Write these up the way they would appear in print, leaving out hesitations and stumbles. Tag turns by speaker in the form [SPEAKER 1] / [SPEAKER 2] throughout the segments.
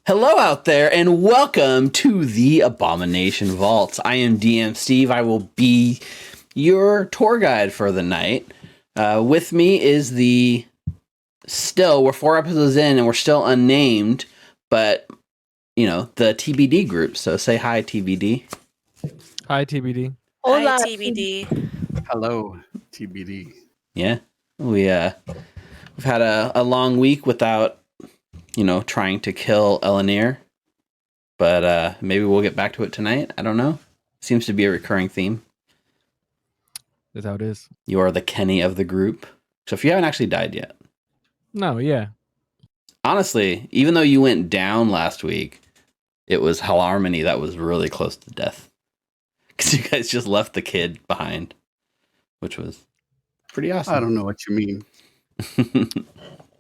[SPEAKER 1] Hello out there, and welcome to the Abomination Vaults. I am DM Steve. I will be your tour guide for the night. With me is we're 4 episodes in, and we're still unnamed, but, the TBD group. So say hi, TBD.
[SPEAKER 2] Hi, TBD.
[SPEAKER 3] Hola, TBD.
[SPEAKER 4] Hello, TBD.
[SPEAKER 1] Yeah, we've had a long week without trying to kill Elenir, but maybe we'll get back to it tonight. I don't know. Seems to be a recurring theme.
[SPEAKER 2] That's how it is.
[SPEAKER 1] You are the Kenny of the group. So if you haven't actually died yet.
[SPEAKER 2] No, yeah.
[SPEAKER 1] Honestly, even though you went down last week, it was Harmony that was really close to death. Because you guys just left the kid behind, which was pretty awesome.
[SPEAKER 4] I don't know what you mean.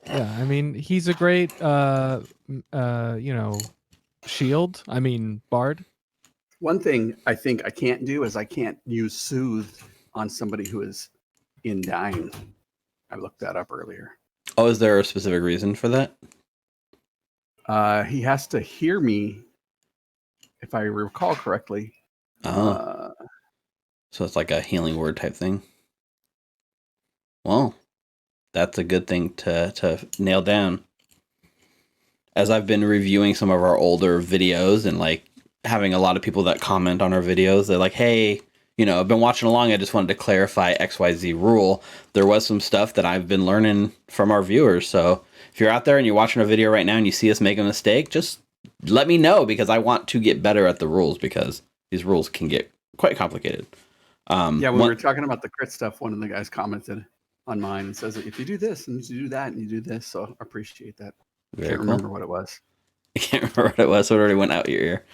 [SPEAKER 2] Yeah, I mean, he's a great, shield. I mean, bard.
[SPEAKER 4] One thing I think I can't do is I can't use soothe on somebody who is in dying. I looked that up earlier.
[SPEAKER 1] Oh, is there a specific reason for that?
[SPEAKER 4] He has to hear me, if I recall correctly.
[SPEAKER 1] Oh. So it's like a healing word type thing. Well, that's a good thing to nail down. As I've been reviewing some of our older videos and like having a lot of people that comment on our videos, they're like, hey, I've been watching along. I just wanted to clarify XYZ rule. There was some stuff that I've been learning from our viewers. So if you're out there and you're watching a video right now and you see us make a mistake, just let me know, because I want to get better at the rules, because these rules can get quite complicated.
[SPEAKER 4] When we were talking about the crit stuff, one of the guys commented on mine and says, if you do this and you do that and you do this, so I appreciate that. I can't remember what it was.
[SPEAKER 1] I can't remember what it was, so it already went out your ear.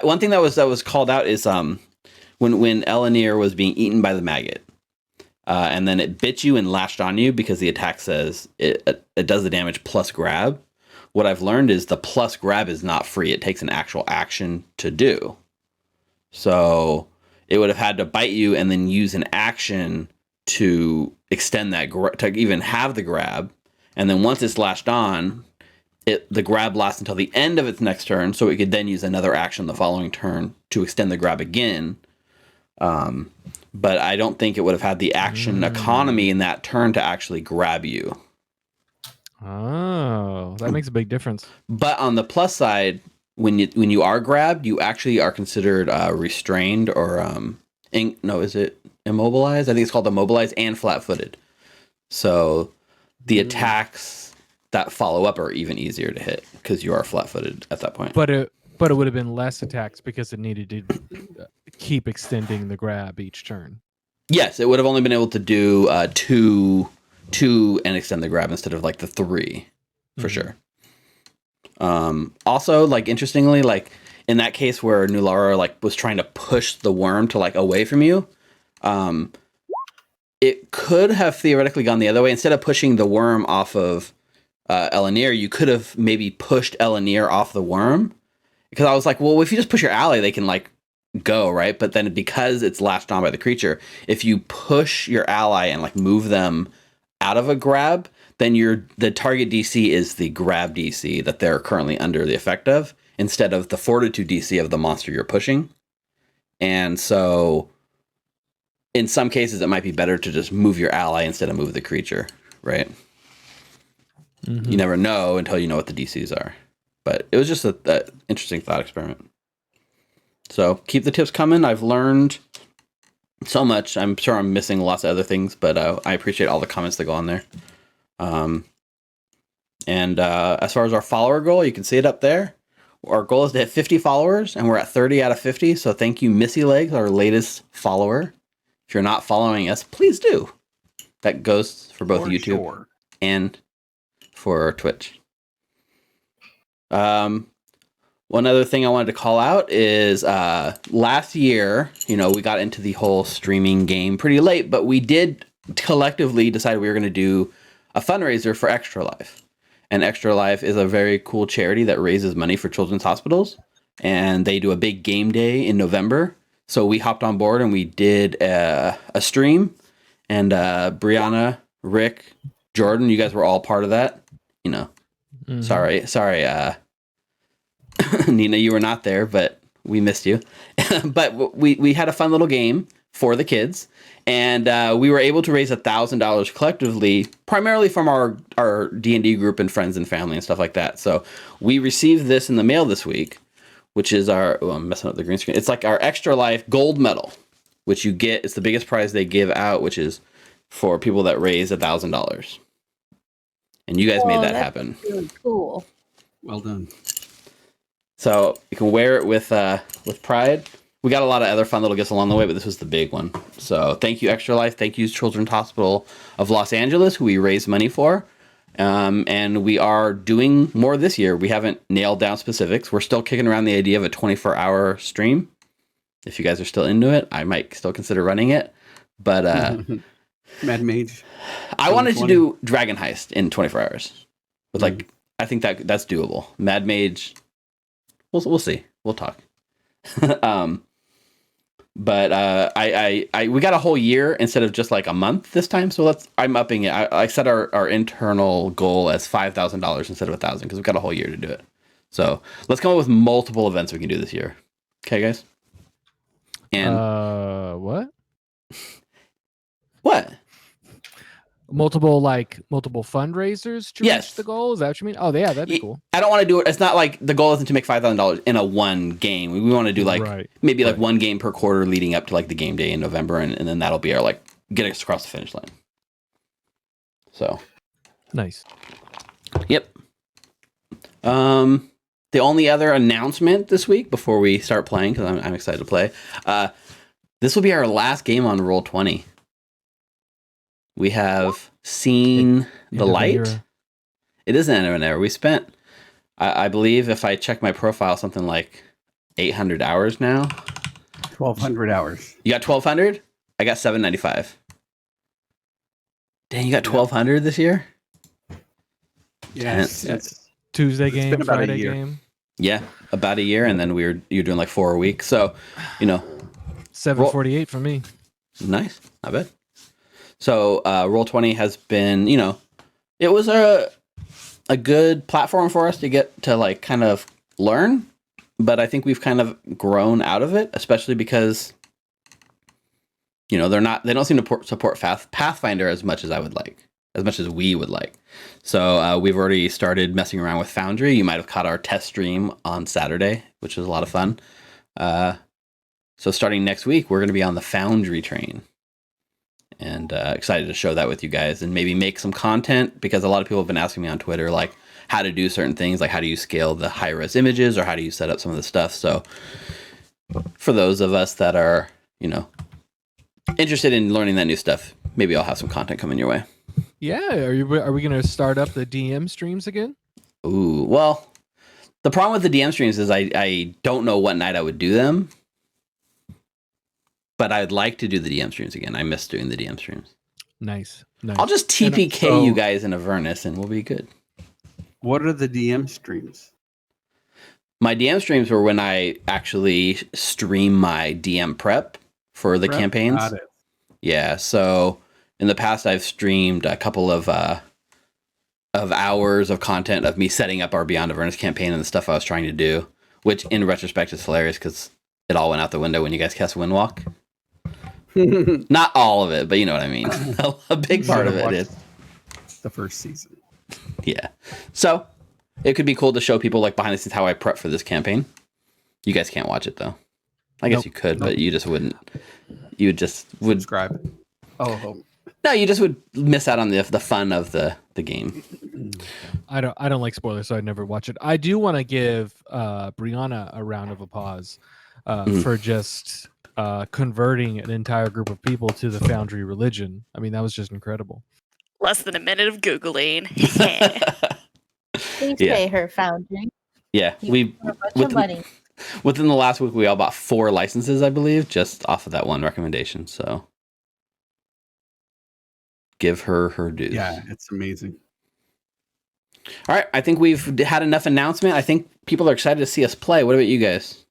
[SPEAKER 1] One thing that was called out is when Elenir was being eaten by the maggot, and then it bit you and lashed on you, because the attack says it does the damage plus grab. What I've learned is the plus grab is not free. It takes an actual action to do. So it would have had to bite you and then use an action to extend that, to even have the grab. And then once it's lashed on, the grab lasts until the end of its next turn, so it could then use another action the following turn to extend the grab again. But I don't think it would have had the action economy in that turn to actually grab you.
[SPEAKER 2] Oh, that makes a big difference.
[SPEAKER 1] But on the plus side, when you are grabbed, you actually are considered restrained, or is it immobilized? I think it's called immobilized and flat-footed. So the attacks that follow up are even easier to hit, because you are flat-footed at that point.
[SPEAKER 2] But it would have been less attacks because it needed to keep extending the grab each turn. Yes,
[SPEAKER 1] it would have only been able to do two and extend the grab instead of like the 3, for sure. Also, like, interestingly, like in that case where Nulara like was trying to push the worm to like away from you, it could have theoretically gone the other way. Instead of pushing the worm off of Elenir, you could have maybe pushed Elenir off the worm, because I was like, well, if you just push your ally, they can like go, right? But then because it's latched on by the creature, if you push your ally and like move them out of a grab, then the target DC is the grab DC that they're currently under the effect of, instead of the fortitude DC of the monster you're pushing. And so in some cases, it might be better to just move your ally instead of move the creature, right? You never know until you know what the DCs are. But it was just an interesting thought experiment. So keep the tips coming. I've learned so much. I'm sure I'm missing lots of other things, but I appreciate all the comments that go on there. And as far as our follower goal, you can see it up there. Our goal is to hit 50 followers, and we're at 30 out of 50. So thank you, Missy Legs, our latest follower. If you're not following us, please do. That goes for both YouTube and for Twitch. One other thing I wanted to call out is last year, we got into the whole streaming game pretty late, but we did collectively decide we were going to do a fundraiser for Extra Life. And Extra Life is a very cool charity that raises money for children's hospitals. And they do a big game day in November. So we hopped on board and we did a stream. And Brianna, Rick, Jordan, you guys were all part of that. Sorry. Nina, you were not there, but we missed you. But we had a fun little game for the kids, and we were able to raise $1,000 collectively, primarily from our D&D group and friends and family and stuff like that. So we received this in the mail this week, which is our, oh, I'm messing up the green screen. It's like our Extra Life gold medal, which you get. It's the biggest prize they give out, which is for people that raise $1,000. And you guys made that happen.
[SPEAKER 3] Really cool.
[SPEAKER 4] Well done.
[SPEAKER 1] So you can wear it with pride. We got a lot of other fun little gifts along the way, but this was the big one. So thank you, Extra Life. Thank you, Children's Hospital of Los Angeles, who we raised money for. And we are doing more this year. We haven't nailed down specifics. We're still kicking around the idea of a 24-hour stream. If you guys are still into it, I might still consider running it. But
[SPEAKER 4] Mad Mage.
[SPEAKER 1] I wanted to do Dragon Heist in 24 hours. But I think that's doable. Mad Mage, we'll see. We'll talk. But we got a whole year instead of just like a month this time. So I'm upping it. I set our internal goal as $5,000 instead of $1,000 because we've got a whole year to do it. So let's come up with multiple events we can do this year. Okay, guys. And
[SPEAKER 2] what?
[SPEAKER 1] What?
[SPEAKER 2] Multiple fundraisers to reach the goal? Is that what you mean? Oh, yeah, that'd be cool.
[SPEAKER 1] I don't want to do it. It's not like the goal isn't to make $5,000 in a one game. We want to do maybe one game per quarter leading up to like the game day in November, and then that'll be our get us across the finish line. So
[SPEAKER 2] nice.
[SPEAKER 1] Yep. The only other announcement this week before we start playing, because I'm excited to play, this will be our last game on Roll20. We have seen the light. It is the end of an era. We spent, I believe, if I check my profile, something like 800 hours now.
[SPEAKER 4] 1,200 hours.
[SPEAKER 1] You got 1,200? I got 795. Dang, you got 1,200 this year?
[SPEAKER 4] Yes.
[SPEAKER 2] It's Tuesday game, Friday game.
[SPEAKER 1] Yeah, about a year, and then you're doing like 4 a week. So,
[SPEAKER 2] 748 for me.
[SPEAKER 1] Nice, not bad. So Roll20 has been, it was a good platform for us to get to kind of learn, but I think we've kind of grown out of it, especially because they don't seem to support Pathfinder as much as I would like, as much as we would like. So we've already started messing around with Foundry. You might have caught our test stream on Saturday, which was a lot of fun. So starting next week, we're going to be on the Foundry train. And excited to show that with you guys and maybe make some content, because a lot of people have been asking me on Twitter how to do certain things, how do you scale the high-res images, or how do you set up some of the stuff. So for those of us that are interested in learning that new stuff, maybe I'll have some content coming your way.
[SPEAKER 2] Yeah, are we going to start up the DM streams again?
[SPEAKER 1] Ooh, well, the problem with the DM streams is I don't know what night I would do them. But I'd like to do the DM streams again. I miss doing the DM streams.
[SPEAKER 2] Nice.
[SPEAKER 1] I'll just TPK you guys in Avernus and we'll be good.
[SPEAKER 4] What are the DM streams?
[SPEAKER 1] My DM streams were when I actually stream my DM prep for the campaigns.
[SPEAKER 4] Got it.
[SPEAKER 1] Yeah, so in the past I've streamed a couple of hours of content of me setting up our Beyond Avernus campaign and the stuff I was trying to do, which in retrospect is hilarious because it all went out the window when you guys cast Windwalk. Not all of it, but you know what I mean. A big part of it is
[SPEAKER 4] the first season.
[SPEAKER 1] Yeah. So it could be cool to show people behind the scenes how I prep for this campaign. You guys can't watch it though. I guess you could, but you just wouldn't. You just would
[SPEAKER 4] subscribe. Oh.
[SPEAKER 1] No, you just would miss out on the fun of the game.
[SPEAKER 2] I don't like spoilers, so I'd never watch it. I do want to give Brianna a round of applause for just converting an entire group of people to the Foundry religion. I mean, that was just incredible.
[SPEAKER 5] Less than a minute of Googling.
[SPEAKER 3] Please pay her, Foundry.
[SPEAKER 1] Yeah, within the last week, we all bought 4 licenses, I believe, just off of that one recommendation. So give her her dues.
[SPEAKER 4] Yeah, it's amazing.
[SPEAKER 1] All right, I think we've had enough announcement. I think people are excited to see us play. What about you guys?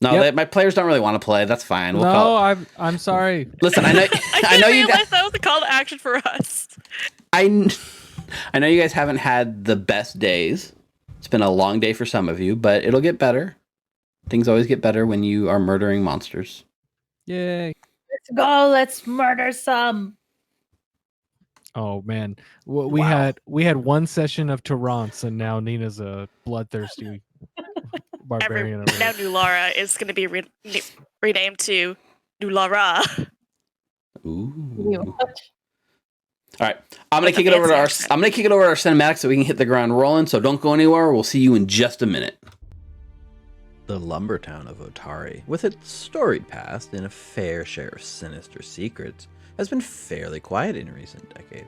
[SPEAKER 1] No, my players don't really want to play. That's fine.
[SPEAKER 2] I'm sorry.
[SPEAKER 1] Listen, I know.
[SPEAKER 5] I know you guys. That was a call to action for us.
[SPEAKER 1] I know you guys haven't had the best days, It's been a long day for some of you, but it'll get better. Things always get better when you are murdering monsters.
[SPEAKER 2] Yay.
[SPEAKER 3] Let's go. Let's murder some.
[SPEAKER 2] Oh man, we had one session of Torrance, and now Nina's a bloodthirsty barbarian. over
[SPEAKER 5] Now
[SPEAKER 2] there.
[SPEAKER 5] New Lara is going to be renamed to New Lara.
[SPEAKER 1] Ooh. All right, I'm gonna
[SPEAKER 5] With a
[SPEAKER 1] kick it over to
[SPEAKER 5] fancy accent.
[SPEAKER 1] our cinematic so we can hit the ground rolling. So don't go anywhere. We'll see you in just a minute.
[SPEAKER 6] The lumber town of Otari, with its storied past and a fair share of sinister secrets, has been fairly quiet in recent decades.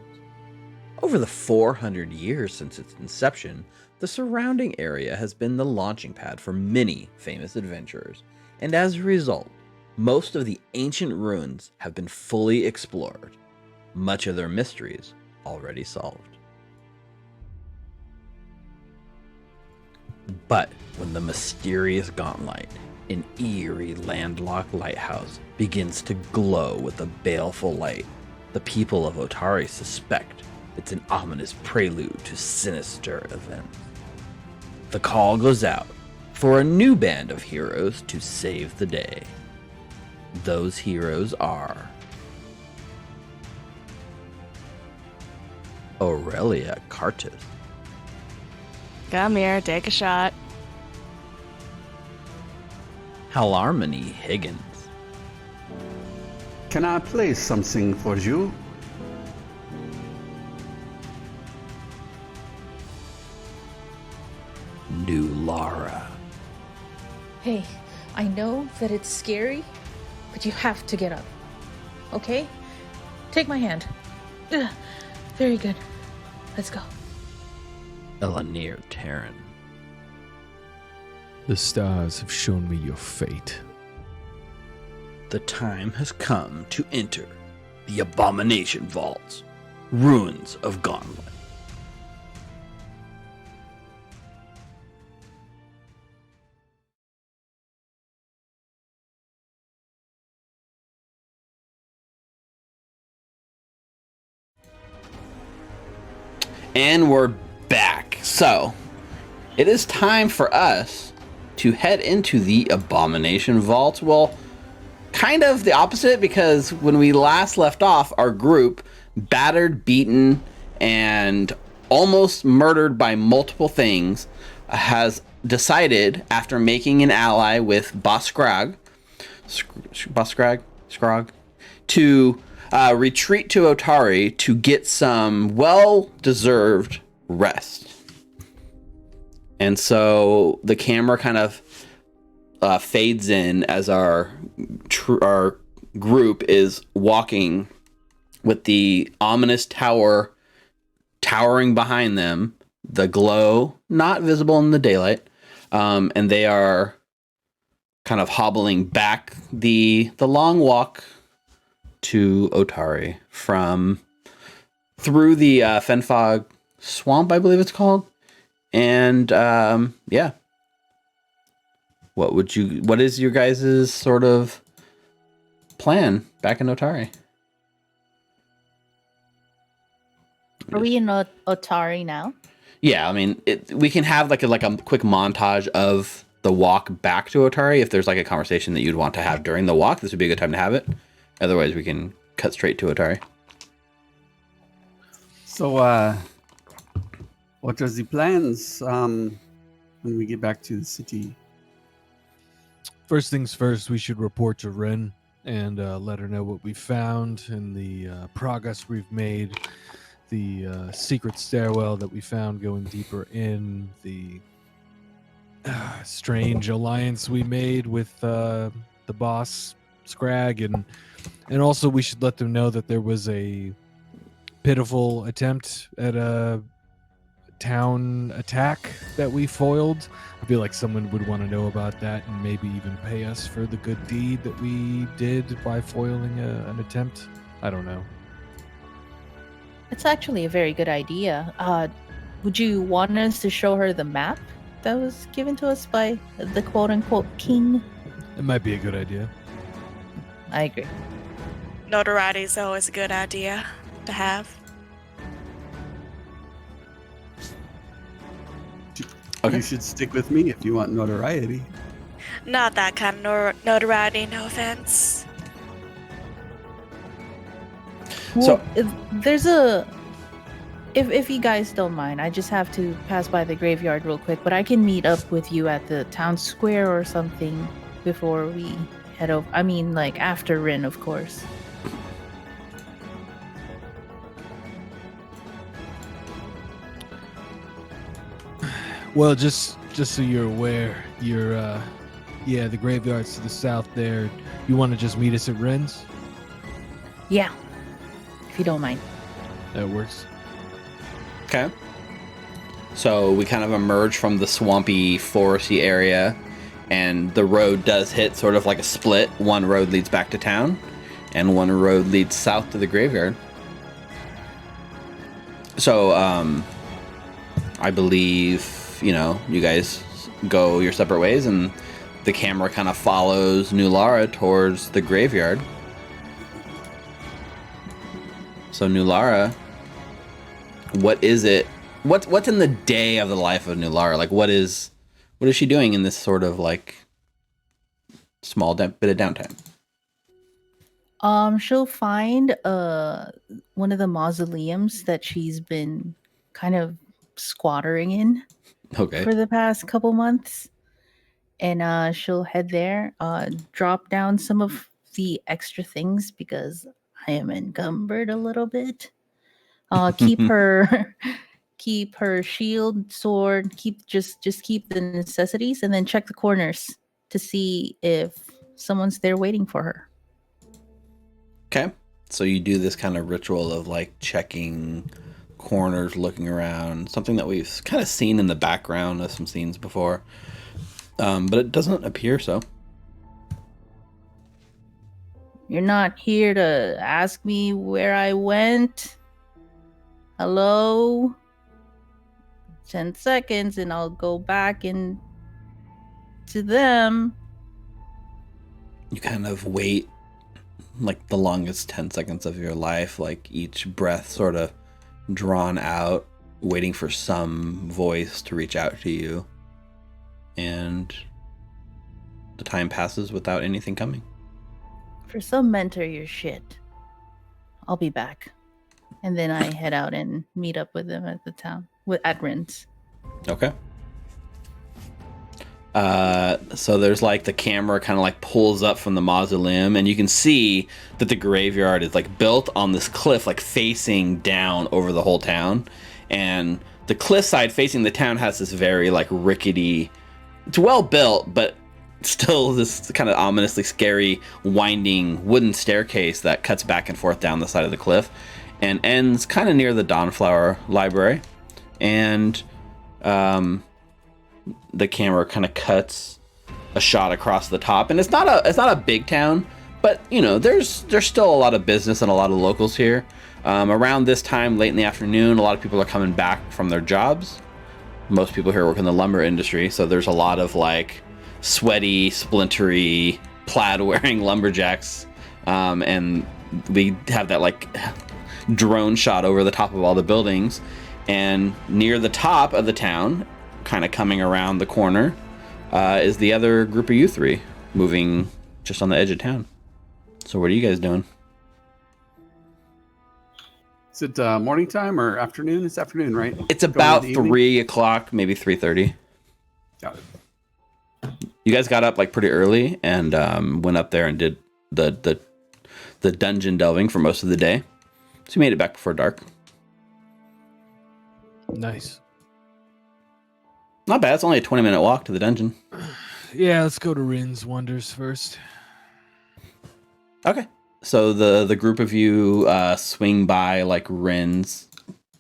[SPEAKER 6] Over the 400 years since its inception, the surrounding area has been the launching pad for many famous adventurers, and as a result, most of the ancient ruins have been fully explored, much of their mysteries already solved. But when the mysterious Gauntlight, an eerie landlocked lighthouse, begins to glow with a baleful light, the people of Otari suspect it's an ominous prelude to sinister events. The call goes out for a new band of heroes to save the day. Those heroes are Aurelia Cartus,
[SPEAKER 5] Come here, take a shot.
[SPEAKER 6] Halarmony Higgins,
[SPEAKER 4] Can I play something for you?
[SPEAKER 6] New Lara,
[SPEAKER 3] Hey, I know that it's scary, but you have to get up. Okay? Take my hand. Ugh, very good. Let's go.
[SPEAKER 6] Elanir Terran,
[SPEAKER 2] The stars have shown me your fate.
[SPEAKER 6] the time has come to enter the Abomination Vaults, Ruins of Gauntlight.
[SPEAKER 1] And we're back. So, it is time for us to head into the Abomination Vault. Well, kind of the opposite, because when we last left off, our group, battered, beaten, and almost murdered by multiple things, has decided, after making an ally with Boskrag, to retreat to Otari to get some well-deserved rest. And so the camera kind of fades in as our group is walking with the ominous tower towering behind them, the glow not visible in the daylight, and they are kind of hobbling back the long walk to Otari from through the Fenfog Swamp, I believe it's called. And yeah, what is your guys' sort of plan back in Otari?
[SPEAKER 3] Are we in Otari now?
[SPEAKER 1] Yeah, I mean, we can have like a quick montage of the walk back to Otari. If there's like a conversation that you'd want to have during the walk, this would be a good time to have it. Otherwise, we can cut straight to Otari.
[SPEAKER 4] So, what are the plans when we get back to the city?
[SPEAKER 2] First things first, we should report to Wren and let her know what we found and the progress we've made, the secret stairwell that we found going deeper in, the strange alliance we made with the boss Scrag, and also we should let them know that there was a pitiful attempt at a town attack that we foiled. I feel like someone would want to know about that and maybe even pay us for the good deed that we did by foiling an attempt. I don't know.
[SPEAKER 3] It's actually a very good idea. Would you want us to show her the map that was given to us by the quote-unquote king?
[SPEAKER 2] It might be a good idea.
[SPEAKER 3] I agree.
[SPEAKER 5] Notoriety is always a good idea to have.
[SPEAKER 4] You should stick with me if you want notoriety.
[SPEAKER 5] Not that kind of notoriety, no offense.
[SPEAKER 3] Well, there's a. If you guys don't mind, I just have to pass by the graveyard real quick, but I can meet up with you at the town square or something before we head over. I mean, like after Wren, of course.
[SPEAKER 2] Well, just so you're aware, the graveyard's to the south there. You want to just meet us at Wren's?
[SPEAKER 3] Yeah, if you don't mind.
[SPEAKER 2] That works.
[SPEAKER 1] Okay. So we kind of emerge from the swampy, foresty area, and the road does hit sort of like a split. One road leads back to town, and one road leads south to the graveyard. So, I believe, you guys go your separate ways, and the camera kind of follows New Lara towards the graveyard. So, New Lara, what is it? What's in the day of the life of New Lara? Like, what is she doing in this sort of like small bit of downtime?
[SPEAKER 3] She'll find one of the mausoleums that she's been kind of squattering in
[SPEAKER 1] Okay.
[SPEAKER 3] for the past couple months, and she'll head there, drop down some of the extra things because I am encumbered a little bit. Keep her shield, sword, keep the necessities, and then check the corners to see if someone's there waiting for her.
[SPEAKER 1] Okay. So you do this kind of ritual of like checking corners, looking around, something that we've kind of seen in the background of some scenes before. But it doesn't appear so.
[SPEAKER 3] You're not here to ask me where I went? Hello? 10 seconds and I'll go back in to them.
[SPEAKER 1] You kind of wait like the longest 10 seconds of your life, like each breath sort of drawn out, waiting for some voice to reach out to you. And the time passes without anything coming.
[SPEAKER 3] For some mentor, you're shit. I'll be back. And then I head out and meet up with them at the town, at Wren's.
[SPEAKER 1] Okay. So there's like the camera kind of like pulls up from the mausoleum, and you can see that the graveyard is like built on this cliff, like facing down over the whole town. And the cliffside facing the town has this very like rickety, it's well built, but still this kind of ominously scary winding wooden staircase that cuts back and forth down the side of the cliff and ends kind of near the Dawnflower Library. And the camera kind of cuts a shot across the top, and it's not a big town, but there's still a lot of business and a lot of locals here. Around this time, late in the afternoon, a lot of people are coming back from their jobs. Most people here work in the lumber industry, so there's a lot of like sweaty, splintery, plaid-wearing lumberjacks, and we have that like drone shot over the top of all the buildings. And near the top of the town, kind of coming around the corner, is the other group of you three moving just on the edge of town. So what are you guys doing?
[SPEAKER 4] Is it morning time or afternoon? It's afternoon, right?
[SPEAKER 1] It's about 3 o'clock, maybe 3:30.
[SPEAKER 4] Got it.
[SPEAKER 1] You guys got up like pretty early and went up there and did the dungeon delving for most of the day. So you made it back before dark.
[SPEAKER 2] Nice.
[SPEAKER 1] Not bad. It's only a 20-minute walk to the dungeon.
[SPEAKER 2] Yeah, let's go to Wren's Wonders first.
[SPEAKER 1] Okay. So the group of you swing by like Wren's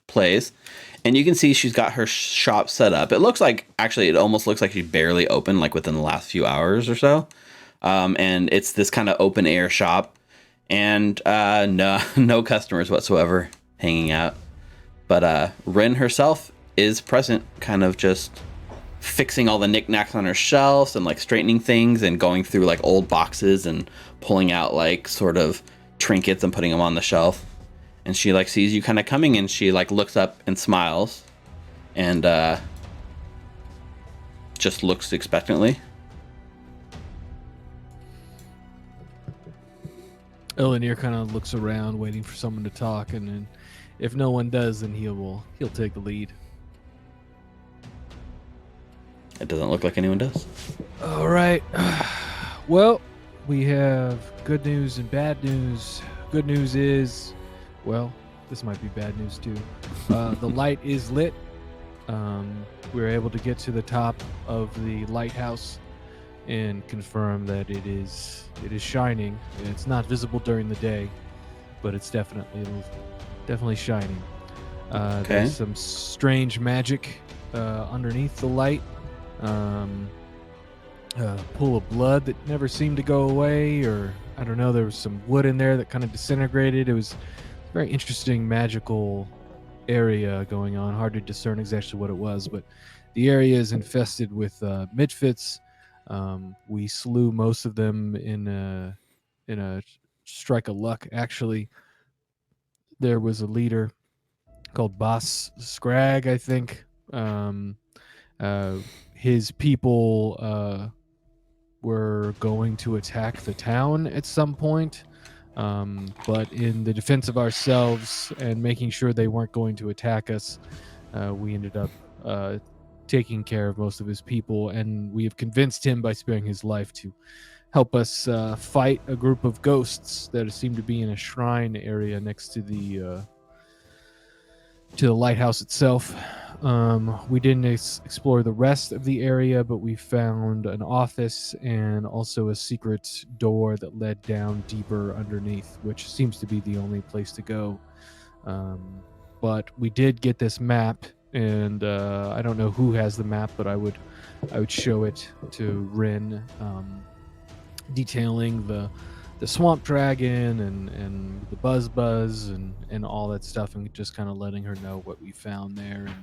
[SPEAKER 1] place, and you can see she's got her shop set up. It looks like, actually, it almost looks like she barely opened like within the last few hours or so. And it's this kind of open air shop, and no customers whatsoever hanging out. But Wren herself is present, kind of just fixing all the knickknacks on her shelves and like straightening things and going through like old boxes and pulling out like sort of trinkets and putting them on the shelf. And she like sees you kind of coming, and she like looks up and smiles, and just looks expectantly.
[SPEAKER 2] Elanir kind of looks around, waiting for someone to talk, and then if no one does, then he'll take the lead.
[SPEAKER 1] It doesn't look like anyone does.
[SPEAKER 2] All right. Well, we have good news and bad news. Good news is, well, this might be bad news too. The light is lit. We were able to get to the top of the lighthouse and confirm that it is shining. It's not visible during the day, but it's definitely shining.
[SPEAKER 1] Okay.
[SPEAKER 2] There's some strange magic underneath the light. Pool of blood that never seemed to go away, or I don't know, there was some wood in there that kind of disintegrated. It was a very interesting magical area going on. Hard to discern exactly what it was, but the area is infested with midfits. We slew most of them in a strike of luck. Actually, there was a leader called Boss Scrag, I think. His people were going to attack the town at some point, but in the defense of ourselves and making sure they weren't going to attack us, we ended up taking care of most of his people, and we have convinced him by sparing his life to help us fight a group of ghosts that seem to be in a shrine area next to the lighthouse itself. We didn't explore the rest of the area, but we found an office and also a secret door that led down deeper underneath, which seems to be the only place to go. But we did get this map, and I don't know who has the map, but I would show it to Wren, detailing the swamp dragon and the buzz and all that stuff, and just kind of letting her know what we found there, and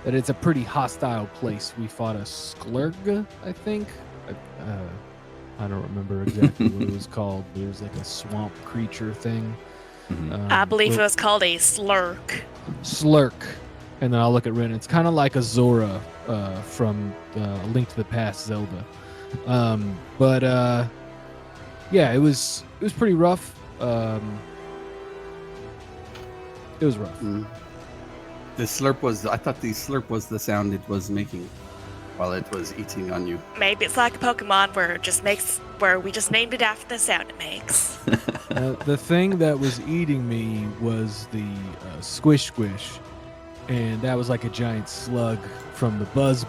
[SPEAKER 2] that it's a pretty hostile place. We fought a sklurg, I think. I don't remember exactly what it was called, but it was like a swamp creature thing.
[SPEAKER 1] Mm-hmm.
[SPEAKER 5] I believe it was called a slurk.
[SPEAKER 2] Slurk. And then I'll look at Ren. It's kind of like a Zora from Link to the Past Zelda. Yeah, it was pretty rough. It was rough.
[SPEAKER 4] The slurp was. I thought the slurp was the sound it was making while it was eating on you.
[SPEAKER 5] Maybe it's like a Pokemon where we just named it after the sound it makes.
[SPEAKER 2] The thing that was eating me was the squish, and that was like a giant slug from the buzz,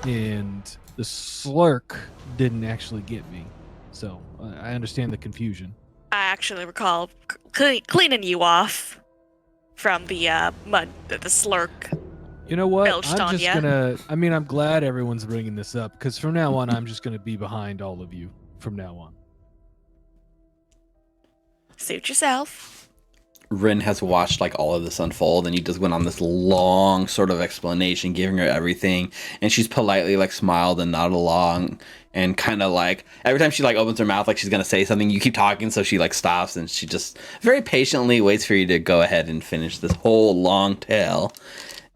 [SPEAKER 2] and the slurk didn't actually get me. So I understand the confusion.
[SPEAKER 5] I actually recall cleaning you off from the mud that the slurk.
[SPEAKER 2] You know what?
[SPEAKER 5] Belched
[SPEAKER 2] I'm
[SPEAKER 5] on
[SPEAKER 2] just
[SPEAKER 5] ya.
[SPEAKER 2] gonna. I mean, I'm glad everyone's bringing this up, because from now on, I'm just gonna be behind all of you. From now on.
[SPEAKER 5] Suit yourself.
[SPEAKER 1] Rin has watched like all of this unfold, and you just went on this long sort of explanation, giving her everything, and she's politely like smiled and nodded along, and kind of like every time she like opens her mouth like she's gonna say something, you keep talking, so she like stops, and she just very patiently waits for you to go ahead and finish this whole long tale.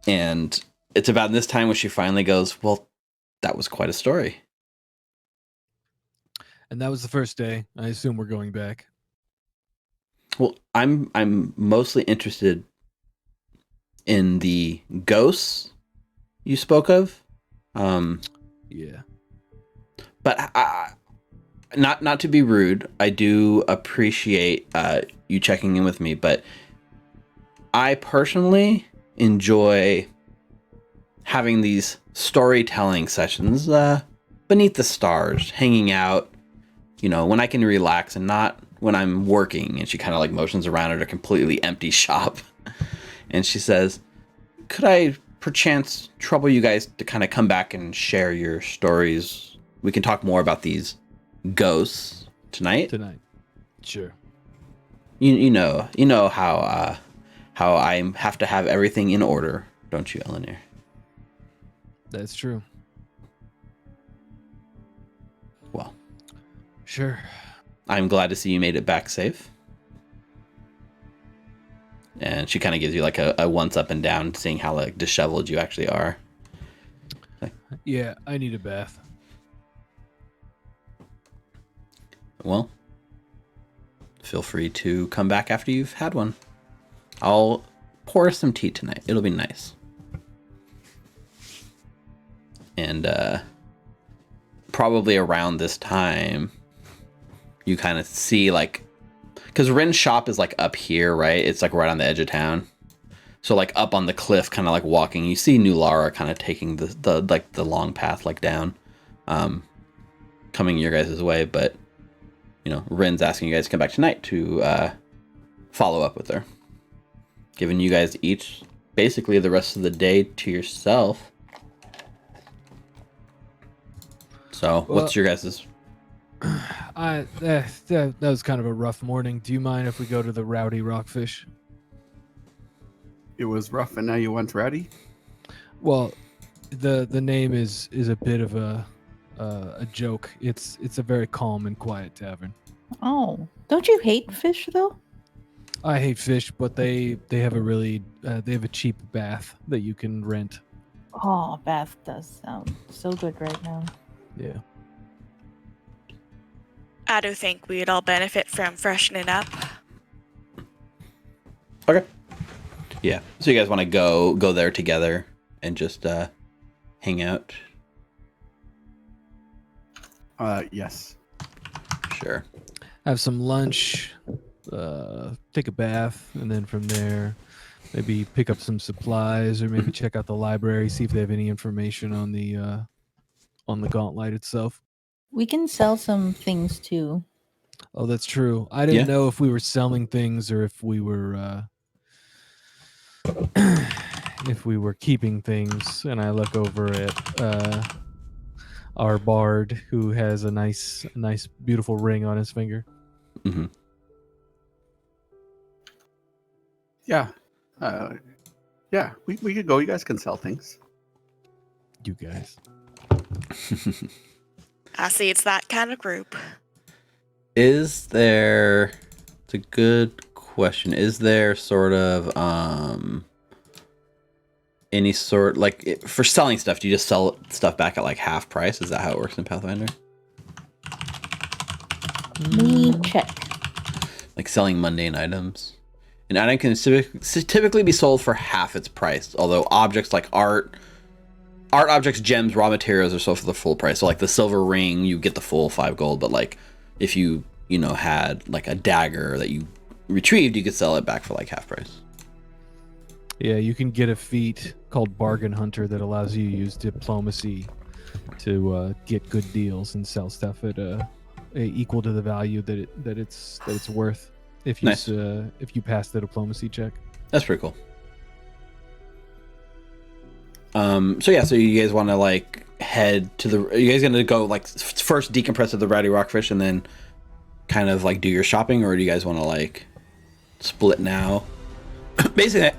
[SPEAKER 1] And it's about this time when she finally goes, "Well, that was quite a story."
[SPEAKER 2] And that was the first day. I assume we're going back.
[SPEAKER 1] Well, I'm mostly interested in the ghosts you spoke of.
[SPEAKER 2] Yeah.
[SPEAKER 1] But not to be rude, I do appreciate you checking in with me, but I personally enjoy having these storytelling sessions beneath the stars, hanging out, when I can relax and not when I'm working. And she kind of like motions around at a completely empty shop. And she says, "Could I perchance trouble you guys to kind of come back and share your stories? We can talk more about these ghosts tonight."
[SPEAKER 2] Sure.
[SPEAKER 1] You know how I have to have everything in order, don't you, Elanir?
[SPEAKER 2] That's true.
[SPEAKER 1] Well,
[SPEAKER 2] Sure.
[SPEAKER 1] I'm glad to see you made it back safe. And she kind of gives you like a once up and down, seeing how like disheveled you actually are. Like,
[SPEAKER 2] Yeah, I need a bath.
[SPEAKER 1] Well, feel free to come back after you've had one. I'll pour some tea tonight. It'll be nice. And probably around this time, you kind of see like, because Wren's shop is like up here, right? It's like right on the edge of town. So like up on the cliff, kind of like walking, you see New Lara kind of taking the long path like down, coming your guys' way. But you know, Wren's asking you guys to come back tonight to follow up with her, giving you guys each basically the rest of the day to yourself. So what's your guys'?
[SPEAKER 2] That was kind of a rough morning. Do you mind if we go to the Rowdy Rockfish?
[SPEAKER 4] It was rough, and now you want rowdy?
[SPEAKER 2] Well, the name is a bit of a joke. It's a very calm and quiet tavern.
[SPEAKER 3] Oh, don't you hate fish though?
[SPEAKER 2] I hate fish, but they have a really they have a cheap bath that you can rent.
[SPEAKER 3] Oh, bath does sound so good right now.
[SPEAKER 2] Yeah.
[SPEAKER 5] I do think we'd all benefit from freshening up.
[SPEAKER 1] Okay. Yeah. So you guys want to go there together and just hang out?
[SPEAKER 4] Yes.
[SPEAKER 1] Sure.
[SPEAKER 2] Have some lunch, take a bath, and then from there, maybe pick up some supplies, or maybe check out the library, see if they have any information on the Gauntlight itself.
[SPEAKER 3] We can sell some things too.
[SPEAKER 2] Oh, that's true. I didn't know if we were selling things or if we were keeping things. And I look over at our bard, who has a nice, beautiful ring on his finger.
[SPEAKER 1] Mm-hmm.
[SPEAKER 4] Yeah. Yeah, we could go. You guys can sell things.
[SPEAKER 2] You guys.
[SPEAKER 5] I see it's that kind of group.
[SPEAKER 1] Is there? It's a good question. Is there sort of any sort like for selling stuff? Do you just sell stuff back at like half price? Is that how it works in Pathfinder?
[SPEAKER 3] Me check.
[SPEAKER 1] Like selling mundane items. An item can typically be sold for half its price, although objects like art objects, gems, raw materials are sold for the full price. So like the silver ring, you get the full 5 gold, but like if you had like a dagger that you retrieved, you could sell it back for like half price.
[SPEAKER 2] Yeah, you can get a feat called Bargain Hunter that allows you to use diplomacy to get good deals and sell stuff at equal to the value that it's worth if you if you pass the diplomacy check.
[SPEAKER 1] That's pretty cool. So you guys want to like head to are you guys gonna go like first decompress at the Rowdy Rockfish and then kind of like do your shopping, or do you guys want to like split now? Basically,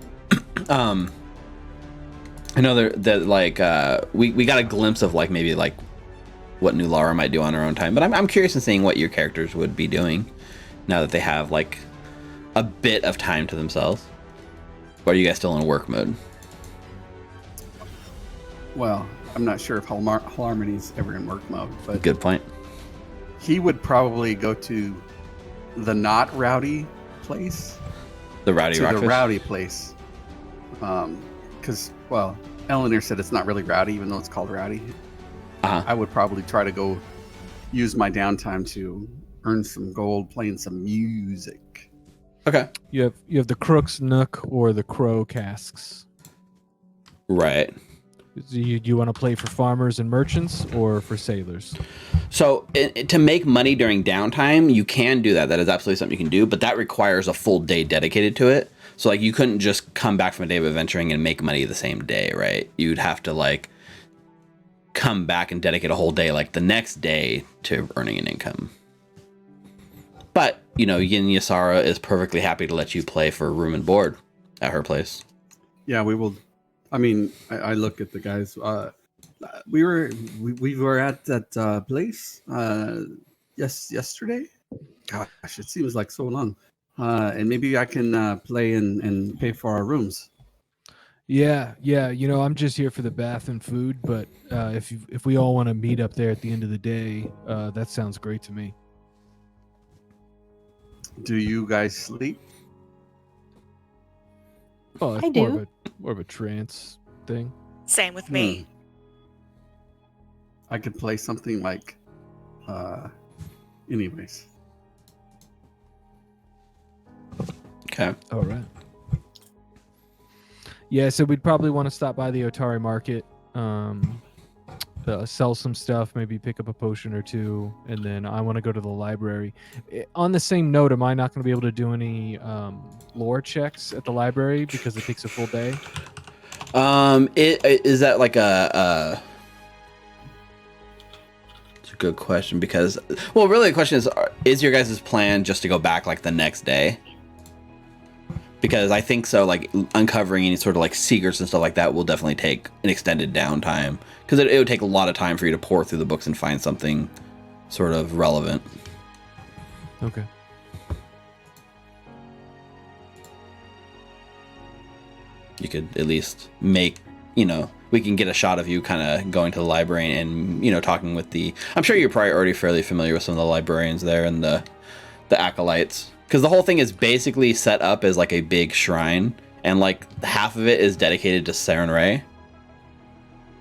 [SPEAKER 1] I know that like we got a glimpse of like maybe like what New Lara might do on her own time, but I'm curious in seeing what your characters would be doing now that they have like a bit of time to themselves. Or are you guys still in work mode?
[SPEAKER 4] Well, I'm not sure if Harmony's ever in work mode, but
[SPEAKER 1] Good point.
[SPEAKER 4] he would probably go to the not rowdy place.
[SPEAKER 1] The Rowdy
[SPEAKER 4] to
[SPEAKER 1] Rockfish?
[SPEAKER 4] the rowdy place. Because, well, Eleanor said it's not really rowdy, even though it's called rowdy.
[SPEAKER 1] Uh-huh.
[SPEAKER 4] I would probably try to go use my downtime to earn some gold playing some music.
[SPEAKER 1] Okay.
[SPEAKER 2] You have the Crook's Nook or the Crow Casks.
[SPEAKER 1] Right.
[SPEAKER 2] Do you want to play for farmers and merchants or for sailors?
[SPEAKER 1] So to make money during downtime, you can do that. That is absolutely something you can do, but that requires a full day dedicated to it. So like you couldn't just come back from a day of adventuring and make money the same day, right? You'd have to like come back and dedicate a whole day like the next day to earning an income. But, Yin Yasara is perfectly happy to let you play for room and board at her place.
[SPEAKER 4] Yeah, we will. I mean, I look at the guys. We were at that place yesterday. Gosh, it seems like so long. And maybe I can play and pay for our rooms.
[SPEAKER 2] Yeah. You know, I'm just here for the bath and food, but if we all want to meet up there at the end of the day, that sounds great to me.
[SPEAKER 4] Do you guys sleep?
[SPEAKER 2] Oh, it's
[SPEAKER 3] I do.
[SPEAKER 2] more of a trance thing.
[SPEAKER 5] Same with me.
[SPEAKER 4] I could play something like, anyways.
[SPEAKER 1] Okay.
[SPEAKER 2] All right. Yeah, so we'd probably want to stop by the Otari market, sell some stuff, maybe pick up a potion or two, and then I want to go to the library. On the same note, am I not going to be able to do any lore checks at the library because it takes a full day?
[SPEAKER 1] Is that like a it's a good question because, well, really the question is your guys' plan just to go back like the next day? Because I think so, like uncovering any sort of like secrets and stuff like that will definitely take an extended downtime because it would take a lot of time for you to pour through the books and find something sort of relevant.
[SPEAKER 2] Okay.
[SPEAKER 1] You could at least make, you know, we can get a shot of you kind of going to the library and, you know, talking with I'm sure you're probably already fairly familiar with some of the librarians there and the acolytes. Because the whole thing is basically set up as like a big shrine, and like half of it is dedicated to Saren Ray.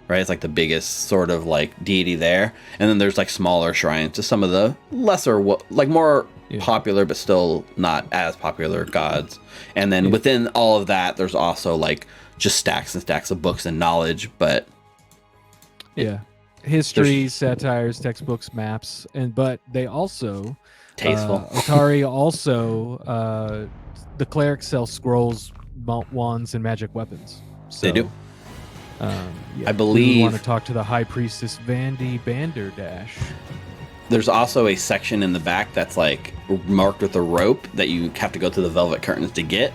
[SPEAKER 1] Right, it's like the biggest sort of like deity there, and then there's like smaller shrines to some of the lesser, like more popular but still not as popular gods. And then within all of that, there's also like just stacks and stacks of books and knowledge. But
[SPEAKER 2] history, satires, textbooks, maps, but they also.
[SPEAKER 1] Tasteful.
[SPEAKER 2] Otari also, the clerics sell scrolls, wands, and magic weapons. So,
[SPEAKER 1] they do.
[SPEAKER 2] I
[SPEAKER 1] believe.
[SPEAKER 2] We want to talk to the High Priestess Vandy Banderdash.
[SPEAKER 1] There's also a section in the back that's like marked with a rope that you have to go through the velvet curtains to get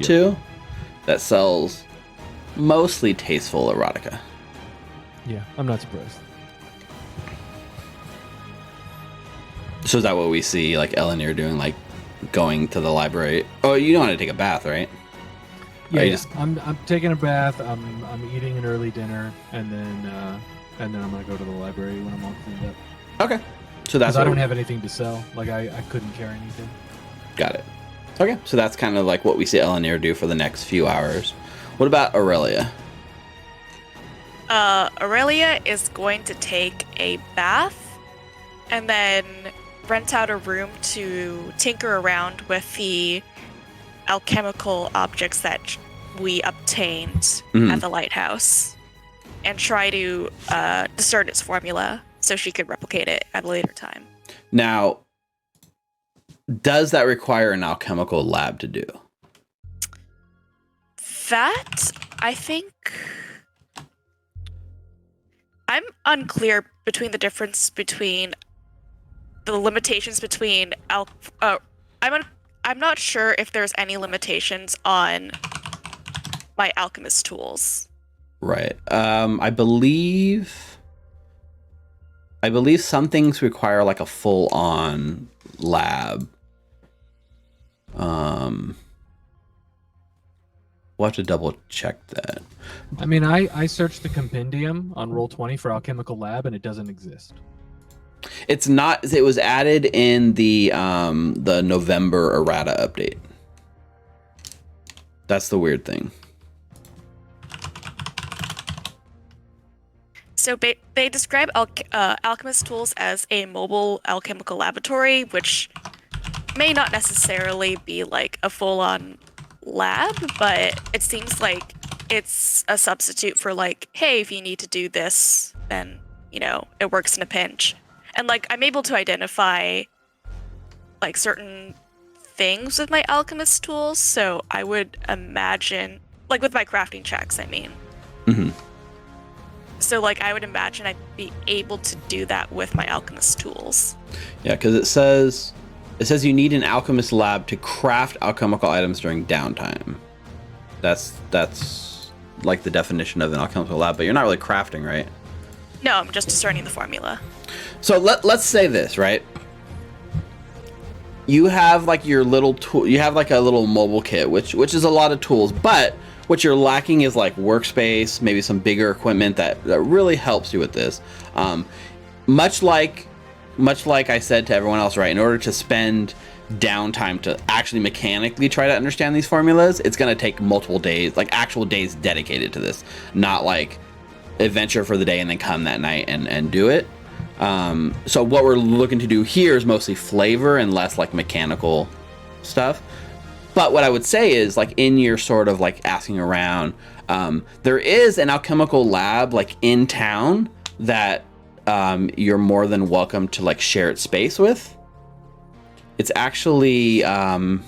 [SPEAKER 1] to. That sells mostly tasteful erotica.
[SPEAKER 2] Yeah, I'm not surprised.
[SPEAKER 1] So is that what we see, like Eleanor doing, like going to the library? Oh, you don't want to take a bath, right?
[SPEAKER 2] Yeah, I'm taking a bath. I'm eating an early dinner, and then I'm gonna go to the library when I'm all cleaned up.
[SPEAKER 1] Okay, so that's.
[SPEAKER 2] I don't have anything to sell. Like I couldn't carry anything.
[SPEAKER 1] Got it. Okay, so that's kind of like what we see Eleanor do for the next few hours. What about Aurelia?
[SPEAKER 5] Aurelia is going to take a bath, and then rent out a room to tinker around with the alchemical objects that we obtained at the lighthouse and try to discern its formula so she could replicate it at a later time.
[SPEAKER 1] Now, does that require an alchemical lab to do?
[SPEAKER 5] That, I think... I'm unclear between the difference between the limitations between I'm not sure if there's any limitations on my alchemist tools.
[SPEAKER 1] Right. I believe some things require like a full-on lab. We'll have to double check that.
[SPEAKER 2] I mean, I searched the compendium on Roll20 for alchemical lab, and it doesn't exist.
[SPEAKER 1] It's not. It was added in the November errata update. That's the weird thing.
[SPEAKER 5] So they describe alchemist tools as a mobile alchemical laboratory, which may not necessarily be like a full-on lab, but it seems like it's a substitute for like, hey, if you need to do this, then, you know, it works in a pinch. And like, I'm able to identify like certain things with my alchemist tools, so I would imagine, like with my crafting checks, I mean.
[SPEAKER 1] Mm-hmm.
[SPEAKER 5] So like, I would imagine I'd be able to do that with my alchemist tools.
[SPEAKER 1] Yeah, because it says you need an alchemist lab to craft alchemical items during downtime. That's like the definition of an alchemical lab, but you're not really crafting, right?
[SPEAKER 5] No, I'm just discerning the formula.
[SPEAKER 1] So let's say this, right? You have like your little tool. You have like a little mobile kit, which is a lot of tools. But what you're lacking is like workspace, maybe some bigger equipment that really helps you with this. Much like I said to everyone else, right? In order to spend downtime to actually mechanically try to understand these formulas, it's going to take multiple days, like actual days dedicated to this, not like adventure for the day and then come that night and do it. So what we're looking to do here is mostly flavor and less like mechanical stuff. But what I would say is, like, in your sort of like asking around, there is an alchemical lab like in town that you're more than welcome to like share its space with. It's actually at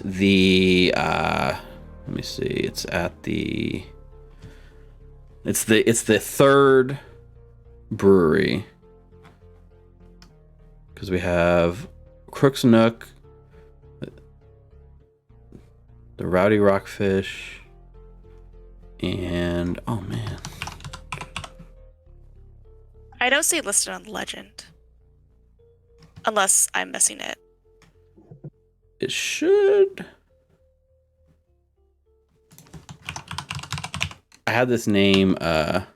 [SPEAKER 1] the let me see, it's the third brewery, because we have Crook's Nook, the Rowdy Rockfish, and oh man,
[SPEAKER 5] I don't see it listed on the legend. Unless I'm missing it.
[SPEAKER 1] it should. I had this name I'll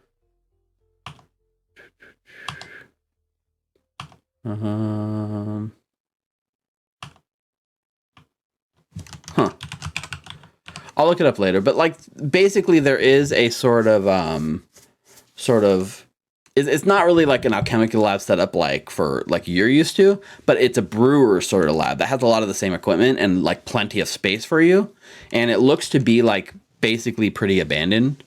[SPEAKER 1] look it up later, but like basically there is a sort of it's not really like an alchemical lab set up like for like you're used to, but it's a brewer sort of lab that has a lot of the same equipment and like plenty of space for you, and it looks to be like basically pretty abandoned.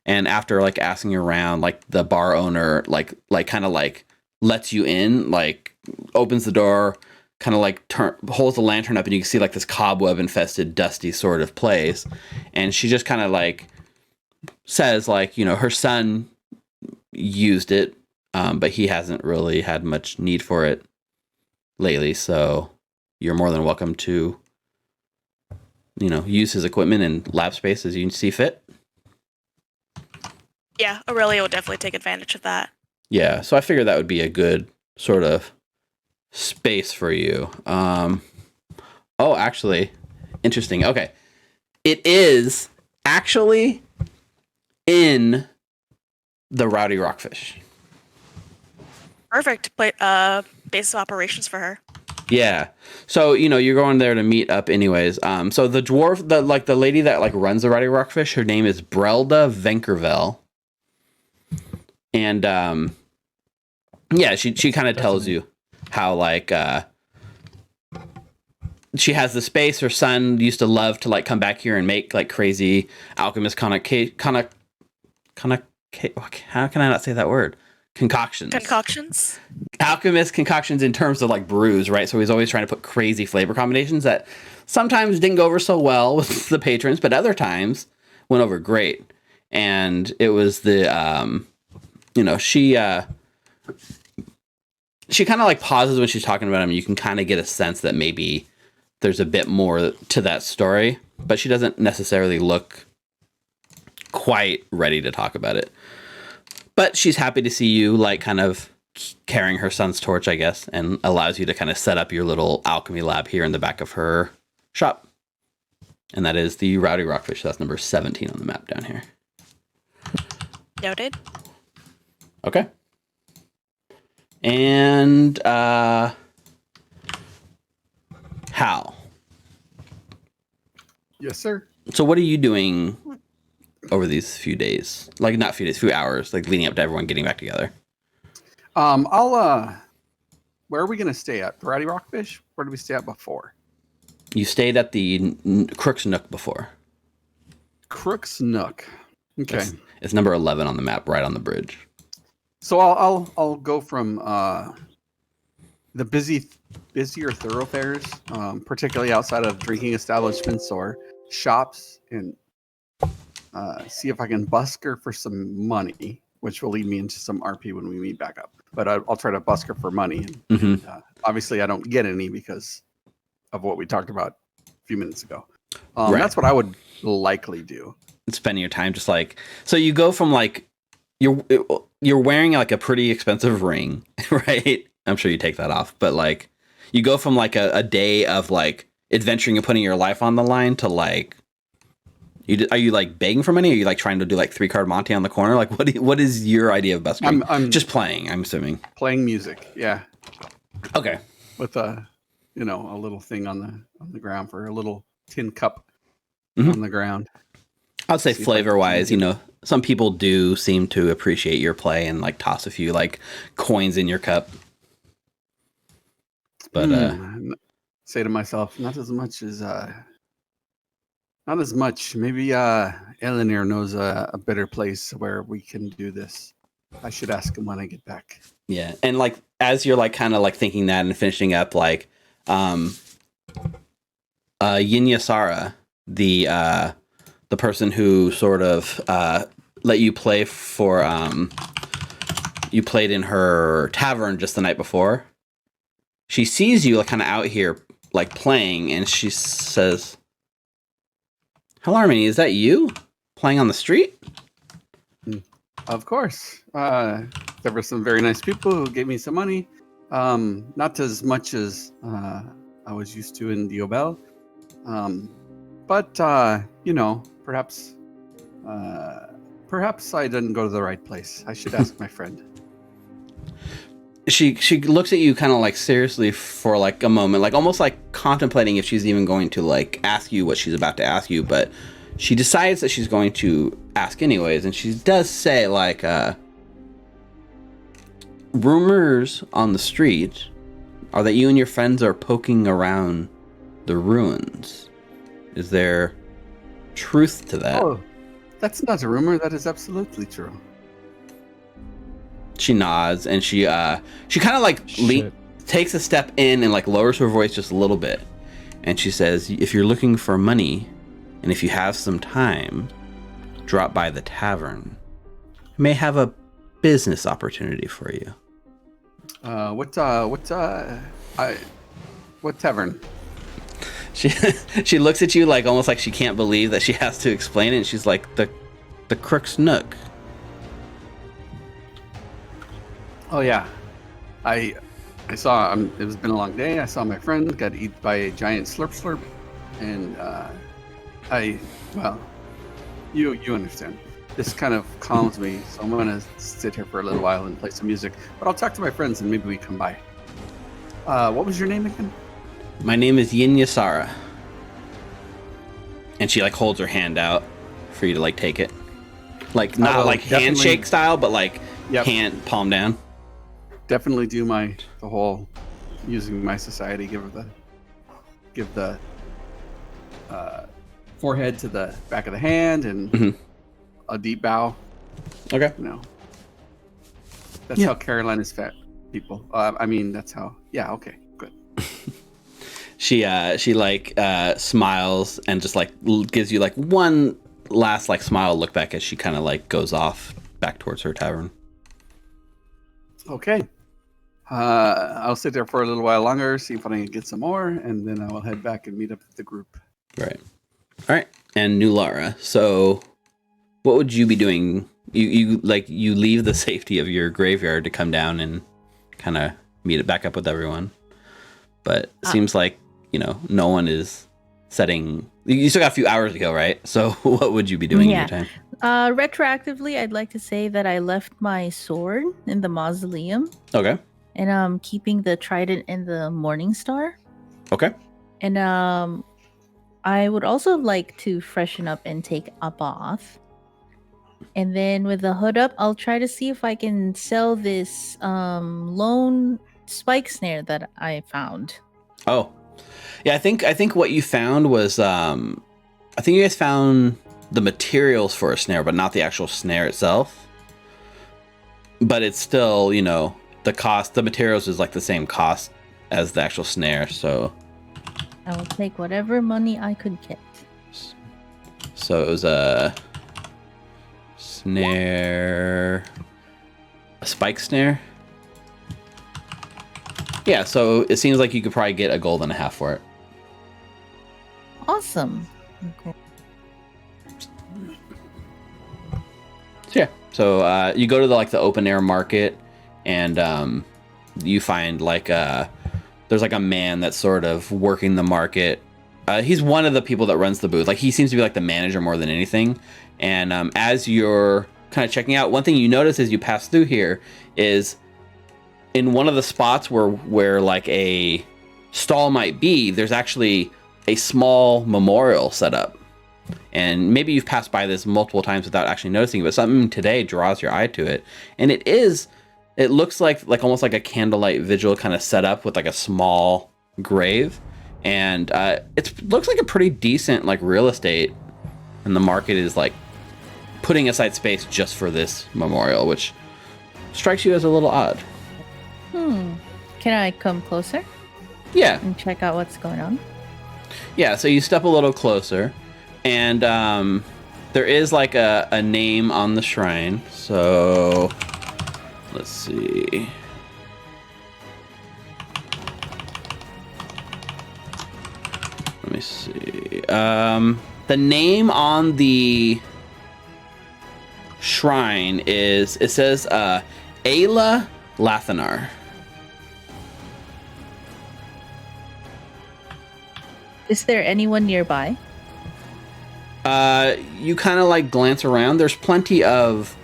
[SPEAKER 1] And after like asking around, like the bar owner like kind of like lets you in, like opens the door, kind of like holds the lantern up, and you can see like this cobweb infested dusty sort of place, and she just kind of like says like, you know, her son used it, but he hasn't really had much need for it lately, so you're more than welcome to, you know, use his equipment and lab space as you see fit.
[SPEAKER 5] Yeah, Aurelia will definitely take advantage of that.
[SPEAKER 1] Yeah, so I figured that would be a good sort of space for you. Oh, actually, interesting. Okay. It is actually in the Rowdy Rockfish.
[SPEAKER 5] Perfect. Base of operations for her.
[SPEAKER 1] Yeah. So, you know, you're going there to meet up anyways. So the dwarf, the lady that like runs the Rowdy Rockfish, her name is Brelda Venkervel. And yeah, she kind of tells you how like she has the space. Her son used to love to like come back here and make like crazy alchemist how can I not say that word? Concoctions. Alchemist concoctions in terms of like brews, right? So he's always trying to put crazy flavor combinations that sometimes didn't go over so well with the patrons, but other times went over great. And it was the you know, she kind of like pauses when she's talking about him. You can kind of get a sense that maybe there's a bit more to that story, but she doesn't necessarily look quite ready to talk about it. But she's happy to see you, like kind of carrying her son's torch, I guess, and allows you to kind of set up your little alchemy lab here in the back of her shop. And that is the Rowdy Rockfish. That's number 17 on the map down here.
[SPEAKER 5] Noted.
[SPEAKER 1] Okay. And Hal.
[SPEAKER 4] Yes, sir.
[SPEAKER 1] So what are you doing over these few days? Like not few days, few hours, like leading up to everyone getting back together.
[SPEAKER 4] Where are we gonna stay at? The Rowdy Rockfish? Where did we stay at before?
[SPEAKER 1] You stayed at the Crook's Nook before.
[SPEAKER 4] Crook's Nook. Okay.
[SPEAKER 1] It's number 11 on the map, right on the bridge.
[SPEAKER 4] So I'll go from the busier thoroughfares, particularly outside of drinking establishments or shops, and see if I can busker for some money, which will lead me into some RP when we meet back up. But I'll try to busker for money. And, obviously, I don't get any because of what we talked about a few minutes ago.
[SPEAKER 1] Right.
[SPEAKER 4] That's what I would likely do.
[SPEAKER 1] Spending your time just like, so you go from like you're wearing like a pretty expensive ring, right? I'm sure you take that off, but like you go from like a day of like adventuring and putting your life on the line to like Are you like begging for money? Or are you like trying to do like 3-card Monte on the corner? Like what is your idea of busking?
[SPEAKER 4] I'm
[SPEAKER 1] just playing, I'm assuming.
[SPEAKER 4] Playing music, yeah.
[SPEAKER 1] Okay.
[SPEAKER 4] With a little thing on the ground for a little tin cup
[SPEAKER 1] Mhm.
[SPEAKER 4] on the ground.
[SPEAKER 1] I'd say flavor wise, some people do seem to appreciate your play and like toss a few like coins in your cup. But
[SPEAKER 4] say to myself, not as much. Maybe Elinir knows a better place where we can do this. I should ask him when I get back.
[SPEAKER 1] yeah, and like as you're like kind of like thinking that and finishing up, like Yinya Sara, the person who sort of let you play for you played in her tavern just the night before. She sees you like kind of out here like playing, and she says, "Harmony, is that you playing on the street?"
[SPEAKER 4] Of course. There were some very nice people who gave me some money. Not as much as I was used to in Diobel. But perhaps I didn't go to the right place. I should ask my friend.
[SPEAKER 1] She looks at you kind of like seriously for like a moment, like almost like contemplating if she's even going to like ask you what she's about to ask you, but she decides that she's going to ask anyways, and she does say like rumors on the street are that you and your friends are poking around the ruins. Is there truth to that?
[SPEAKER 4] Oh, that's not a rumor. That is absolutely true.
[SPEAKER 1] She nods, and she kind of like takes a step in and like lowers her voice just a little bit, and she says, "If you're looking for money, and if you have some time, drop by the tavern. I may have a business opportunity for you."
[SPEAKER 4] What tavern?
[SPEAKER 1] She looks at you like almost like she can't believe that she has to explain it, and she's like, the Crook's Nook.
[SPEAKER 4] Oh yeah, I saw. It's been a long day. I saw my friend got eaten by a giant slurp, and you understand. This kind of calms me, so I'm gonna sit here for a little while and play some music. But I'll talk to my friends and maybe we come by. What was your name again?
[SPEAKER 1] My name is Yinya Sara. And she like holds her hand out for you to like take it. Like not like handshake style, but like hand palm down.
[SPEAKER 4] Definitely do the whole using my society. Give the forehead to the back of the hand and a deep bow.
[SPEAKER 1] Okay.
[SPEAKER 4] That's how Carolina's fat people. That's how. Yeah. Okay. Good.
[SPEAKER 1] She like smiles and just like gives you like one last like smile look back as she kind of like goes off back towards her tavern.
[SPEAKER 4] Okay. I'll sit there for a little while longer, see if I can get some more, and then I will head back and meet up with the group.
[SPEAKER 1] Right. All right. And New Lara. So what would you be doing? You leave the safety of your graveyard to come down and kind of meet it back up with everyone. But it seems like, no one is setting. You still got a few hours to go, right? So what would you be doing in your time?
[SPEAKER 3] Retroactively, I'd like to say that I left my sword in the mausoleum.
[SPEAKER 1] Okay.
[SPEAKER 3] And I'm keeping the trident and the morning star.
[SPEAKER 1] Okay.
[SPEAKER 3] And I would also like to freshen up and take a bath. And then with the hood up, I'll try to see if I can sell this lone spike snare that I found.
[SPEAKER 1] Oh, yeah. I think what you found was I think you guys found the materials for a snare, but not the actual snare itself. But it's still, the cost. The materials is like the same cost as the actual snare. So
[SPEAKER 3] I will take whatever money I could get.
[SPEAKER 1] So it was a snare, a spike snare. Yeah, so it seems like you could probably get a gold and a half for it.
[SPEAKER 3] Awesome. Okay.
[SPEAKER 1] So you go to the open air market, and you find there's like a man that's sort of working the market, he's one of the people that runs the booth. Like he seems to be like the manager more than anything. And as you're kind of checking out, one thing you notice as you pass through here is in one of the spots where like a stall might be, there's actually a small memorial set up. And maybe you've passed by this multiple times without actually noticing it, but something today draws your eye to it. And it looks like almost like a candlelight vigil kind of set up with like a small grave. And it looks like a pretty decent like real estate. And the market is like putting aside space just for this memorial, which strikes you as a little odd.
[SPEAKER 3] Can I come closer?
[SPEAKER 1] Yeah.
[SPEAKER 3] And check out what's going on?
[SPEAKER 1] Yeah, so you step a little closer, and there is like a name on the shrine. So let's see. Let me see. The name on the shrine it says Ayla Lathanar.
[SPEAKER 3] Is there anyone nearby?
[SPEAKER 1] You kind of like glance around. There's plenty of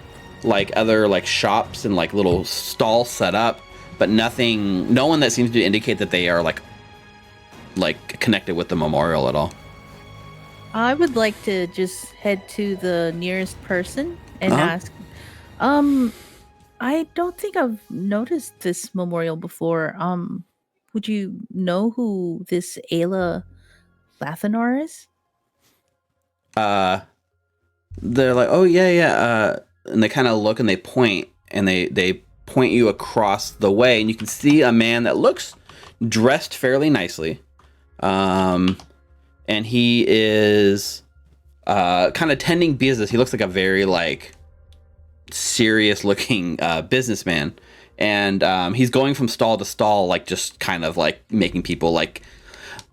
[SPEAKER 1] like other like shops and like little stalls set up, but no one that seems to indicate that they are like connected with the memorial at all.
[SPEAKER 3] I would like to just head to the nearest person and ask. I don't think I've noticed this memorial before. Would you know who this Ayla Lathanar is?
[SPEAKER 1] They're like, oh yeah. And they kind of look and they point and they point you across the way, and you can see a man that looks dressed fairly nicely. And he is kind of tending business. He looks like a very like serious looking businessman, and he's going from stall to stall, like just kind of like making people like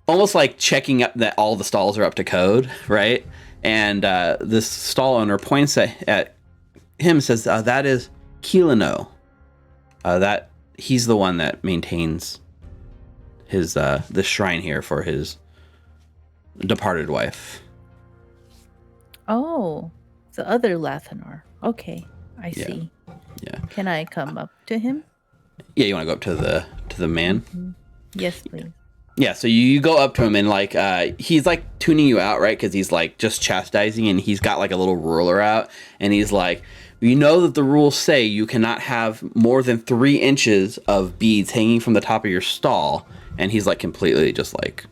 [SPEAKER 1] almost like checking up that all the stalls are up to code, right? And this stall owner points at him, says, that is Kilino. That he's the one that maintains his the shrine here for his departed wife.
[SPEAKER 3] Oh, the other Lathanar. Okay, I see.
[SPEAKER 1] Yeah.
[SPEAKER 3] Can I come up to him?
[SPEAKER 1] Yeah, you want to go up to the man?
[SPEAKER 3] Mm-hmm. Yes, please.
[SPEAKER 1] Yeah, so you go up to him and like he's like tuning you out, right? Because he's like just chastising, and he's got like a little ruler out, and he's like, you know that the rules say you cannot have more than 3 inches of beads hanging from the top of your stall, and he's like completely just like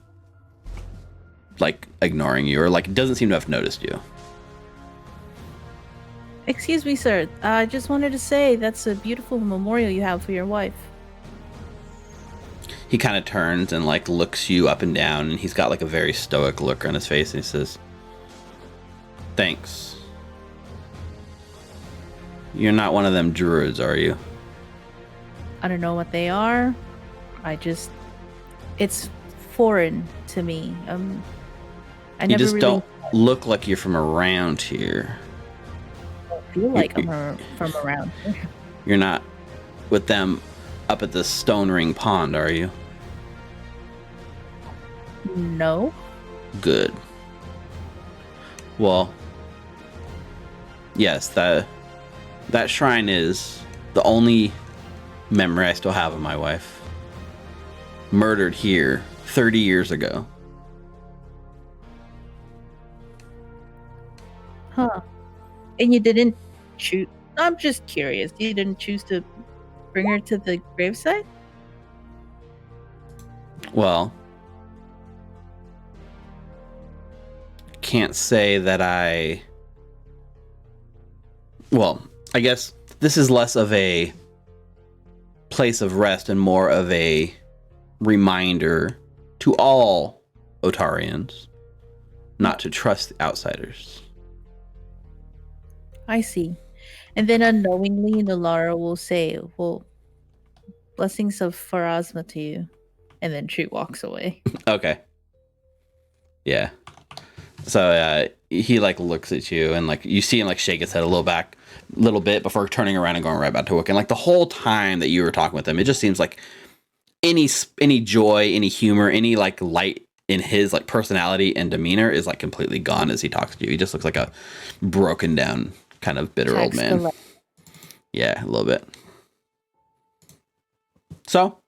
[SPEAKER 1] ignoring you, or like doesn't seem to have noticed you.
[SPEAKER 3] Excuse me, sir. I just wanted to say that's a beautiful memorial you have for your wife.
[SPEAKER 1] He kind of turns and like looks you up and down, and he's got like a very stoic look on his face, and he says, thanks. You're not one of them druids, are you?
[SPEAKER 3] I don't know what they are. It's foreign to me. I
[SPEAKER 1] You
[SPEAKER 3] never
[SPEAKER 1] just
[SPEAKER 3] really
[SPEAKER 1] don't look like you're from around here.
[SPEAKER 3] feel like I'm from around here.
[SPEAKER 1] You're not with them up at the Stone Ring Pond, are you?
[SPEAKER 3] No.
[SPEAKER 1] Good. Well, yes, that shrine is the only memory I still have of my wife. Murdered here 30 years ago.
[SPEAKER 3] Huh. And you didn't choose. I'm just curious. You didn't choose to bring her to the gravesite?
[SPEAKER 1] Well, can't say that well, I guess this is less of a place of rest and more of a reminder to all Otarians not to trust outsiders.
[SPEAKER 3] I see. And then unknowingly, Nalara will say, well, blessings of Pharasma to you. And then she walks away.
[SPEAKER 1] Okay. Yeah. So he like looks at you, and like you see him like shake his head a little bit before turning around and going right back to work. And like the whole time that you were talking with him, it just seems like any joy, any humor, any like light in his like personality and demeanor is like completely gone as he talks to you. He just looks like a broken down kind of bitter old man. Yeah, a little bit. So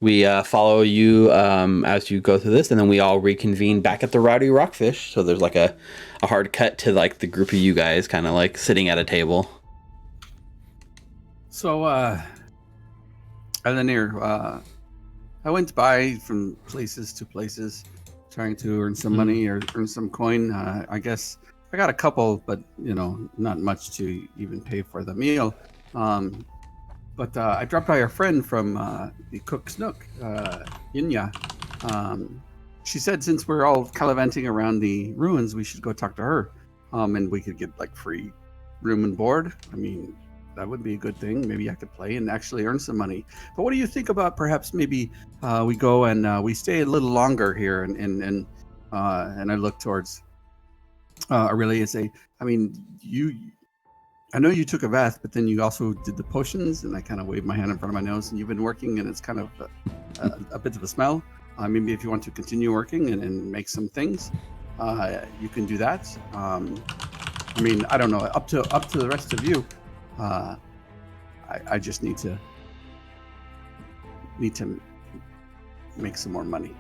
[SPEAKER 1] we follow you as you go through this, and then we all reconvene back at the Rowdy Rockfish. So there's like a hard cut to like the group of you guys kind of like sitting at a table.
[SPEAKER 4] So, Elenir, I went by from places to places trying to earn some money or earn some coin. I guess I got a couple, but, you know, not much to even pay for the meal. But I dropped by our friend from the Cook's Nook, Yinya. She said since we're all gallivanting around the ruins, we should go talk to her. And we could get like free room and board. I mean, that would be a good thing. Maybe I could play and actually earn some money. But what do you think about perhaps maybe we go and we stay a little longer here and I look towards Aurelia and say, I mean, I know you took a bath, but then you also did the potions, and I kind of waved my hand in front of my nose, and you've been working, and it's kind of a bit of a smell. Maybe if you want to continue working and make some things, you can do that. I mean, I don't know. Up to the rest of you. I just need to make some more money.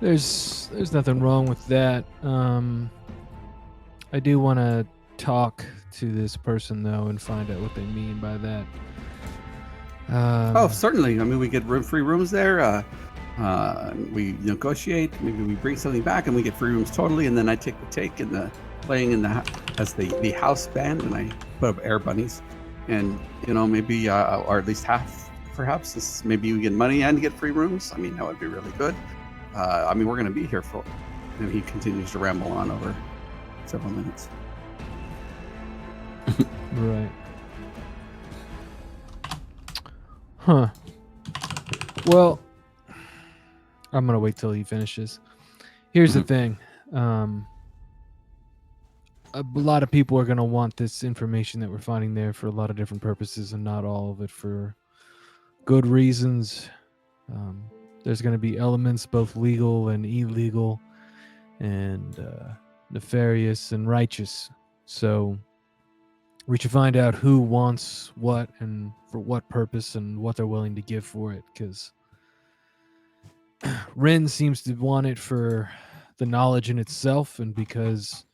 [SPEAKER 2] There's nothing wrong with that. I do want to talk to this person though and find out what they mean by that.
[SPEAKER 4] Oh, certainly. I mean, we get free rooms there. We negotiate. Maybe we bring something back, and we get free rooms totally. And then I take the take in the playing in the as the house band, and I put up air bunnies, and maybe or at least half, perhaps. Maybe we get money and get free rooms. I mean, that would be really good. I mean, we're going to be here for. And he continues to ramble on over several minutes.
[SPEAKER 2] Right. Huh. Well, I'm going to wait till he finishes. Here's the thing. A lot of people are going to want this information that we're finding there for a lot of different purposes, and not all of it for good reasons. There's going to be elements, both legal and illegal, and nefarious and righteous. So we should find out who wants what and for what purpose and what they're willing to give for it, because Wren seems to want it for the knowledge in itself, and because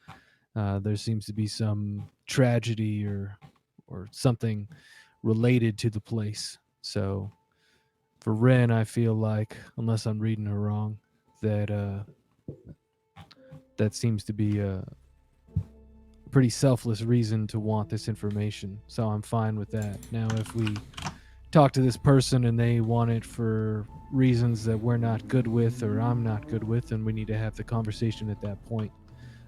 [SPEAKER 2] there seems to be some tragedy or something related to the place. So for Wren, I feel like, unless I'm reading her wrong, that that seems to be a pretty selfless reason to want this information. So I'm fine with that. Now, if we talk to this person and they want it for reasons that we're not good with or I'm not good with, then we need to have the conversation at that point.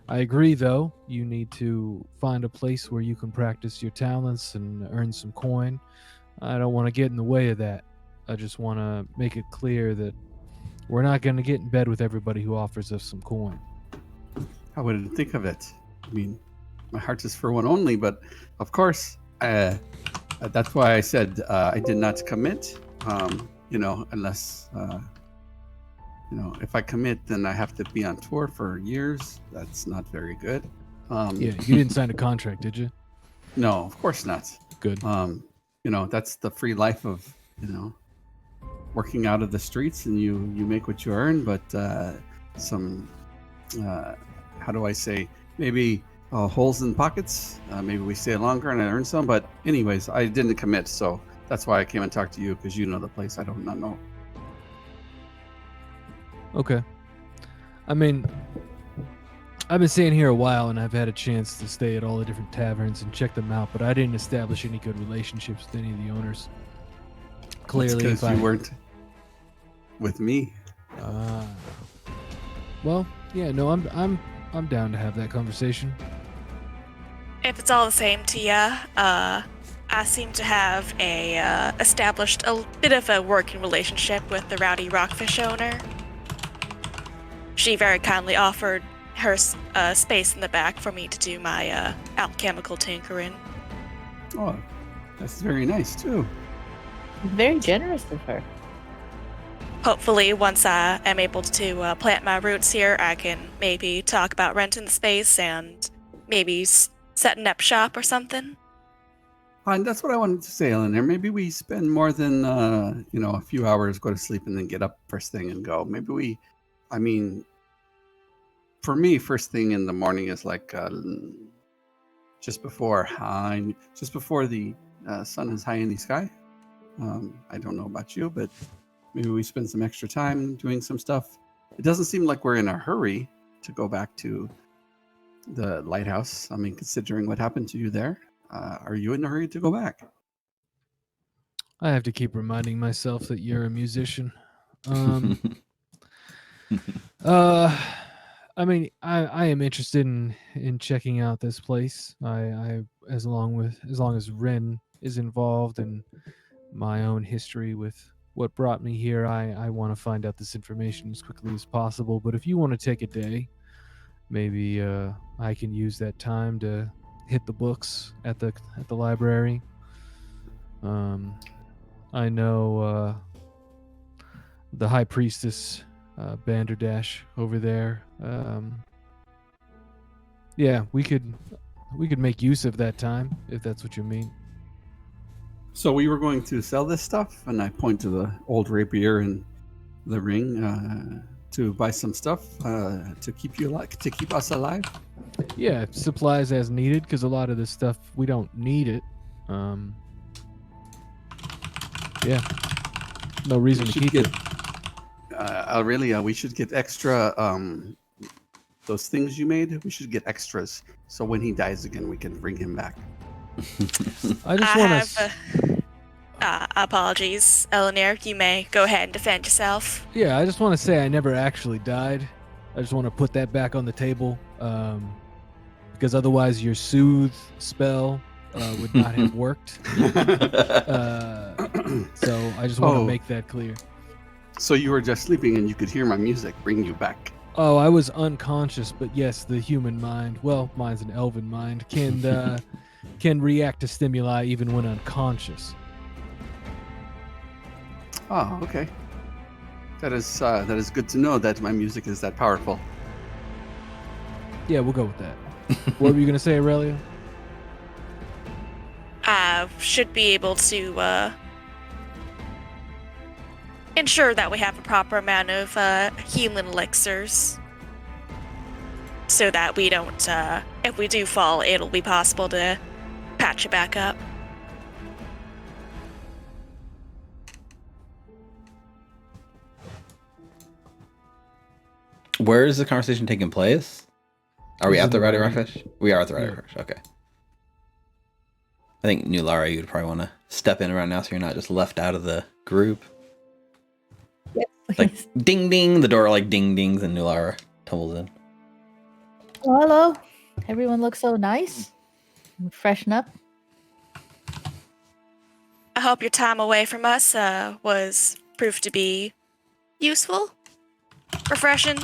[SPEAKER 2] I agree, though. You need to find a place where you can practice your talents and earn some coin. I don't want to get in the way of that. I just want to make it clear that we're not going to get in bed with everybody who offers us some coin.
[SPEAKER 4] I wouldn't think of it. I mean, my heart is for one only, but of course, that's why I said I did not commit. Unless if I commit, then I have to be on tour for years. That's not very good.
[SPEAKER 2] Yeah, you didn't sign a contract, did you?
[SPEAKER 4] No, of course not.
[SPEAKER 2] Good.
[SPEAKER 4] That's the free life of working out of the streets, and you make what you earn, but some how do I say, maybe holes in pockets. Maybe we stay longer and I earn some, but anyways, I didn't commit, so that's why I came and talked to you, because you know the place I do not know.
[SPEAKER 2] Okay. I mean, I've been staying here a while, and I've had a chance to stay at all the different taverns and check them out, but I didn't establish any good relationships with any of the owners. Clearly,
[SPEAKER 4] because you weren't with me.
[SPEAKER 2] Well, yeah, no, I'm down to have that conversation.
[SPEAKER 5] If it's all the same to you, I seem to have established a bit of a working relationship with the Rowdy Rockfish owner. She very kindly offered her space in the back for me to do my alchemical tinkering.
[SPEAKER 4] Oh, that's very nice too.
[SPEAKER 3] Very generous of her.
[SPEAKER 5] Hopefully, once I am able to plant my roots here, I can maybe talk about renting the space and maybe setting up shop or something.
[SPEAKER 4] And that's what I wanted to say, Eleanor. Maybe we spend more than a few hours, go to sleep, and then get up first thing and go. Maybe for me, first thing in the morning is like just before the sun is high in the sky. I don't know about you, but maybe we spend some extra time doing some stuff. It doesn't seem like we're in a hurry to go back to the lighthouse. I mean, considering what happened to you there, are you in a hurry to go back?
[SPEAKER 2] I have to keep reminding myself that you're a musician. I mean, I am interested in checking out this place. I as long as Wren is involved in my own history with what brought me here, I want to find out this information as quickly as possible. But if you want to take a day, maybe I can use that time to hit the books at the library. I know the High Priestess Banderdash over there. Yeah, we could make use of that time if that's what you mean.
[SPEAKER 4] So we were going to sell this stuff, and I point to the old rapier and the ring to buy some stuff to keep us alive.
[SPEAKER 2] Yeah, supplies as needed, because a lot of this stuff we don't need it. Yeah, no reason to keep it.
[SPEAKER 4] We should get extra. Those things you made, we should get extras. So when he dies again, we can bring him back.
[SPEAKER 2] I just want to.
[SPEAKER 5] Apologies, Eleanor. You may go ahead and defend yourself.
[SPEAKER 2] Yeah, I just want to say I never actually died. I just want to put that back on the table, because otherwise your soothe spell would not have worked. So I just want to make that clear.
[SPEAKER 4] So you were just sleeping and you could hear my music bring you back.
[SPEAKER 2] Oh, I was unconscious, but yes, the human mind, well, mine's an elven mind, can react to stimuli even when unconscious.
[SPEAKER 4] Oh, okay. That is good to know that my music is that powerful.
[SPEAKER 2] Yeah, we'll go with that. What were you going to say, Aurelia?
[SPEAKER 5] I should be able to ensure that we have a proper amount of healing elixirs so that we don't, if we do fall, it'll be possible to patch it back up.
[SPEAKER 1] Where is the conversation taking place? Are we at the Riding Rockfish? We are at the Riding Rockfish. Okay. I think New Lara, you'd probably want to step in around now so you're not just left out of the group.
[SPEAKER 3] Yes,
[SPEAKER 1] Like ding ding, the door like ding dings and New Lara tumbles in.
[SPEAKER 3] Oh, hello. Everyone looks so nice. Freshen up.
[SPEAKER 5] I hope your time away from us was proved to be useful, refreshing.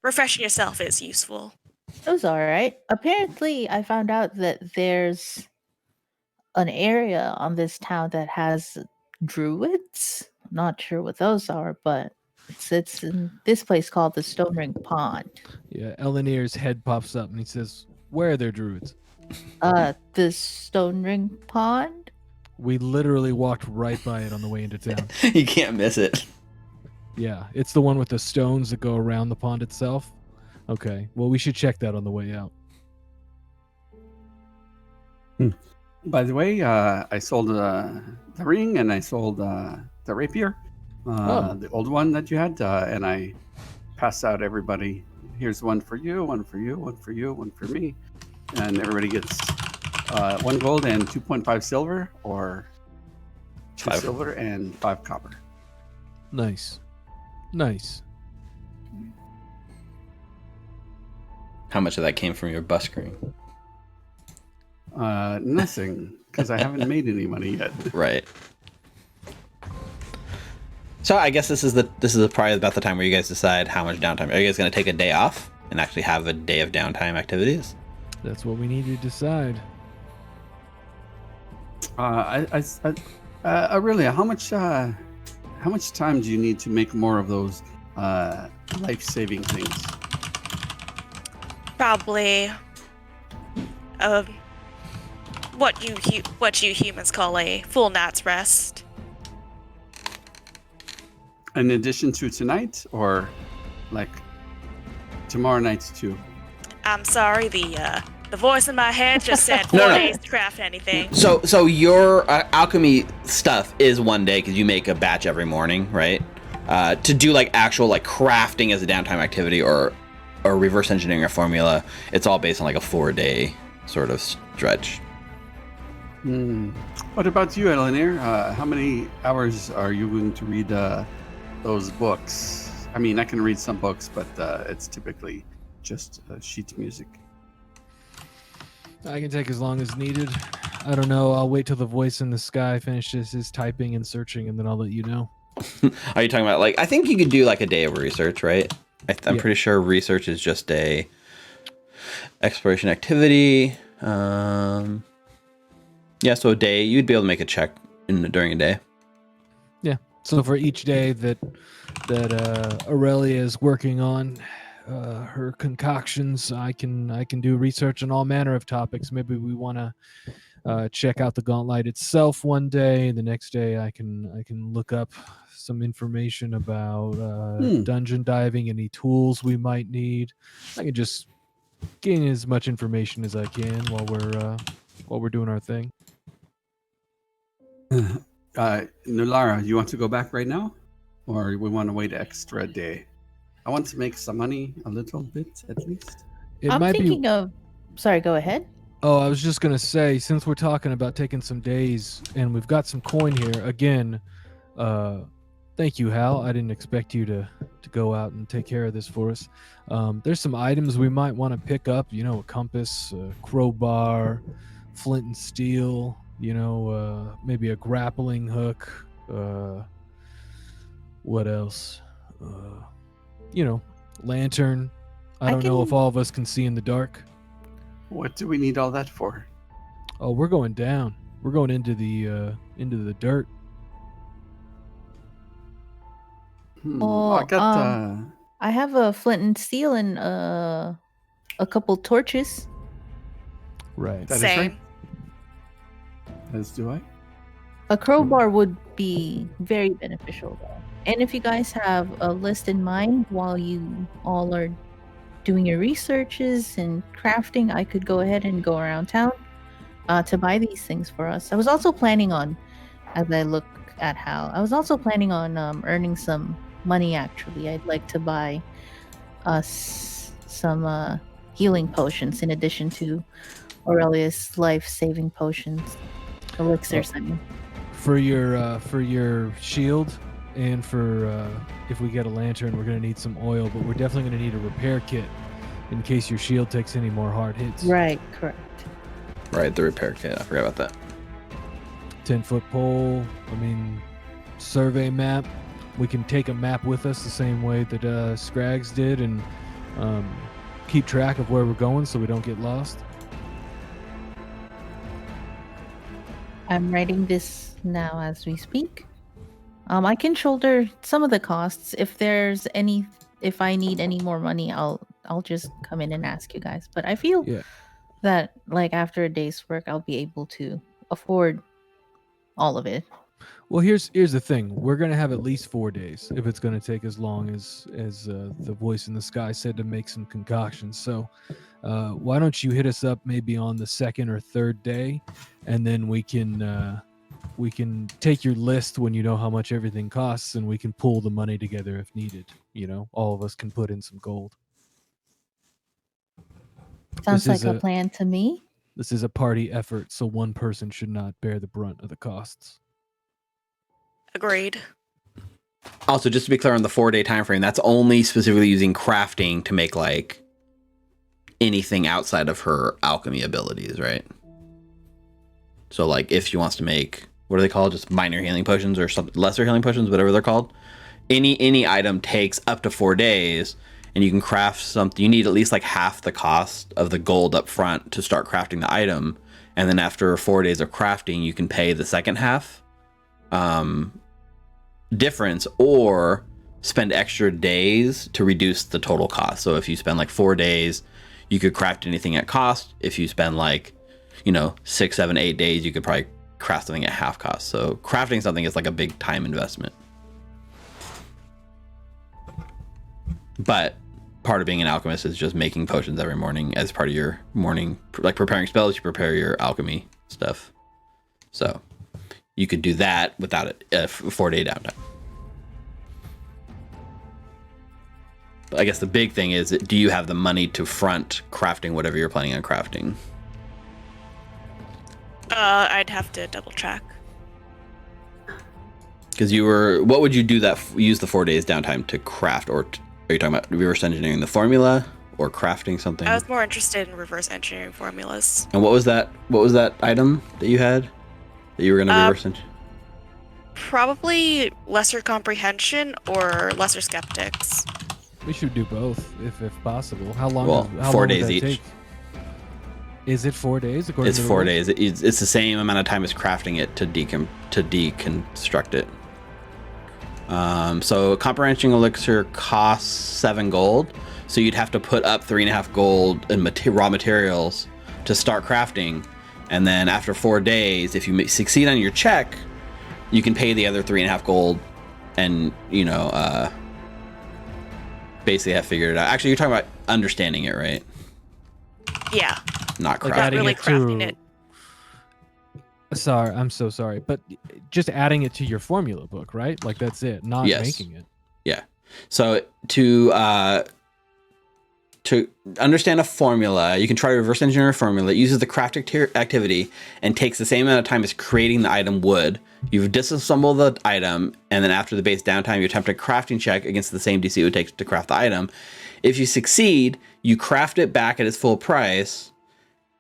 [SPEAKER 5] Refreshing yourself is useful.
[SPEAKER 3] It was all right. Apparently, I found out that there's an area on this town that has druids. I'm not sure what those are, but it's in this place called the Stone Ring Pond.
[SPEAKER 2] Yeah, Elanir's head pops up and he says, "Where are there druids?"
[SPEAKER 3] The Stone Ring Pond?
[SPEAKER 2] We literally walked right by it on the way into town.
[SPEAKER 1] You can't miss it.
[SPEAKER 2] Yeah, it's the one with the stones that go around the pond itself. Okay, well, we should check that on the way out.
[SPEAKER 4] By the way, I sold the ring and I sold the rapier, the old one that you had, and I passed out everybody. Here's one for you, one for you, one for you, one for me, and everybody gets 1 gold and 2.5 silver, or 2 silver and 5 copper.
[SPEAKER 2] Nice.
[SPEAKER 1] How much of that came from your bus screen?
[SPEAKER 4] Nothing, because I haven't made any money yet.
[SPEAKER 1] Right. So I guess this is probably about the time where you guys decide how much downtime. Are you guys going to take a day off and actually have a day of downtime activities?
[SPEAKER 2] That's what we need to decide.
[SPEAKER 4] Aurelia, how much time do you need to make more of those life-saving things?
[SPEAKER 5] Probably, what you humans call a full night's rest.
[SPEAKER 4] In addition to tonight, or like tomorrow night too?
[SPEAKER 5] I'm sorry, the voice in my head just said 4
[SPEAKER 1] No.
[SPEAKER 5] days to craft anything.
[SPEAKER 1] So your alchemy stuff is 1 day because you make a batch every morning, right? To do like actual like crafting as a downtime activity or reverse engineering a formula, it's all based on like a 4-day sort of stretch.
[SPEAKER 4] What about you, Eleanor? How many hours are you going to read those books? I mean, I can read some books, but it's typically just sheet music.
[SPEAKER 2] I can take as long as needed. I don't know. I'll wait till the voice in the sky finishes his typing and searching, and then I'll let you know.
[SPEAKER 1] Are you talking about like, I think you could do like a day of research, right? I'm
[SPEAKER 2] Yeah.
[SPEAKER 1] pretty sure research is just a exploration activity. Yeah, so a day, you'd be able to make a check during a day.
[SPEAKER 2] Yeah. So for each day that Aurelia is working on her concoctions, I can do research on all manner of topics. Maybe we want to check out the Gauntlet itself one day. The next day, I can look up some information about dungeon diving, any tools we might need. I can just gain as much information as I can while we're doing our thing.
[SPEAKER 4] Nulara, you want to go back right now? Or we want to wait extra day? I want to make some money, a little bit at least.
[SPEAKER 2] It
[SPEAKER 3] I'm
[SPEAKER 2] might
[SPEAKER 3] thinking
[SPEAKER 2] be.
[SPEAKER 3] of. Sorry, go ahead.
[SPEAKER 2] Oh, I was just gonna say, since we're talking about taking some days and we've got some coin here again. Thank you, Hal. I didn't expect you to go out and take care of this for us. There's some items we might want to pick up. You know, a compass, a crowbar, flint and steel. You know, maybe a grappling hook. What else? You know, lantern. I don't know if all of us can see in the dark.
[SPEAKER 4] What do we need all that for?
[SPEAKER 2] Oh, we're going down. We're going into the dirt.
[SPEAKER 3] Oh,
[SPEAKER 4] I got
[SPEAKER 3] I have a flint and steel and a couple torches.
[SPEAKER 2] Right.
[SPEAKER 4] That is
[SPEAKER 5] Same.
[SPEAKER 4] right. As do I.
[SPEAKER 3] A crowbar would be very beneficial, though. And if you guys have a list in mind while you all are doing your researches and crafting, I could go ahead and go around town to buy these things for us. I was also planning on, as I look at Hal, I was also planning on earning some money, actually. I'd like to buy us some healing potions in addition to Aurelia's life-saving potions. Elixirs, I mean.
[SPEAKER 2] For your shield and for if we get a lantern, we're gonna need some oil, but we're definitely gonna need a repair kit in case your shield takes any more hard hits.
[SPEAKER 3] Right, correct.
[SPEAKER 1] Right, the repair kit. I forgot about that.
[SPEAKER 2] 10-foot pole. I mean, survey map. We can take a map with us the same way that Scrags did and keep track of where we're going so we don't get lost.
[SPEAKER 3] I'm writing this now as we speak. I can shoulder some of the costs. If I need any more money, I'll just come in and ask you guys. But I feel that like after a day's work, I'll be able to afford all of it.
[SPEAKER 2] Well, here's the thing. We're gonna have at least 4 days if it's gonna take as long as the voice in the sky said to make some concoctions. So why don't you hit us up maybe on the second or third day, and then we can take your list when you know how much everything costs, and we can pull the money together if needed. You know, all of us can put in some gold.
[SPEAKER 3] Sounds
[SPEAKER 2] This
[SPEAKER 3] like
[SPEAKER 2] is
[SPEAKER 3] a plan to me.
[SPEAKER 2] This is a party effort, so one person should not bear the brunt of the costs.
[SPEAKER 5] Agreed.
[SPEAKER 1] Also, just to be clear on the 4-day time frame, that's only specifically using crafting to make like anything outside of her alchemy abilities, right? So like if she wants to make, what are they called? Just minor healing potions or some lesser healing potions, whatever they're called. Any item takes up to 4 days, and you can craft something. You need at least like half the cost of the gold up front to start crafting the item, and then after 4 days of crafting, you can pay the second half difference, or spend extra days to reduce the total cost. So if you spend like 4 days, you could craft anything at cost. If you spend like, 6, 7, 8 days, you could probably craft something at half cost. So crafting something is like a big time investment. But part of being an alchemist is just making potions every morning as part of your morning, like preparing spells. You prepare your alchemy stuff. So you could do that without a 4-day downtime. But I guess the big thing is, do you have the money to front crafting whatever you're planning on crafting?
[SPEAKER 5] I'd have to double check.
[SPEAKER 1] Because what would you do use the 4 days downtime to craft, or are you talking about reverse engineering the formula or crafting something?
[SPEAKER 5] I was more interested in reverse engineering formulas.
[SPEAKER 1] And what was that item that you had that you were going to reverse engineer?
[SPEAKER 5] Probably lesser comprehension or lesser skeptics.
[SPEAKER 2] We should do both if possible. How long?
[SPEAKER 1] Well,
[SPEAKER 2] how
[SPEAKER 1] 4
[SPEAKER 2] long
[SPEAKER 1] days
[SPEAKER 2] would that
[SPEAKER 1] each.
[SPEAKER 2] take? Is it 4 days? According
[SPEAKER 1] It's
[SPEAKER 2] to the
[SPEAKER 1] 4
[SPEAKER 2] rules?
[SPEAKER 1] days. It's the same amount of time as crafting it to deconstruct it. So Comprehension Elixir costs 7 gold. So you'd have to put up 3.5 gold in raw materials to start crafting. And then after 4 days, if you succeed on your check, you can pay the other 3.5 gold and, basically have figured it out. Actually, you're talking about understanding it, right?
[SPEAKER 5] Yeah.
[SPEAKER 1] Not
[SPEAKER 2] Like
[SPEAKER 1] crafting.
[SPEAKER 2] adding
[SPEAKER 5] really
[SPEAKER 2] it
[SPEAKER 5] crafting
[SPEAKER 2] to.
[SPEAKER 5] it.
[SPEAKER 2] Sorry, I'm so sorry, but just adding it to your formula book, right? Like that's it, not
[SPEAKER 1] Yes.
[SPEAKER 2] making it.
[SPEAKER 1] Yeah. So to understand a formula, you can try to reverse engineer a formula. It uses the craft activity and takes the same amount of time as creating the item would. You disassemble the item, and then after the base downtime, you attempt a crafting check against the same DC it would take to craft the item. If you succeed, you craft it back at its full price,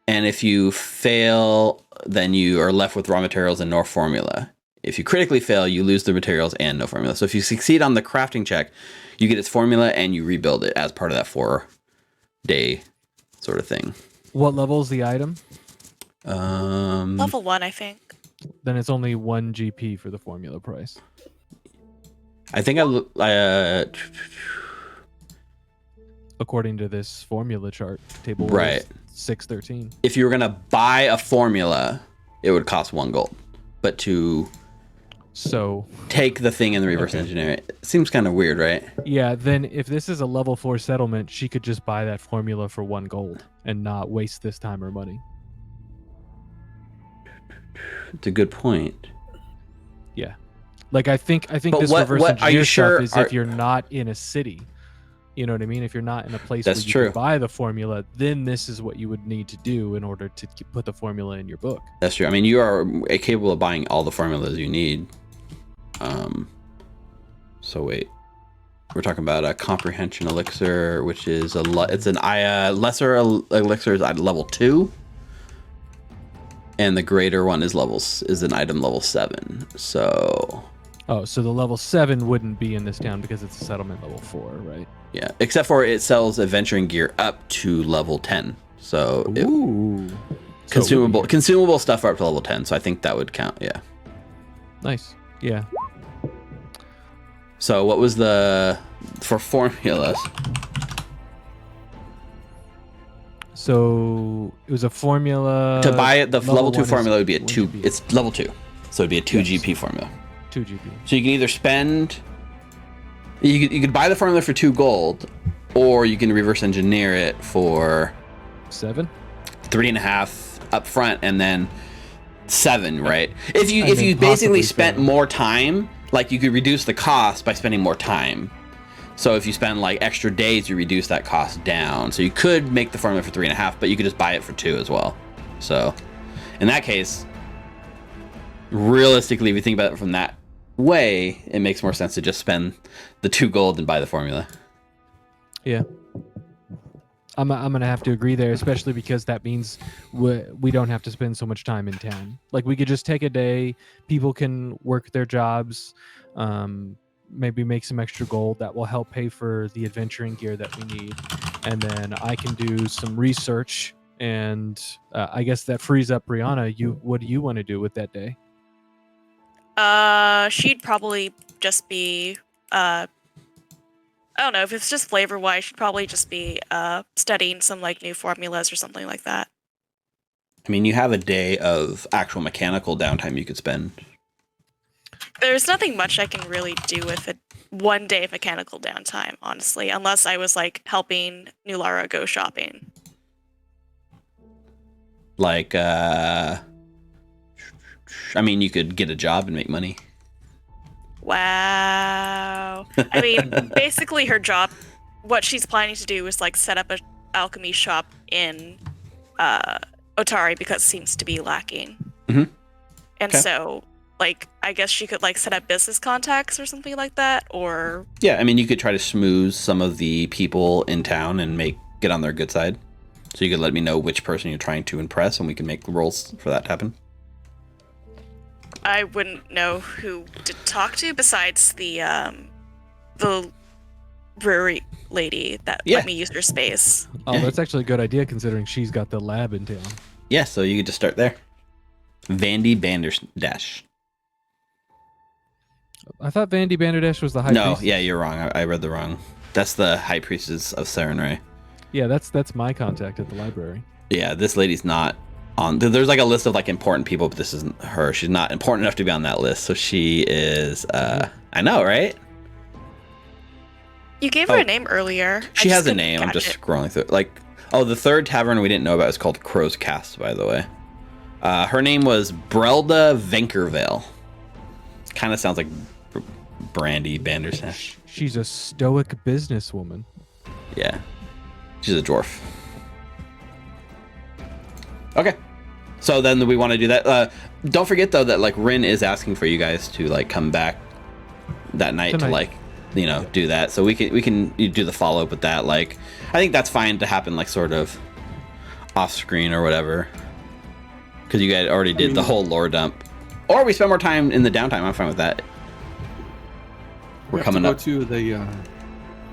[SPEAKER 1] and if you fail, then you are left with raw materials and no formula. If you critically fail, you lose the materials and no formula. So if you succeed on the crafting check, you get its formula and you rebuild it as part of that 4-day sort of thing.
[SPEAKER 2] What level is the item?
[SPEAKER 5] Level 1, I think.
[SPEAKER 2] Then it's only 1 GP for the formula price.
[SPEAKER 1] I think
[SPEAKER 2] According to this formula chart table,
[SPEAKER 1] Right.
[SPEAKER 2] 613.
[SPEAKER 1] if you were gonna buy a formula, it would cost 1 gold. But to
[SPEAKER 2] So
[SPEAKER 1] take the thing and the reverse
[SPEAKER 2] Okay.
[SPEAKER 1] engineer it seems kind of weird, right?
[SPEAKER 2] yeah, then if this is a level 4 settlement, she could just buy that formula for 1 gold and not waste this time or money.
[SPEAKER 1] It's a good point.
[SPEAKER 2] Yeah, like I think
[SPEAKER 1] But
[SPEAKER 2] this
[SPEAKER 1] what-
[SPEAKER 2] reverse
[SPEAKER 1] what- are you
[SPEAKER 2] engineer
[SPEAKER 1] sure-
[SPEAKER 2] stuff is
[SPEAKER 1] are-
[SPEAKER 2] if you're not in a city. You know what I mean? If you're not in a place
[SPEAKER 1] That's
[SPEAKER 2] where you
[SPEAKER 1] true.
[SPEAKER 2] can buy the formula, then this is what you would need to do in order to put the formula in your book.
[SPEAKER 1] That's true. I mean, you are capable of buying all the formulas you need. So wait, we're talking about a Comprehension Elixir, which is lesser elixir is at level 2, and the greater one is an item level 7. So
[SPEAKER 2] Oh, so the level 7 wouldn't be in this town because it's a settlement level 4, right?
[SPEAKER 1] yeah, except for it sells adventuring gear up to level 10. So
[SPEAKER 2] Ooh.
[SPEAKER 1] consumable stuff are up to level 10. So I think that would count. Yeah.
[SPEAKER 2] Nice. Yeah.
[SPEAKER 1] So what was for formulas?
[SPEAKER 2] So it was a formula
[SPEAKER 1] To buy it, the level 2
[SPEAKER 2] 1 is
[SPEAKER 1] formula would be a
[SPEAKER 2] 1
[SPEAKER 1] 2.
[SPEAKER 2] GP.
[SPEAKER 1] It's level 2, so it'd be a 2
[SPEAKER 2] Yes.
[SPEAKER 1] GP formula.
[SPEAKER 2] 2 GP.
[SPEAKER 1] So you can either spend, you could buy the formula for 2 gold, or you can reverse engineer it for
[SPEAKER 2] 7.
[SPEAKER 1] 3.5 up front, and then 7, right? If
[SPEAKER 2] And
[SPEAKER 1] you
[SPEAKER 2] then
[SPEAKER 1] basically
[SPEAKER 2] possibly
[SPEAKER 1] spent
[SPEAKER 2] 7.
[SPEAKER 1] more time, like you could reduce the cost by spending more time. So if you spend like extra days, you reduce that cost down. So you could make the formula for 3.5, but you could just buy it for 2 as well. So in that case, realistically, if you think about it from that way, it makes more sense to just spend the 2 gold and buy the formula.
[SPEAKER 2] Yeah. I'm gonna have to agree there, especially because that means we don't have to spend so much time in town. Like we could just take a day. People can work their jobs, maybe make some extra gold that will help pay for the adventuring gear that we need, and then I can do some research and I guess that frees up Brianna. What do you want to do with that day?
[SPEAKER 5] She'd probably just be I don't know, if it's just flavor wise, she'd probably just be studying some like new formulas or something like that.
[SPEAKER 1] I mean, you have a day of actual mechanical downtime you could spend.
[SPEAKER 5] There's nothing much I can really do with it. One day of mechanical downtime, honestly, unless I was like helping New Lara go shopping.
[SPEAKER 1] Like, I mean, you could get a job and make money.
[SPEAKER 5] Wow. I mean, basically her job, what she's planning to do is like set up an alchemy shop in Otari because it seems to be lacking.
[SPEAKER 1] Mm-hmm.
[SPEAKER 5] And so, like, I guess she could like set up business contacts or something like that, or...
[SPEAKER 1] Yeah, I mean, you could try to smooth some of the people in town and get on their good side. So you could let me know which person you're trying to impress, and we can make rolls for that to happen.
[SPEAKER 5] I wouldn't know who to talk to besides the brewery lady that let me use her space.
[SPEAKER 2] Oh, that's actually a good idea considering she's got the lab in town.
[SPEAKER 1] Yeah, so you could just start there. Vandy Banderdash.
[SPEAKER 2] I thought Vandy Banderdash was the high priestess.
[SPEAKER 1] Yeah, you're wrong. I read the wrong. That's the high priestess of Serenray.
[SPEAKER 2] Yeah, that's my contact at the library.
[SPEAKER 1] Yeah, this lady's not on. There's like a list of like important people, but this isn't her. She's not important enough to be on that list. So she is. I know, right?
[SPEAKER 5] You gave her a name earlier.
[SPEAKER 1] She has a name. I'm just scrolling through it. Like, the third tavern we didn't know about is called Crow's Cast, by the way. Her name was Brelda Venkervale. Kind of sounds like Brandy Bandersnatch.
[SPEAKER 2] She's a stoic businesswoman.
[SPEAKER 1] Yeah. She's a dwarf. Okay. So then we want to do that. Don't forget, though, that, like, Wren is asking for you guys to, like, come back that night to, like, you know, do that. So we can do the follow-up with that. Like, I think that's fine to happen, like, sort of off-screen or whatever. Because you guys already did the whole lore dump. Or we spend more time in the downtime. I'm fine with that. We're coming up
[SPEAKER 4] to the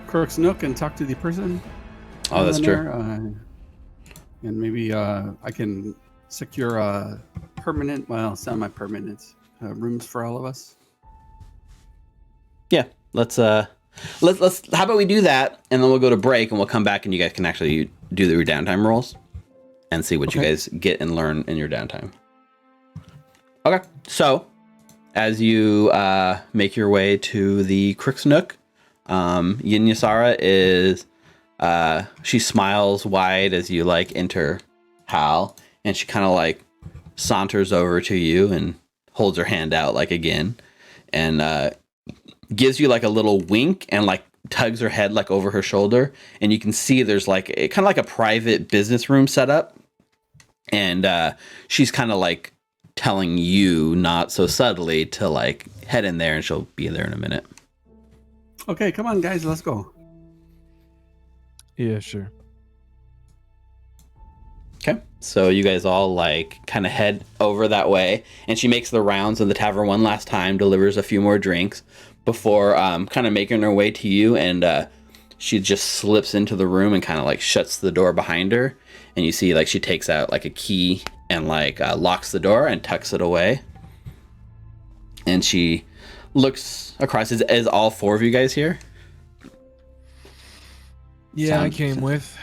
[SPEAKER 4] Crook's Nook and talk to the person.
[SPEAKER 1] Oh, that's true.
[SPEAKER 4] And maybe I can secure permanent, well, semi-permanent rooms for all of us.
[SPEAKER 1] Yeah, let's how about we do that, and then we'll go to break, and we'll come back, and you guys can actually do your downtime rolls and see what you guys get and learn in your downtime. Okay, so as you make your way to the Crook's Nook, Yinyasara is she smiles wide as you like enter Hal, and she kind of like saunters over to you and holds her hand out like again, and gives you like a little wink and like tugs her head like over her shoulder, and you can see there's like kind of like a private business room set up, and she's kind of like telling you not so subtly to like head in there, and she'll be there in a minute.
[SPEAKER 4] Okay, come on guys, let's go.
[SPEAKER 2] Yeah, sure.
[SPEAKER 1] Okay, so you guys all like kind of head over that way, and she makes the rounds of the tavern one last time, delivers a few more drinks before kind of making her way to you, and she just slips into the room and kind of like shuts the door behind her, and you see like she takes out like a key and like locks the door and tucks it away, and she looks across. Is all four of you guys here?
[SPEAKER 2] Yeah, I came with.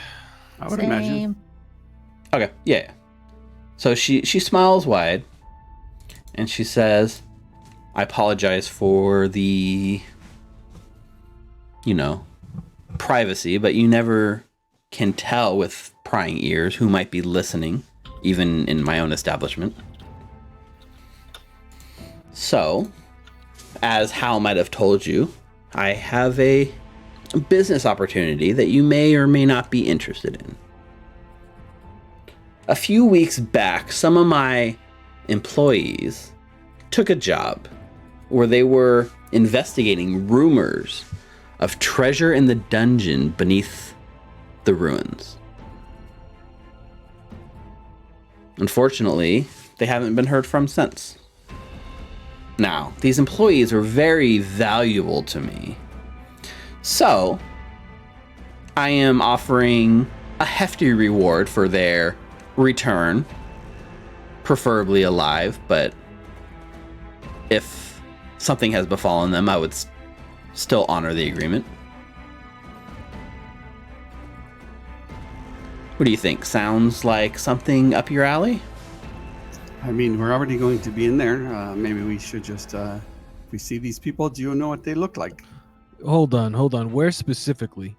[SPEAKER 4] I would imagine.
[SPEAKER 1] Okay, yeah. So she smiles wide, and she says, I apologize for the, privacy, but you never can tell with prying ears who might be listening, even in my own establishment. So, as Hal might have told you, I have a business opportunity that you may or may not be interested in. A few weeks back, some of my employees took a job where they were investigating rumors of treasure in the dungeon beneath the ruins. Unfortunately, they haven't been heard from since. Now, these employees were very valuable to me. So, I am offering a hefty reward for their return, preferably alive, but if something has befallen them, I would still honor the agreement. What do you think? Sounds like something up your alley?
[SPEAKER 4] I mean, we're already going to be in there. Maybe we should just, if we see these people, do you know what they look like?
[SPEAKER 2] Hold on. Where specifically?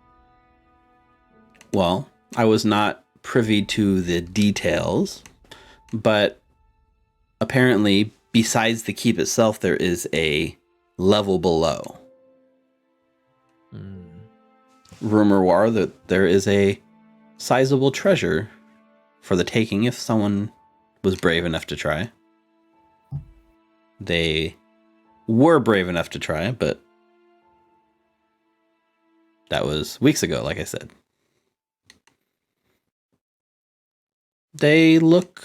[SPEAKER 1] Well, I was not privy to the details, but apparently, besides the keep itself, there is a level below. Rumor war that there is a sizable treasure for the taking if someone was brave enough to try. They were brave enough to try, but that was weeks ago, like I said. They look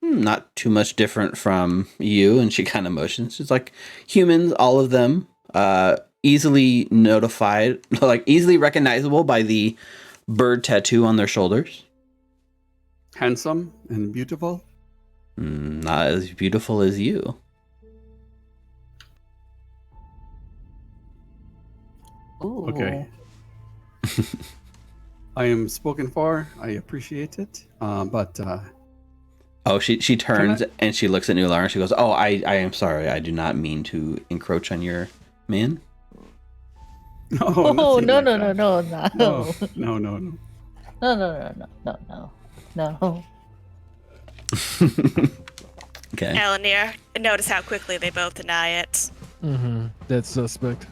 [SPEAKER 1] not too much different from you, and she kind of motions. She's like humans, all of them, easily notified, like easily recognizable by the bird tattoo on their shoulders.
[SPEAKER 4] Handsome and beautiful?
[SPEAKER 1] Not as beautiful as you.
[SPEAKER 3] Ooh.
[SPEAKER 4] Okay. I am spoken for. I appreciate it. But
[SPEAKER 1] Oh, she turns and she looks at Nular and she goes, "Oh, I am sorry. I do not mean to encroach on your man."
[SPEAKER 4] no,
[SPEAKER 3] Oh,
[SPEAKER 4] nothing
[SPEAKER 3] no,
[SPEAKER 4] like
[SPEAKER 3] no,
[SPEAKER 4] that.
[SPEAKER 3] no. No.
[SPEAKER 1] Okay.
[SPEAKER 5] Elinir, notice how quickly they both deny it.
[SPEAKER 2] Mm-hmm. That's suspect.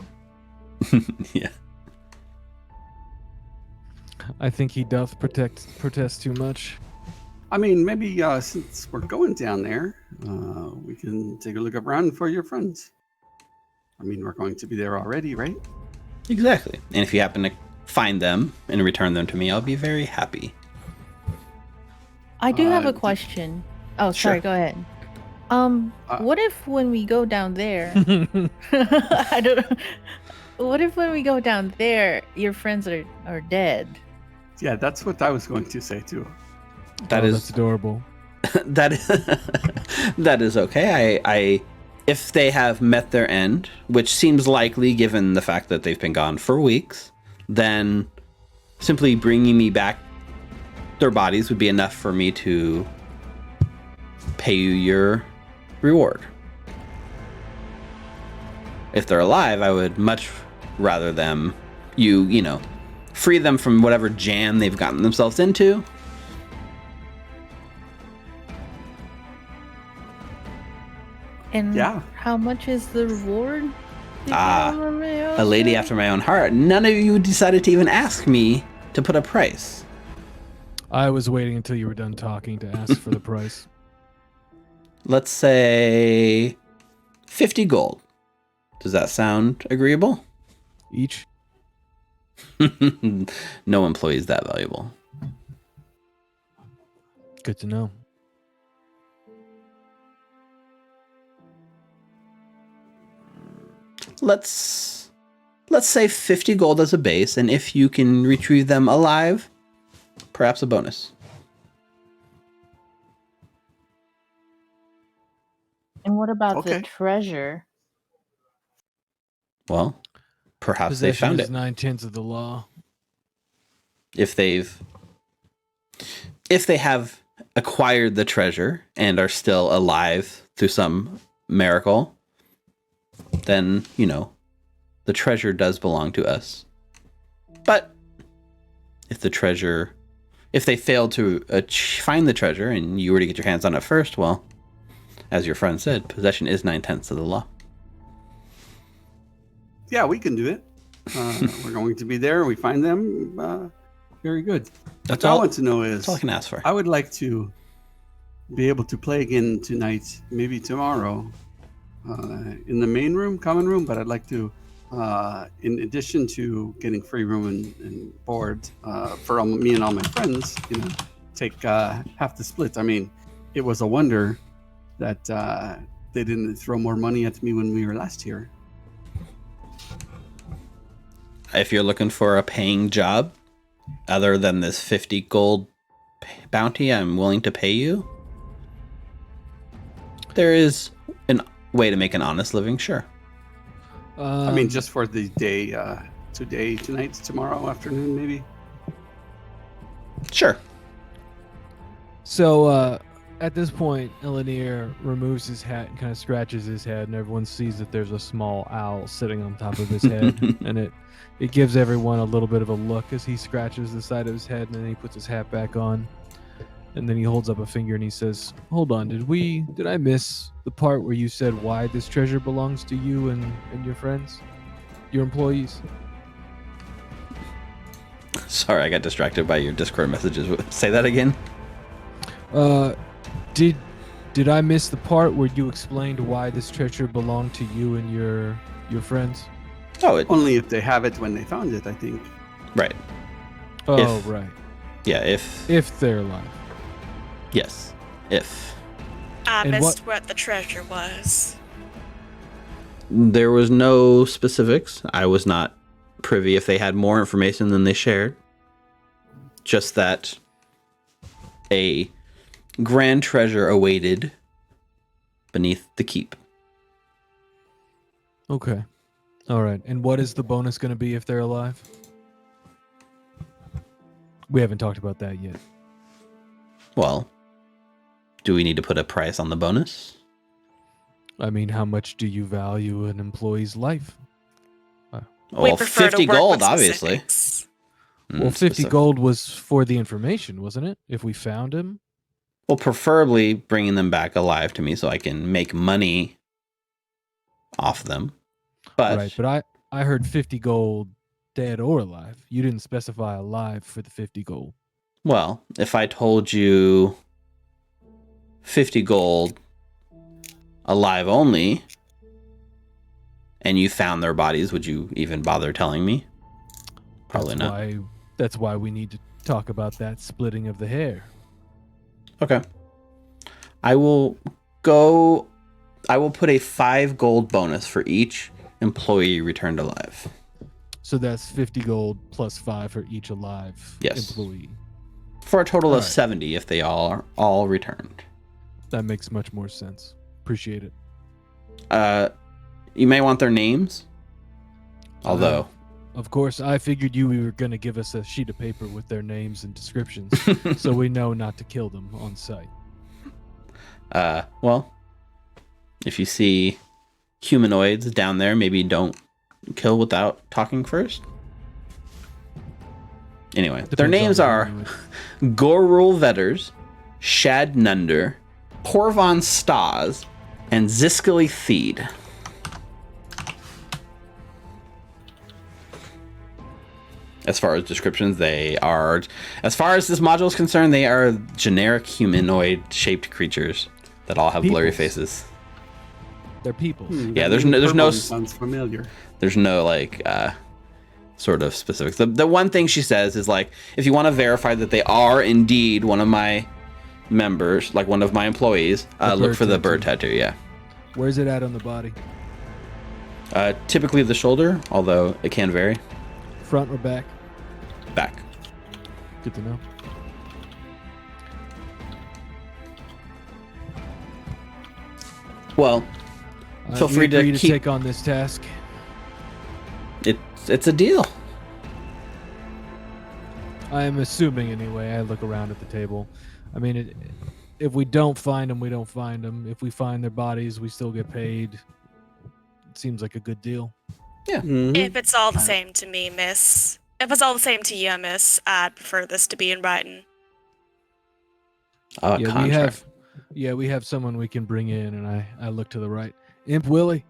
[SPEAKER 1] Yeah.
[SPEAKER 2] I think he doth protest too much.
[SPEAKER 4] I mean, maybe since we're going down there, we can take a look around for your friends. I mean, we're going to be there already, right?
[SPEAKER 1] Exactly. And if you happen to find them and return them to me, I'll be very happy.
[SPEAKER 3] I do have a
[SPEAKER 4] d-
[SPEAKER 3] question. Oh, sorry,
[SPEAKER 1] Sure.
[SPEAKER 3] go ahead. What if when we go down there,
[SPEAKER 2] Oh,
[SPEAKER 3] I don't know. What if when we go down there, your friends are dead?
[SPEAKER 4] Yeah, that's what I was going to say too.
[SPEAKER 1] That is
[SPEAKER 2] that's adorable.
[SPEAKER 1] that that is okay. I if they have met their end, which seems likely given the fact that they've been gone for weeks, then simply bringing me back their bodies would be enough for me to pay you your reward. If they're alive, I would much rather them you know, free them from whatever jam they've gotten themselves into.
[SPEAKER 3] And
[SPEAKER 4] Yeah.
[SPEAKER 3] how much is the reward?
[SPEAKER 1] A lady after my own heart. None of you decided to even ask me to put a price.
[SPEAKER 2] I was waiting until you were done talking to ask for the price.
[SPEAKER 1] Let's say 50 gold. Does that sound agreeable?
[SPEAKER 2] Each?
[SPEAKER 1] No employee is that valuable.
[SPEAKER 2] Good to know.
[SPEAKER 1] Let's say 50 gold as a base, and if you can retrieve them alive, perhaps a bonus.
[SPEAKER 3] And what about
[SPEAKER 4] Okay.
[SPEAKER 3] the treasure?
[SPEAKER 1] Well, perhaps they
[SPEAKER 2] Possession
[SPEAKER 1] found
[SPEAKER 2] is
[SPEAKER 1] it.
[SPEAKER 2] 9/10 of the law.
[SPEAKER 1] If they have acquired the treasure and are still alive through some miracle, then, you know, the treasure does belong to us. But if they fail to find the treasure and you were to get your hands on it first, well, as your friend said, possession is 9/10 of the law.
[SPEAKER 4] Yeah, we can do it. We're going to be there. We find them. Very good.
[SPEAKER 1] That's
[SPEAKER 4] What I
[SPEAKER 1] all.
[SPEAKER 4] want to know
[SPEAKER 1] That's
[SPEAKER 4] is,
[SPEAKER 1] all I can ask for.
[SPEAKER 4] I would like to be able to play again tonight, maybe tomorrow, in the main room, common room. But I'd like to, in addition to getting free room and board for me and all my friends, you know, take half the split. I mean, it was a wonder that they didn't throw more money at me when we were last here.
[SPEAKER 1] If you're looking for a paying job other than this 50 gold bounty I'm willing to pay you, there is a way to make an honest living, sure.
[SPEAKER 4] I mean, just for the day, tonight, tomorrow afternoon, maybe.
[SPEAKER 1] Sure.
[SPEAKER 2] So at this point, Elanir removes his hat and kind of scratches his head, and everyone sees that there's a small owl sitting on top of his head, and it gives everyone a little bit of a look as he scratches the side of his head, and then he puts his hat back on, and then he holds up a finger and he says, "Hold on, did I miss the part where you said why this treasure belongs to you and your friends, your employees?"
[SPEAKER 1] Sorry, I got distracted by your Discord messages. Say that again.
[SPEAKER 2] Did I miss the part where you explained why this treasure belonged to you and your friends?
[SPEAKER 1] Oh,
[SPEAKER 4] Only if they have it when they found it, I think.
[SPEAKER 1] right.
[SPEAKER 2] Oh,
[SPEAKER 1] If-
[SPEAKER 2] right.
[SPEAKER 1] Yeah, if
[SPEAKER 2] They're alive.
[SPEAKER 1] yes, if
[SPEAKER 5] I
[SPEAKER 2] And
[SPEAKER 5] missed what the treasure was.
[SPEAKER 1] there was no specifics, I was not privy if they had more information than they shared. Just that a grand treasure awaited beneath the keep.
[SPEAKER 2] Okay. All right. And what is the bonus going to be if they're alive? We haven't talked about that yet.
[SPEAKER 1] Well, do we need to put a price on the bonus?
[SPEAKER 2] I mean, how much do you value an employee's life?
[SPEAKER 5] We
[SPEAKER 1] Well,
[SPEAKER 5] prefer
[SPEAKER 1] 50
[SPEAKER 5] to work
[SPEAKER 1] gold,
[SPEAKER 5] with
[SPEAKER 1] obviously.
[SPEAKER 5] specifics.
[SPEAKER 2] Well, 50 gold was for the information, wasn't it? If we found him?
[SPEAKER 1] Well, preferably bringing them back alive to me so I can make money off them. But,
[SPEAKER 2] Right, but I heard 50 gold dead or alive. You didn't specify alive for the 50 gold.
[SPEAKER 1] well, if I told you 50 gold alive only and you found their bodies, would you even bother telling me? Probably not.
[SPEAKER 2] That's why we need to talk about that splitting of the hair.
[SPEAKER 1] Okay. I will put a 5 gold bonus for each employee returned alive.
[SPEAKER 2] So that's 50 gold plus 5 for each alive
[SPEAKER 1] Yes.
[SPEAKER 2] employee.
[SPEAKER 1] For a total of
[SPEAKER 2] Alright.
[SPEAKER 1] 70 if they are all returned.
[SPEAKER 2] That makes much more sense. Appreciate it.
[SPEAKER 1] You may want their names. Although,
[SPEAKER 2] Of course, I figured you were going to give us a sheet of paper with their names and descriptions so we know not to kill them on sight.
[SPEAKER 1] well, if you see humanoids down there, maybe don't kill without talking first. Anyway, their
[SPEAKER 2] Depends
[SPEAKER 1] names
[SPEAKER 2] on
[SPEAKER 1] are
[SPEAKER 2] who you-
[SPEAKER 1] Gorul Vetters, Shad Nunder, Porvon Stas, and Ziskali Theed. As far as descriptions, as far as this module is concerned, they are generic humanoid-shaped creatures that all have blurry
[SPEAKER 2] Peoples.
[SPEAKER 1] faces.
[SPEAKER 2] They're people.
[SPEAKER 1] Yeah, there's no
[SPEAKER 4] Sounds familiar.
[SPEAKER 1] there's no like sort of specifics. The one thing she says is like, if you want to verify that they are indeed one of my members, like one of my employees,
[SPEAKER 2] The
[SPEAKER 1] look
[SPEAKER 2] bird
[SPEAKER 1] for the
[SPEAKER 2] tattoo.
[SPEAKER 1] bird tattoo. Yeah,
[SPEAKER 2] Where's it at on the body?
[SPEAKER 1] typically the shoulder, although it can vary.
[SPEAKER 2] Front or back?
[SPEAKER 1] Back.
[SPEAKER 2] Good to know.
[SPEAKER 1] Well, feel
[SPEAKER 2] We
[SPEAKER 1] free to
[SPEAKER 2] agree
[SPEAKER 1] keep.
[SPEAKER 2] take on this task.
[SPEAKER 1] It's a deal.
[SPEAKER 2] I am assuming anyway. I look around at the table. I mean, if we don't find them, we don't find them. If we find their bodies, we still get paid. It seems like a good deal.
[SPEAKER 4] Mhm.
[SPEAKER 5] If it's all the same to me, miss. If it's all the same to you, miss, I'd prefer this to be in writing.
[SPEAKER 1] Oh, a contract.
[SPEAKER 2] we have someone we can bring in, and I look to the right. Imp Willie.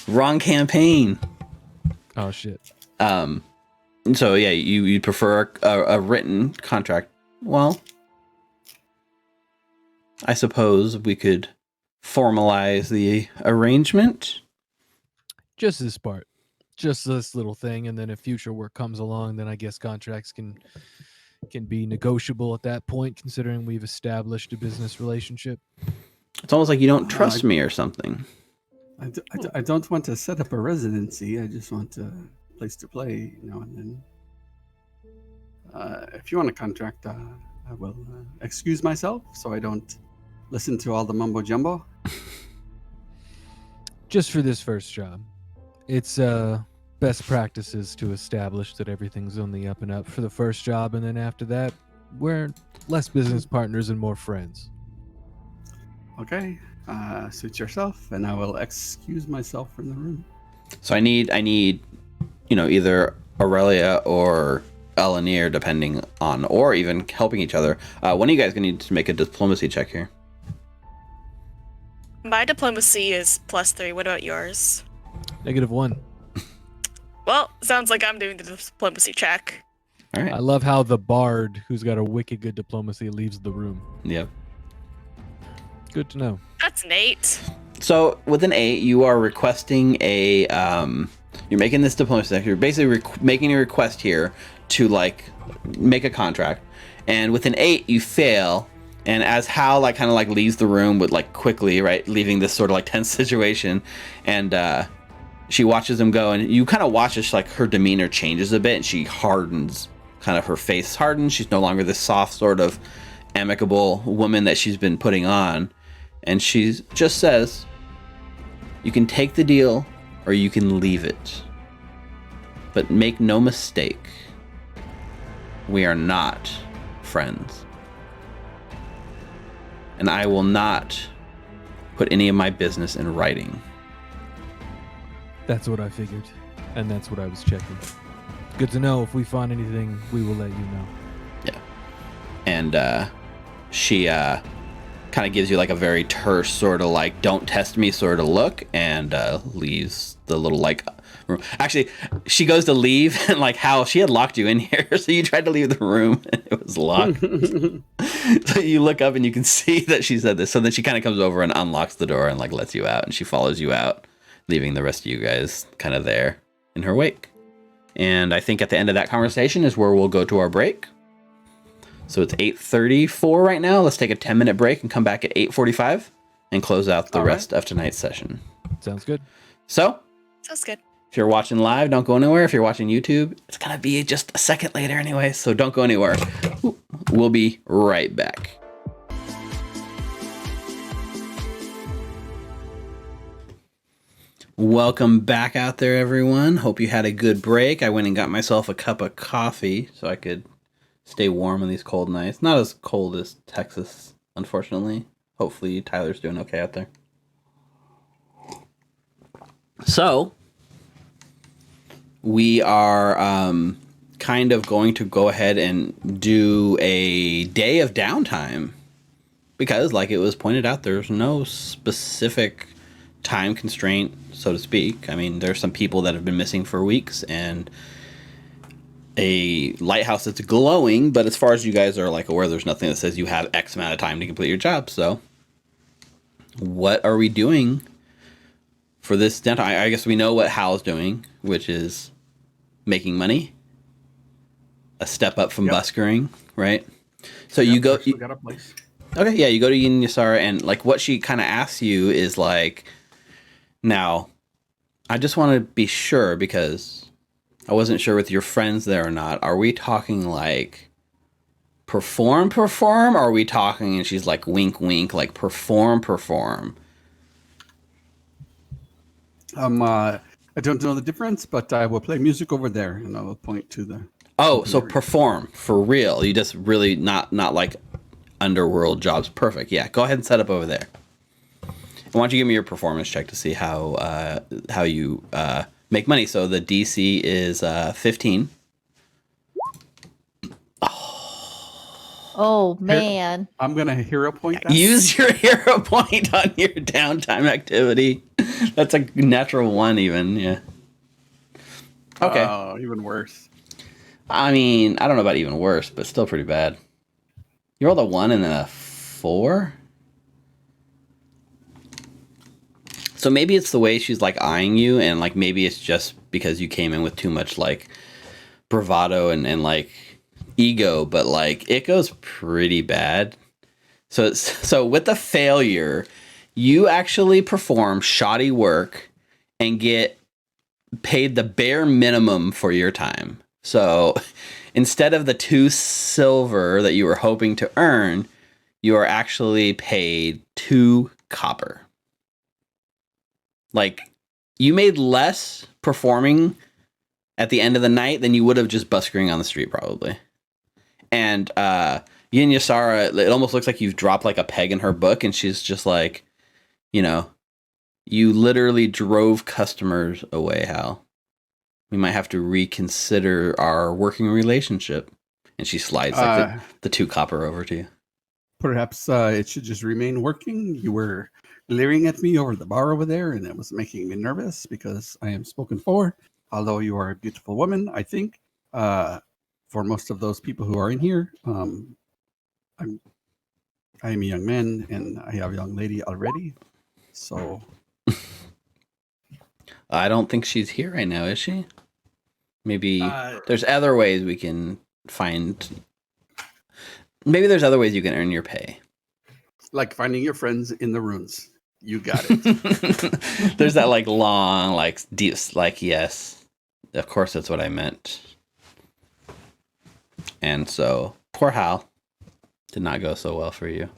[SPEAKER 1] Wrong campaign.
[SPEAKER 2] Oh shit.
[SPEAKER 1] So yeah, you prefer a written contract. Well, I suppose we could formalize the arrangement.
[SPEAKER 2] Just this part. Just this little thing, and then if future work comes along, then I guess contracts can be negotiable at that point, considering we've established a business relationship.
[SPEAKER 1] It's almost like you don't trust me or something.
[SPEAKER 4] I don't want to set up a residency. I just want a place to play now and then. if you want to contract, I will excuse myself so I don't listen to all the mumbo jumbo.
[SPEAKER 2] Just for this first job. It's best practices to establish that everything's on the up and up for the first job, and then after that, we're less business partners and more friends.
[SPEAKER 4] Okay, suit yourself, and I will excuse myself from the room.
[SPEAKER 1] So I need, either Aurelia or Elanir, depending on, or even helping each other. One of you guys gonna need to make a diplomacy check here.
[SPEAKER 5] My diplomacy is +3. What about yours?
[SPEAKER 2] -1.
[SPEAKER 5] Well, sounds like I'm doing the diplomacy check.
[SPEAKER 1] All right.
[SPEAKER 2] I love how the bard, who's got a wicked good diplomacy, leaves the room.
[SPEAKER 1] Yep.
[SPEAKER 2] Good to know.
[SPEAKER 5] That's an 8.
[SPEAKER 1] So with an 8, you are requesting a. You're making this diplomacy check. You're basically making a request here to make a contract, and with an 8, you fail. And as Hal kind of leaves the room with quickly, right, leaving this sort of tense situation, and she watches him go, and you kind of watch as her demeanor changes a bit, and she hardens, kind of her face hardens. She's no longer this soft sort of amicable woman that she's been putting on, and she just says, "You can take the deal, or you can leave it. But make no mistake, we are not friends. And I will not put any of my business in writing."
[SPEAKER 2] That's what I figured, and that's what I was checking. Good to know. If we find anything, we will let you know.
[SPEAKER 1] Yeah. And she kind of gives you a very terse sort of don't test me sort of look, and leaves the little room. Actually, she goes to leave, and how she had locked you in here, so you tried to leave the room and it was locked. So you look up and you can see that she said this. So then she kind of comes over and unlocks the door and lets you out, and she follows you out, leaving the rest of you guys kind of there in her wake. And I think at the end of that conversation is where we'll go to our break. So it's 8:34 right now. Let's take a 10-minute break and come back at 8:45 and close out the rest of tonight's session.
[SPEAKER 2] Sounds good.
[SPEAKER 1] So,
[SPEAKER 5] Sounds good.
[SPEAKER 1] if you're watching live, don't go anywhere. If you're watching YouTube, it's going to be just a second later anyway, so don't go anywhere. We'll be right back. Welcome back out there, everyone. Hope you had a good break. I went and got myself a cup of coffee so I could stay warm on these cold nights. Not as cold as Texas, unfortunately. Hopefully Tyler's doing okay out there. So, we are kind of going to go ahead and do a day of downtime. Because, like it was pointed out, there's no specific time constraint, so to speak. I mean, there's some people that have been missing for weeks, and a lighthouse that's glowing, but as far as you guys are aware, there's nothing that says you have X amount of time to complete your job. So what are we doing for this downtime? I guess we know what Hal's doing, which is making money, a step up from buskering, right? So you go,
[SPEAKER 4] we got a place.
[SPEAKER 1] Okay, yeah, you go to Yin Yasara, and what she kind of asks you is now, I just want to be sure, because I wasn't sure with your friends there or not. Are we talking perform? Or are we talking, and she's wink, wink, perform?
[SPEAKER 4] I don't know the difference, but I will play music over there, and I will point to the.
[SPEAKER 1] Oh, so perform for real. You just really not underworld jobs. Perfect. Yeah, go ahead and set up over there. And why don't you give me your performance check to see how you make money? So the DC is 15.
[SPEAKER 3] Oh man.
[SPEAKER 4] I'm gonna hero point that.
[SPEAKER 1] Use your hero point on your downtime activity. That's a natural 1 even. Yeah. Okay.
[SPEAKER 4] Oh, even worse.
[SPEAKER 1] I mean, I don't know about even worse, but still pretty bad. You rolled a 1 and a 4? So maybe it's the way she's eyeing you, and maybe it's just because you came in with too much bravado and ego, but it goes pretty bad. So with the failure, you actually perform shoddy work and get paid the bare minimum for your time. So instead of the 2 silver that you were hoping to earn, you are actually paid 2 copper. Like, you made less performing at the end of the night than you would have just buskering on the street, probably. And Yin Yasara, it almost looks like you've dropped like a peg in her book, and she's just like, you know, you literally drove customers away, Hal. We might have to reconsider our working relationship. And she slides like the 2 copper over to you.
[SPEAKER 4] Perhaps it should just remain working. You were leering at me over the bar over there, and it was making me nervous because I am spoken for. Although you are a beautiful woman, I think. For most of those people who are in here, I am a young man, and I have a young lady already. So
[SPEAKER 1] I don't think she's here right now, is she? Maybe there's other ways we can find. Maybe there's other ways you can earn your pay.
[SPEAKER 4] like finding your friends in the ruins. You got it.
[SPEAKER 1] There's that like long, like deep, like, yes, of course that's what I meant. And so poor Hal, did not go so well for you.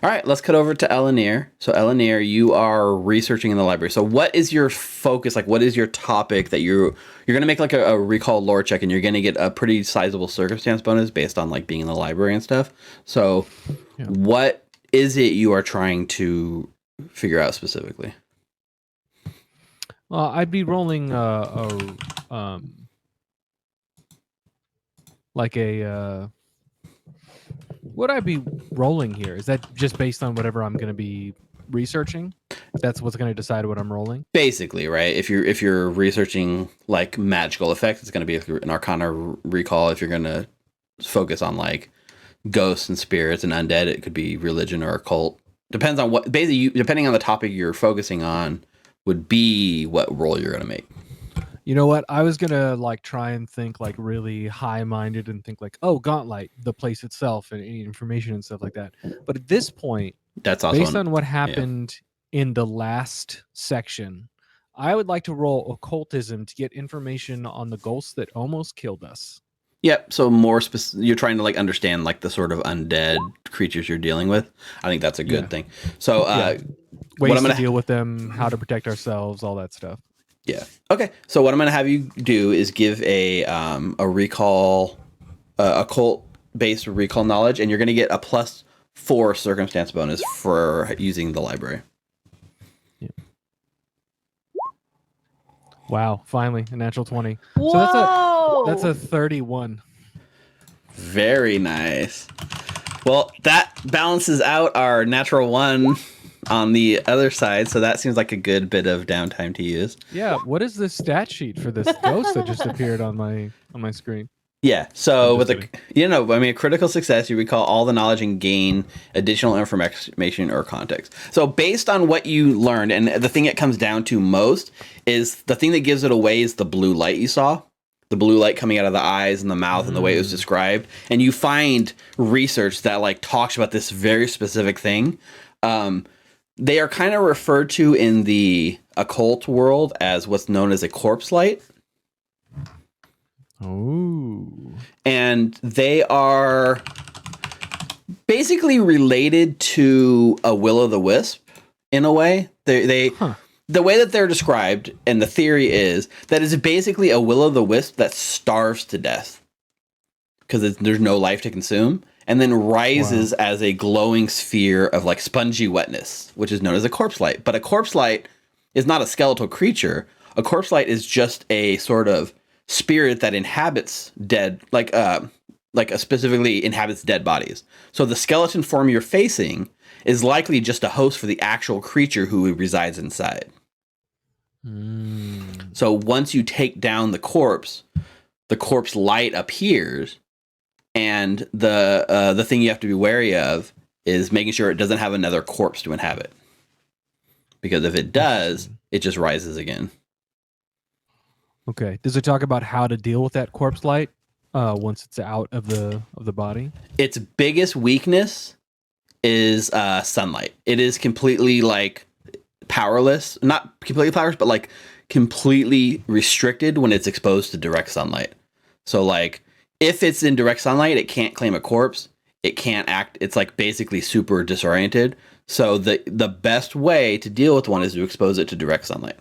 [SPEAKER 1] All right, let's cut over to Elenir. So Elenir, you are researching in the library. So what is your focus? Like, what is your topic that you're going to make like a recall lore check, and you're going to get a pretty sizable circumstance bonus based on like being in the library and stuff. So what is it you are trying to figure out specifically?
[SPEAKER 2] I'd be rolling what I'd be rolling here, is that just based on whatever I'm going to be researching? That's what's going to decide what I'm rolling? Basically,
[SPEAKER 1] right? If you're researching like magical effects, it's going to be an Arcana recall. If you're going to focus on like ghosts and spirits and undead, it could be religion or occult. Depends on what, basically, depending on the topic you're focusing on, would be what roll you're going to make.
[SPEAKER 2] You know what? I was going to like try and think like really high-minded and think like, oh, Gauntlight, the place itself and any information and stuff like that. But at this point,
[SPEAKER 1] that's also
[SPEAKER 2] based on what happened in the last section, I would like to roll occultism to get information on the ghosts that almost killed us.
[SPEAKER 1] Yep. So more you're trying to like understand like the sort of undead creatures you're dealing with. I think that's a good thing. So
[SPEAKER 2] ways to deal with them, how to protect ourselves, all that stuff.
[SPEAKER 1] Yeah. Okay. So what I'm going to have you do is give a recall, occult based recall knowledge, and you're going to get a +4 circumstance bonus for using the library.
[SPEAKER 2] Yeah. Wow! Finally, a natural 20.
[SPEAKER 3] Whoa!
[SPEAKER 2] So that's a 31.
[SPEAKER 1] Very nice. Well, that balances out our natural 1 on the other side, so that seems like a good bit of downtime to use.
[SPEAKER 2] Yeah, what is this stat sheet for this ghost that just appeared on my screen?
[SPEAKER 1] Yeah, so with a critical success, you recall all the knowledge and gain additional information or context. So based on what you learned, and the thing it comes down to most is the thing that gives it away is the blue light you saw. The blue light coming out of the eyes and the mouth and the way it was described. And you find research that like talks about this very specific thing. They are kind of referred to in the occult world as what's known as a corpse light.
[SPEAKER 2] Oh.
[SPEAKER 1] And they are basically related to a will-o'-the-wisp in a way. The way that they're described, and the theory is that it's basically a will-o'-the-wisp that starves to death because there's no life to consume, and then rises as a glowing sphere of like spongy wetness, which is known as a corpse light. But a corpse light is not a skeletal creature. A corpse light is just a sort of spirit that inhabits dead, specifically inhabits dead bodies. So the skeleton form you're facing is likely just a host for the actual creature who resides inside. So once you take down the corpse light appears, and the thing you have to be wary of is making sure it doesn't have another corpse to inhabit. Because if it does, it just rises again.
[SPEAKER 2] Okay. Does it talk about how to deal with that corpse light once it's out of the body?
[SPEAKER 1] Its biggest weakness is sunlight. It is completely like powerless, not completely powerless, but like completely restricted when it's exposed to direct sunlight. So like if it's in direct sunlight, it can't claim a corpse. It can't act. It's like basically super disoriented. So the best way to deal with one is to expose it to direct sunlight.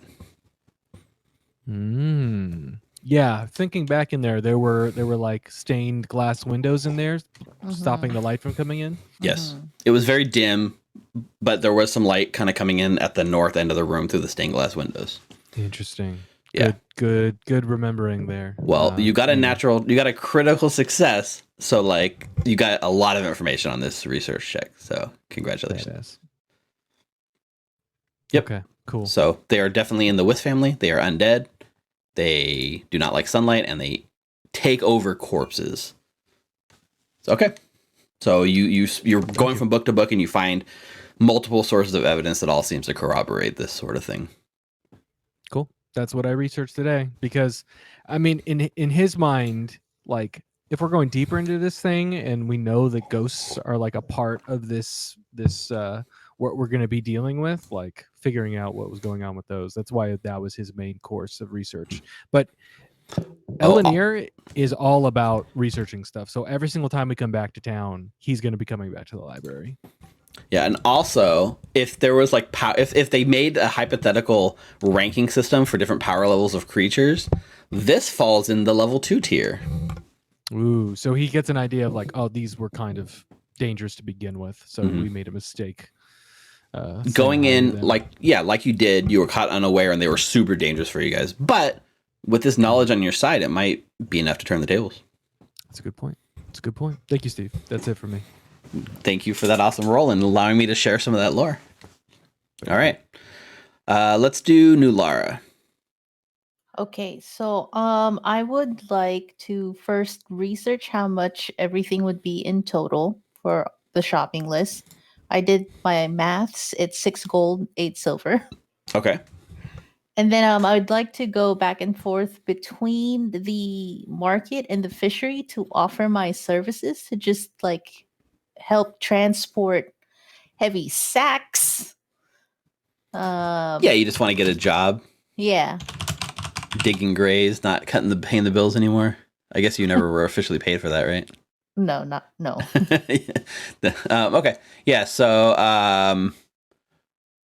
[SPEAKER 2] Yeah, thinking back in there were like stained glass windows in there, stopping the light from coming in.
[SPEAKER 1] Yes. It was very dim, but there was some light kind of coming in at the north end of the room through the stained glass windows.
[SPEAKER 2] Interesting.
[SPEAKER 1] Yeah.
[SPEAKER 2] Good remembering there.
[SPEAKER 1] Well, you got a critical success. So like you got a lot of information on this research check. So congratulations.
[SPEAKER 2] Badass.
[SPEAKER 1] Yep.
[SPEAKER 2] Okay, cool.
[SPEAKER 1] So they are definitely in the Wisp family. They are undead. They do not like sunlight, and they take over corpses. Okay. So you're going from book to book, and you find multiple sources of evidence that all seems to corroborate this sort of thing.
[SPEAKER 2] Cool. That's what I researched today, because I mean, in his mind, like if we're going deeper into this thing and we know that ghosts are like a part of this what we're going to be dealing with, like figuring out what was going on with those. That's why that was his main course of research. But Elanir is all about researching stuff. So every single time we come back to town, he's going to be coming back to the library.
[SPEAKER 1] Yeah, and also if there was like if they made a hypothetical ranking system for different power levels of creatures, this falls in the level 2 tier.
[SPEAKER 2] Ooh, so he gets an idea of like, oh, these were kind of dangerous to begin with, so we made a mistake.
[SPEAKER 1] Going in like you did, you were caught unaware and they were super dangerous for you guys. But with this knowledge on your side, it might be enough to turn the tables.
[SPEAKER 2] That's a good point. Thank you, Steve. That's it for me.
[SPEAKER 1] Thank you for that awesome roll and allowing me to share some of that lore. All right. Let's do New Lara.
[SPEAKER 3] Okay, so I would like to first research how much everything would be in total for the shopping list. I did my maths. It's 6 gold, 8 silver.
[SPEAKER 1] Okay.
[SPEAKER 3] And then I would like to go back and forth between the market and the fishery to offer my services to just like help transport heavy sacks.
[SPEAKER 1] Yeah, you just want to get a job.
[SPEAKER 3] Yeah.
[SPEAKER 1] Digging graves, not paying the bills anymore. I guess you never were officially paid for that, right?
[SPEAKER 3] No.
[SPEAKER 1] Okay. Yeah. So,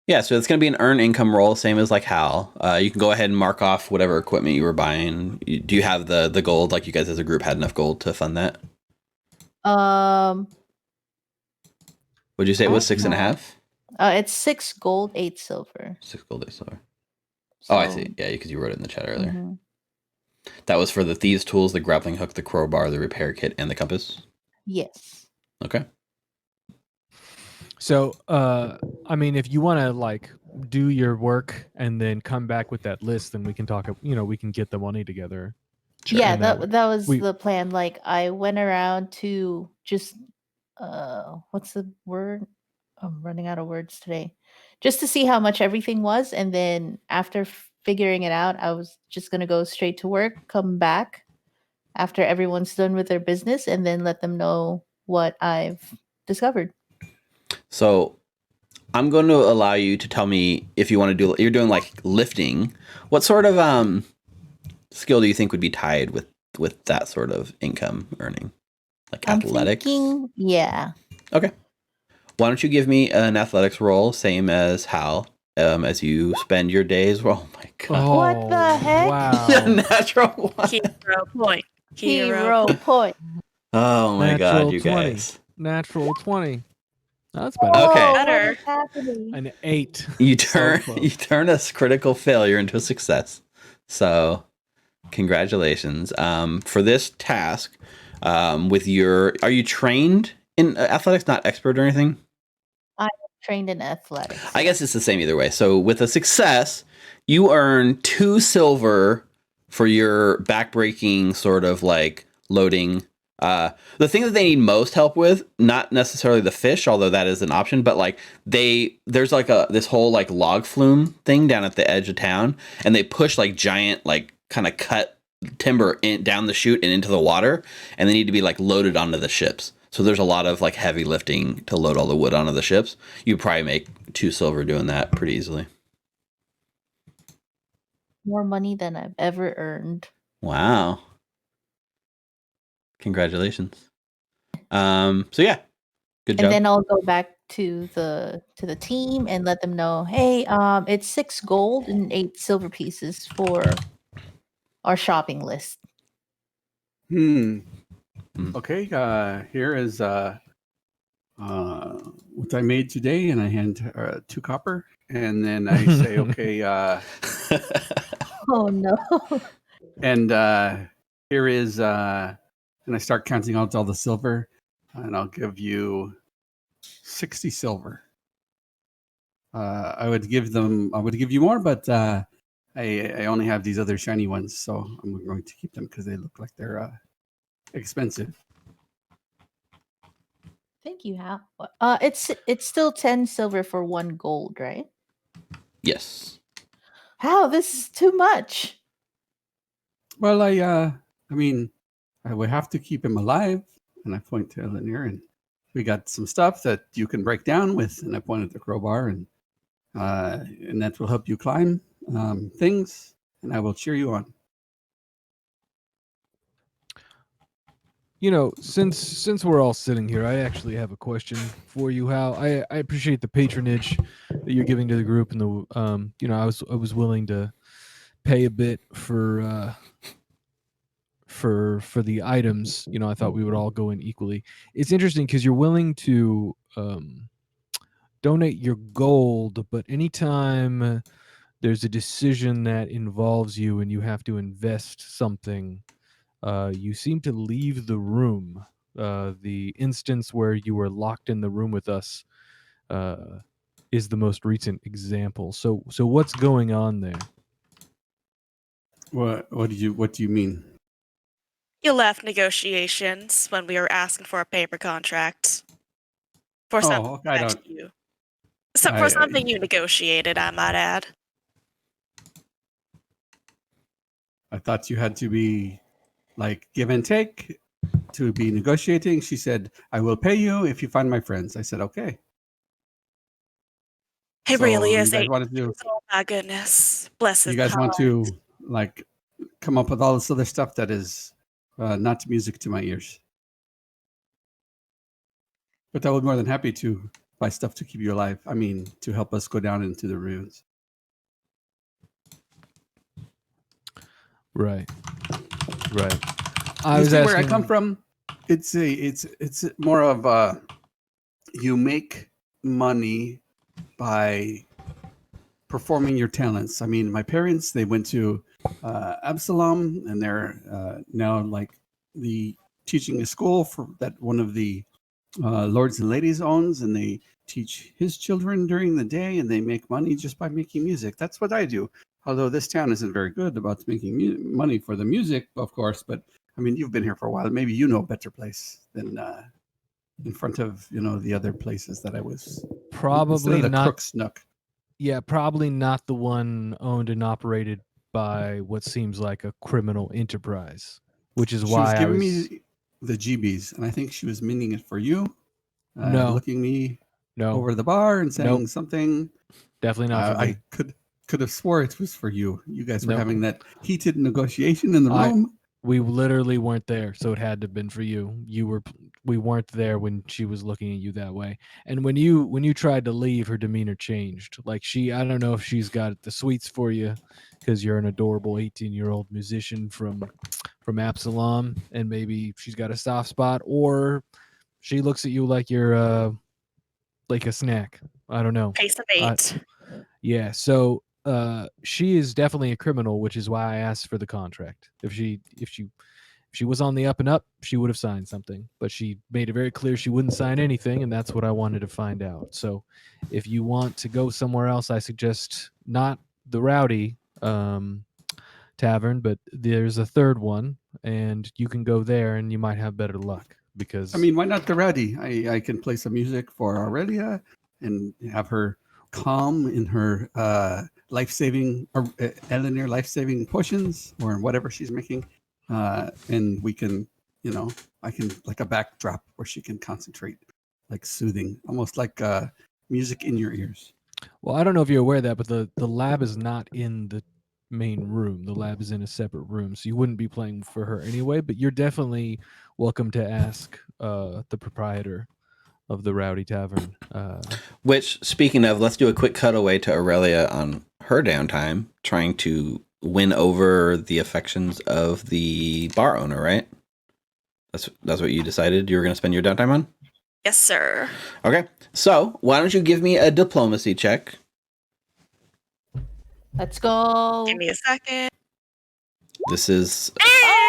[SPEAKER 1] so it's going to be an earn income roll, same as like Hal. You can go ahead and mark off whatever equipment you were buying. Do you have the gold? Like you guys as a group had enough gold to fund that? Would you say it was 6.5?
[SPEAKER 3] It's 6 gold, 8 silver.
[SPEAKER 1] 6 gold, 8 silver.
[SPEAKER 3] So,
[SPEAKER 1] Oh, I see. Yeah, because you wrote it in the chat earlier.
[SPEAKER 3] mhm.
[SPEAKER 1] That was for the thieves' tools, the grappling hook, the crowbar, the repair kit, and the compass.
[SPEAKER 3] Yes.
[SPEAKER 1] Okay.
[SPEAKER 2] So, I mean, if you want to like do your work and then come back with that list, then we can talk. We can get the money together.
[SPEAKER 1] Sure.
[SPEAKER 3] Yeah,
[SPEAKER 2] And
[SPEAKER 3] that was
[SPEAKER 2] we-
[SPEAKER 3] the plan. Like I went around to just what's the word? I'm running out of words today. Just to see how much everything was, and then after figuring it out, I was just gonna go straight to work, come back after everyone's done with their business, and then let them know what I've discovered.
[SPEAKER 1] So I'm going to allow you to tell me if you want to do. You're doing like lifting. What sort of skill do you think would be tied with that sort of income earning? Like athletics?
[SPEAKER 3] Yeah.
[SPEAKER 1] Okay. Why don't you give me an athletics roll, same as Hal, as you spend your days? Oh my god!
[SPEAKER 3] What the heck?
[SPEAKER 2] Wow.
[SPEAKER 1] Natural one.
[SPEAKER 5] Hero point.
[SPEAKER 3] Hero point.
[SPEAKER 1] Oh my god,
[SPEAKER 2] Natural
[SPEAKER 1] you
[SPEAKER 2] 20.
[SPEAKER 1] guys!
[SPEAKER 2] Natural 20. That's better.
[SPEAKER 1] Okay.
[SPEAKER 3] Oh,
[SPEAKER 5] Better.
[SPEAKER 3] what is happening?
[SPEAKER 2] An 8.
[SPEAKER 1] You
[SPEAKER 2] So
[SPEAKER 1] turn a critical failure into a success. So, congratulations. For this task, are you trained in athletics? Not expert or anything.
[SPEAKER 3] Trained in athletics.
[SPEAKER 1] I guess it's the same either way. So with a success, you earn 2 silver for your backbreaking sort of like loading. The thing that they need most help with, not necessarily the fish, although that is an option, but like there's like this whole like log flume thing down at the edge of town, and they push like giant like kind of cut timber down the chute and into the water, and they need to be like loaded onto the ships. So there's a lot of like heavy lifting to load all the wood onto the ships. You probably make 2 silver doing that pretty easily.
[SPEAKER 3] More money than I've ever earned.
[SPEAKER 1] Wow. Congratulations. So yeah, good
[SPEAKER 3] And
[SPEAKER 1] job.
[SPEAKER 3] then I'll go back to the team and let them know, hey, it's 6 gold and 8 silver pieces for our shopping list.
[SPEAKER 4] Okay, here is what I made today, and I hand 2 copper, and then I say, okay,
[SPEAKER 3] Oh no.
[SPEAKER 4] and here is, and I start counting out all the silver, and I'll give you 60 silver. I would give you more, but I only have these other shiny ones, so I'm going to keep them because they look like they're expensive.
[SPEAKER 3] Thank you, Hal. It's still 10 silver for 1 gold, right?
[SPEAKER 1] Yes.
[SPEAKER 3] Hal, this is too much.
[SPEAKER 4] Well, I mean, I would have to keep him alive, and I point to Elinir, and we got some stuff that you can break down with, and I point at the crowbar, and that will help you climb things, and I will cheer you on.
[SPEAKER 2] You know, since we're all sitting here, I actually have a question for you, Hal. I appreciate the patronage that you're giving to the group, and the you know, I was willing to pay a bit for the items. You know, I thought we would all go in equally. It's interesting because you're willing to donate your gold, but anytime there's a decision that involves you and you have to invest something, you seem to leave the room. The instance where you were locked in the room with us is the most recent example. So what's going on there?
[SPEAKER 4] What do you mean?
[SPEAKER 5] You left negotiations when we were asking for a paper contract for something
[SPEAKER 4] I
[SPEAKER 5] that
[SPEAKER 4] don't.
[SPEAKER 5] you for something you negotiated, I might add.
[SPEAKER 4] I thought you had to be like give and take to be negotiating. She said, "I will pay you if you find my friends." I said, "Okay."
[SPEAKER 5] It
[SPEAKER 4] So
[SPEAKER 5] really is
[SPEAKER 4] you guys wanted to do.
[SPEAKER 5] oh my goodness. Bless
[SPEAKER 4] You
[SPEAKER 5] his
[SPEAKER 4] guys
[SPEAKER 5] heart.
[SPEAKER 4] want to like come up with all this other stuff that is not music to my ears. But I would be more than happy to buy stuff to keep you alive. I mean, to help us go down into the ruins.
[SPEAKER 2] Right.
[SPEAKER 4] You see where I come from? It's more of you make money by performing your talents. I mean, my parents, they went to Absalom, and they're now like the teaching a school for that one of the lords and ladies owns, and they teach his children during the day, and they make money just by making music. That's what I do. Although this town isn't very good about making money for the music, of course, but I mean, you've been here for a while. Maybe you know a better place than in front of the other places that I was.
[SPEAKER 2] Probably
[SPEAKER 4] the
[SPEAKER 2] not.
[SPEAKER 4] Crook's Nook.
[SPEAKER 2] Yeah, probably not the one owned and operated by what seems like a criminal enterprise, which is why
[SPEAKER 4] She was giving me the GBs, and I think she was meaning it for you.
[SPEAKER 2] No.
[SPEAKER 4] Looking me
[SPEAKER 2] No,
[SPEAKER 4] over the bar and saying
[SPEAKER 2] Nope.
[SPEAKER 4] something.
[SPEAKER 2] Definitely not for me.
[SPEAKER 4] I could have swore it was for you. You guys were
[SPEAKER 2] Nope.
[SPEAKER 4] having that heated negotiation in the room.
[SPEAKER 2] We literally weren't there, so it had to have been for you. We weren't there when she was looking at you that way. And when you tried to leave, her demeanor changed. Like I don't know if she's got the sweets for you because you're an adorable 18-year-old musician from Absalom, and maybe she's got a soft spot, or she looks at you like you're like a snack. I don't know.
[SPEAKER 5] Pace of 8.
[SPEAKER 2] Yeah, so she is definitely a criminal, which is why I asked for the contract. If she was on the up and up, she would have signed something, but she made it very clear she wouldn't sign anything, and that's what I wanted to find out. So if you want to go somewhere else, I suggest not the Rowdy tavern, but there's a third one, and you can go there and you might have better luck. Because
[SPEAKER 4] I mean, why not the Rowdy? I can play some music for Aurelia and have her calm in her life-saving or Elinir life-saving potions or whatever she's making, and we can, I can like a backdrop where she can concentrate, like soothing, almost like music in your ears.
[SPEAKER 2] Well, I don't know if you're aware of that, but the lab is not in the main room. The lab is in a separate room, so you wouldn't be playing for her anyway. But you're definitely welcome to ask the proprietor of the Rowdy Tavern.
[SPEAKER 1] Which, speaking of, let's do a quick cutaway to Aurelia on her downtime, trying to win over the affections of the bar owner, right? That's what you decided you were going to spend your downtime on?
[SPEAKER 5] Yes, sir.
[SPEAKER 1] Okay, so why don't you give me a diplomacy check?
[SPEAKER 3] Let's go.
[SPEAKER 5] Give me a second.
[SPEAKER 1] This is...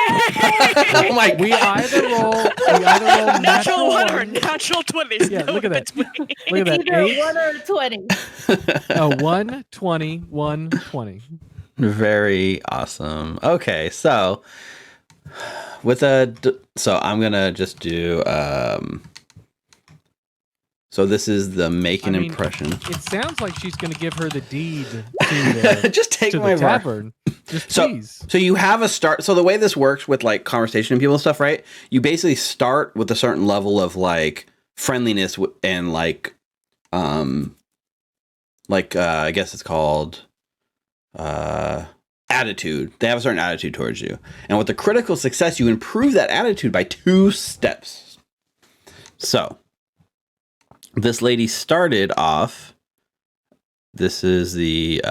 [SPEAKER 5] oh
[SPEAKER 1] my
[SPEAKER 2] We either roll
[SPEAKER 5] natural
[SPEAKER 2] natural
[SPEAKER 5] one or
[SPEAKER 2] one.
[SPEAKER 5] natural 20s.
[SPEAKER 2] Yeah,
[SPEAKER 5] no
[SPEAKER 2] look at that.
[SPEAKER 5] between.
[SPEAKER 2] Look at that.
[SPEAKER 3] Either
[SPEAKER 2] 8,
[SPEAKER 3] 1 or 20.
[SPEAKER 2] 1, 20, 1, 20.
[SPEAKER 1] Very awesome. Okay, so with so I'm gonna just do so this is the make an impression.
[SPEAKER 2] It sounds like she's going to give her the deed to the,
[SPEAKER 1] Just take
[SPEAKER 2] to
[SPEAKER 1] my
[SPEAKER 2] the
[SPEAKER 1] bar.
[SPEAKER 2] tavern. Just
[SPEAKER 1] So-
[SPEAKER 2] please.
[SPEAKER 1] So you have a start. So the way this works with like conversation and people and stuff, right? You basically start with a certain level of like friendliness and like I guess it's called attitude. They have a certain attitude towards you, and with the critical success, you improve that attitude by 2 steps. So this lady started off. This is the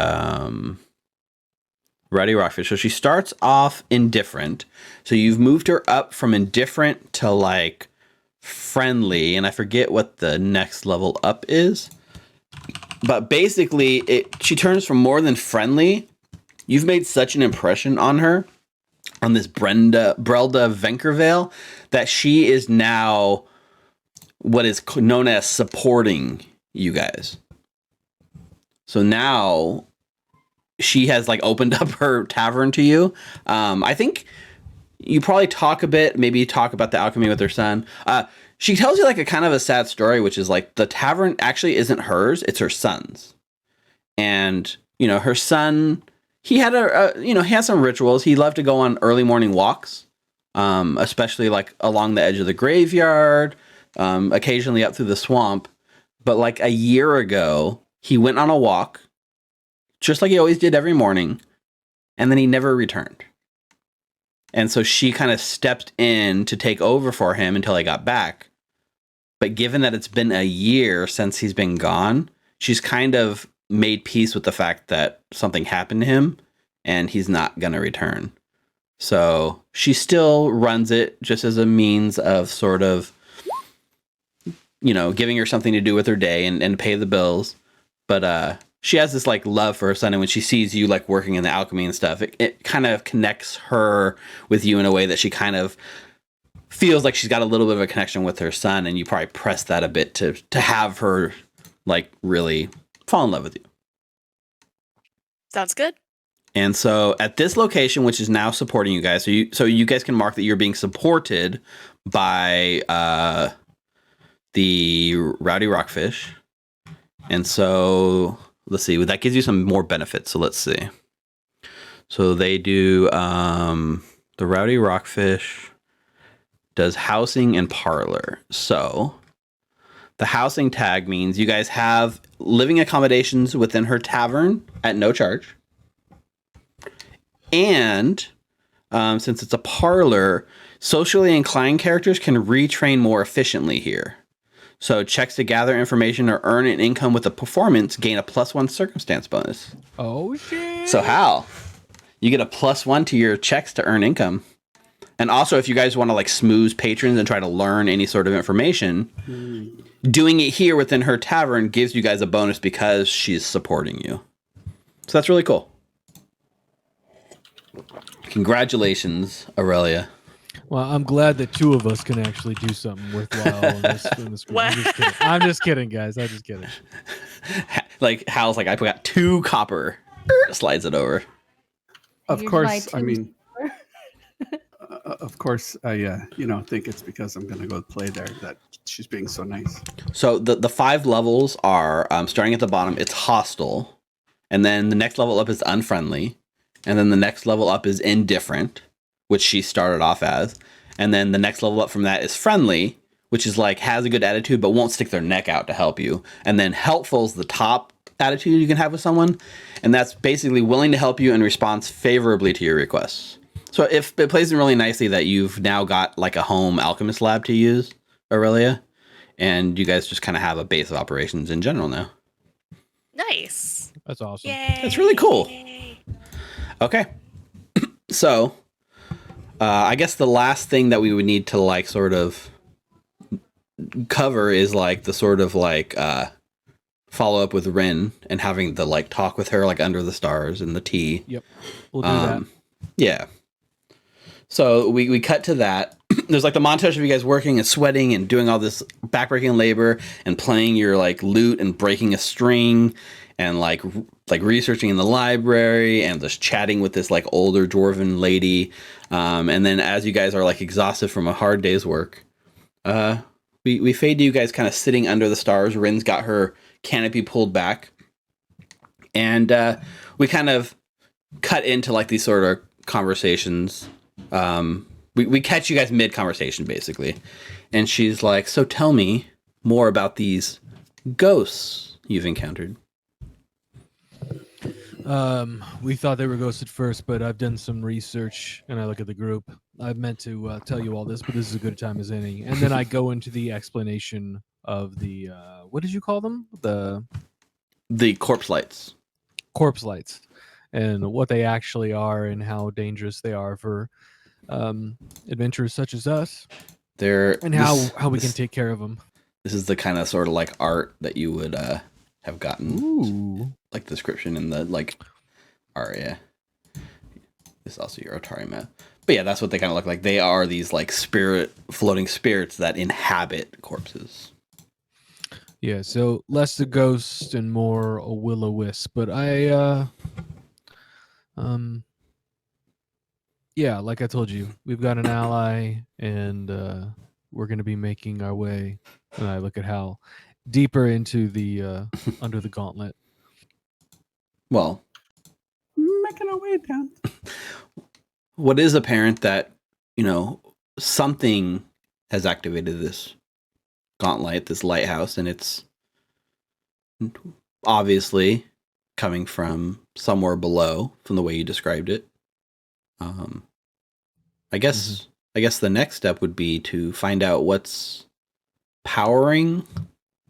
[SPEAKER 1] Rowdy Rockfish. So she starts off indifferent. So you've moved her up from indifferent to like friendly, and I forget what the next level up is. But basically, she turns from more than friendly. You've made such an impression on her, on this Brelda Venkervale, that she is now what is known as supporting you guys. So now she has like opened up her tavern to you. I think you probably maybe talk about the alchemy with her son. She tells you like a kind of a sad story, which is like the tavern actually isn't hers, it's her son's. And, you know, her son, he had he has some rituals. He loved to go on early morning walks, especially like along the edge of the graveyard, occasionally up through the swamp. But like a year ago, he went on a walk, just like he always did every morning, and then he never returned. And so she kind of stepped in to take over for him until he got back. But given that it's been a year since he's been gone, she's kind of made peace with the fact that something happened to him and he's not going to return. So she still runs it just as a means of sort of, you know, giving her something to do with her day and pay the bills. But she has this like love for her son, and when she sees you like working in the alchemy and stuff, it kind of connects her with you in a way that she kind of feels like she's got a little bit of a connection with her son, and you probably press that a bit to have her like really fall in love with you.
[SPEAKER 5] Sounds good.
[SPEAKER 1] And so at this location, which is now supporting you guys, so you guys can mark that you're being supported by the Rowdy Rockfish. And so let's see, that gives you some more benefits. So let's see. So they do the Rowdy Rockfish does housing and parlor. So the housing tag means you guys have living accommodations within her tavern at no charge. And since it's a parlor, socially inclined characters can retrain more efficiently here. So checks to gather information or earn an income with a performance gain a +1 circumstance bonus.
[SPEAKER 2] Oh, shit.
[SPEAKER 1] So Hal, you get a +1 to your checks to earn income. And also, if you guys want to like smooze patrons and try to learn any sort of information, doing it here within her tavern gives you guys a bonus because she's supporting you. So that's really cool. Congratulations, Aurelia.
[SPEAKER 2] Well, I'm glad that 2 of us can actually do something worthwhile in this group.
[SPEAKER 5] Wow.
[SPEAKER 2] I'm just kidding, guys. I'm just kidding.
[SPEAKER 1] Like Hal's like, I got 2 copper. Slides it over.
[SPEAKER 4] Of
[SPEAKER 3] Here's
[SPEAKER 4] course,
[SPEAKER 3] my
[SPEAKER 4] I
[SPEAKER 3] two.
[SPEAKER 4] mean, of course, I think it's because I'm gonna go play there that she's being so nice.
[SPEAKER 1] So the 5 levels are starting at the bottom. It's hostile, and then the next level up is unfriendly, and then the next level up is indifferent, which she started off as, and then the next level up from that is friendly, which is like has a good attitude but won't stick their neck out to help you, and then helpful is the top attitude you can have with someone, and that's basically willing to help you and responds favorably to your requests. So if it plays in really nicely that you've now got like a home alchemist lab to use, Aurelia, and you guys just kind of have a base of operations in general now.
[SPEAKER 5] Nice.
[SPEAKER 2] That's awesome.
[SPEAKER 5] Yay.
[SPEAKER 1] That's really cool. Okay. So, I guess the last thing that we would need to like sort of cover is like the sort of like follow up with Wren and having the like talk with her like under the stars and the tea.
[SPEAKER 2] Yep. We'll do that.
[SPEAKER 1] Yeah. So we cut to that. There's like the montage of you guys working and sweating and doing all this backbreaking labor and playing your like lute and breaking a string and like researching in the library and just chatting with this like older dwarven lady. And then as you guys are like exhausted from a hard day's work, we fade to you guys kind of sitting under the stars. Wren's got her canopy pulled back, and we kind of cut into like these sort of conversations. We catch you guys mid conversation basically, and she's like, "So tell me more about these ghosts you've encountered."
[SPEAKER 2] We thought they were ghosts at first, but I've done some research and I look at the group. I meant to tell you all this, but this is a good time as any. And then I go into the explanation of the what did you call them?
[SPEAKER 1] The corpse lights.
[SPEAKER 2] Corpse lights, and what they actually are and how dangerous they are for adventurers such as us, and how we can take care of them.
[SPEAKER 1] This is the kind of sort of like art that you would have gotten.
[SPEAKER 2] Ooh.
[SPEAKER 1] Like description in the like aria. This is also your Otari map. But yeah, that's what they kind of look like. They are these like floating spirits that inhabit corpses.
[SPEAKER 2] Yeah, so less a ghost and more a will-o-wisp. But yeah, like I told you, we've got an ally, and we're going to be making our way. And I look at Hal deeper into the under the gauntlet.
[SPEAKER 1] Well,
[SPEAKER 4] Making our way down.
[SPEAKER 1] what is apparent that, you know, something has activated this gauntlet, this lighthouse, and it's obviously coming from somewhere below from the way you described it. I guess the next step would be to find out what's powering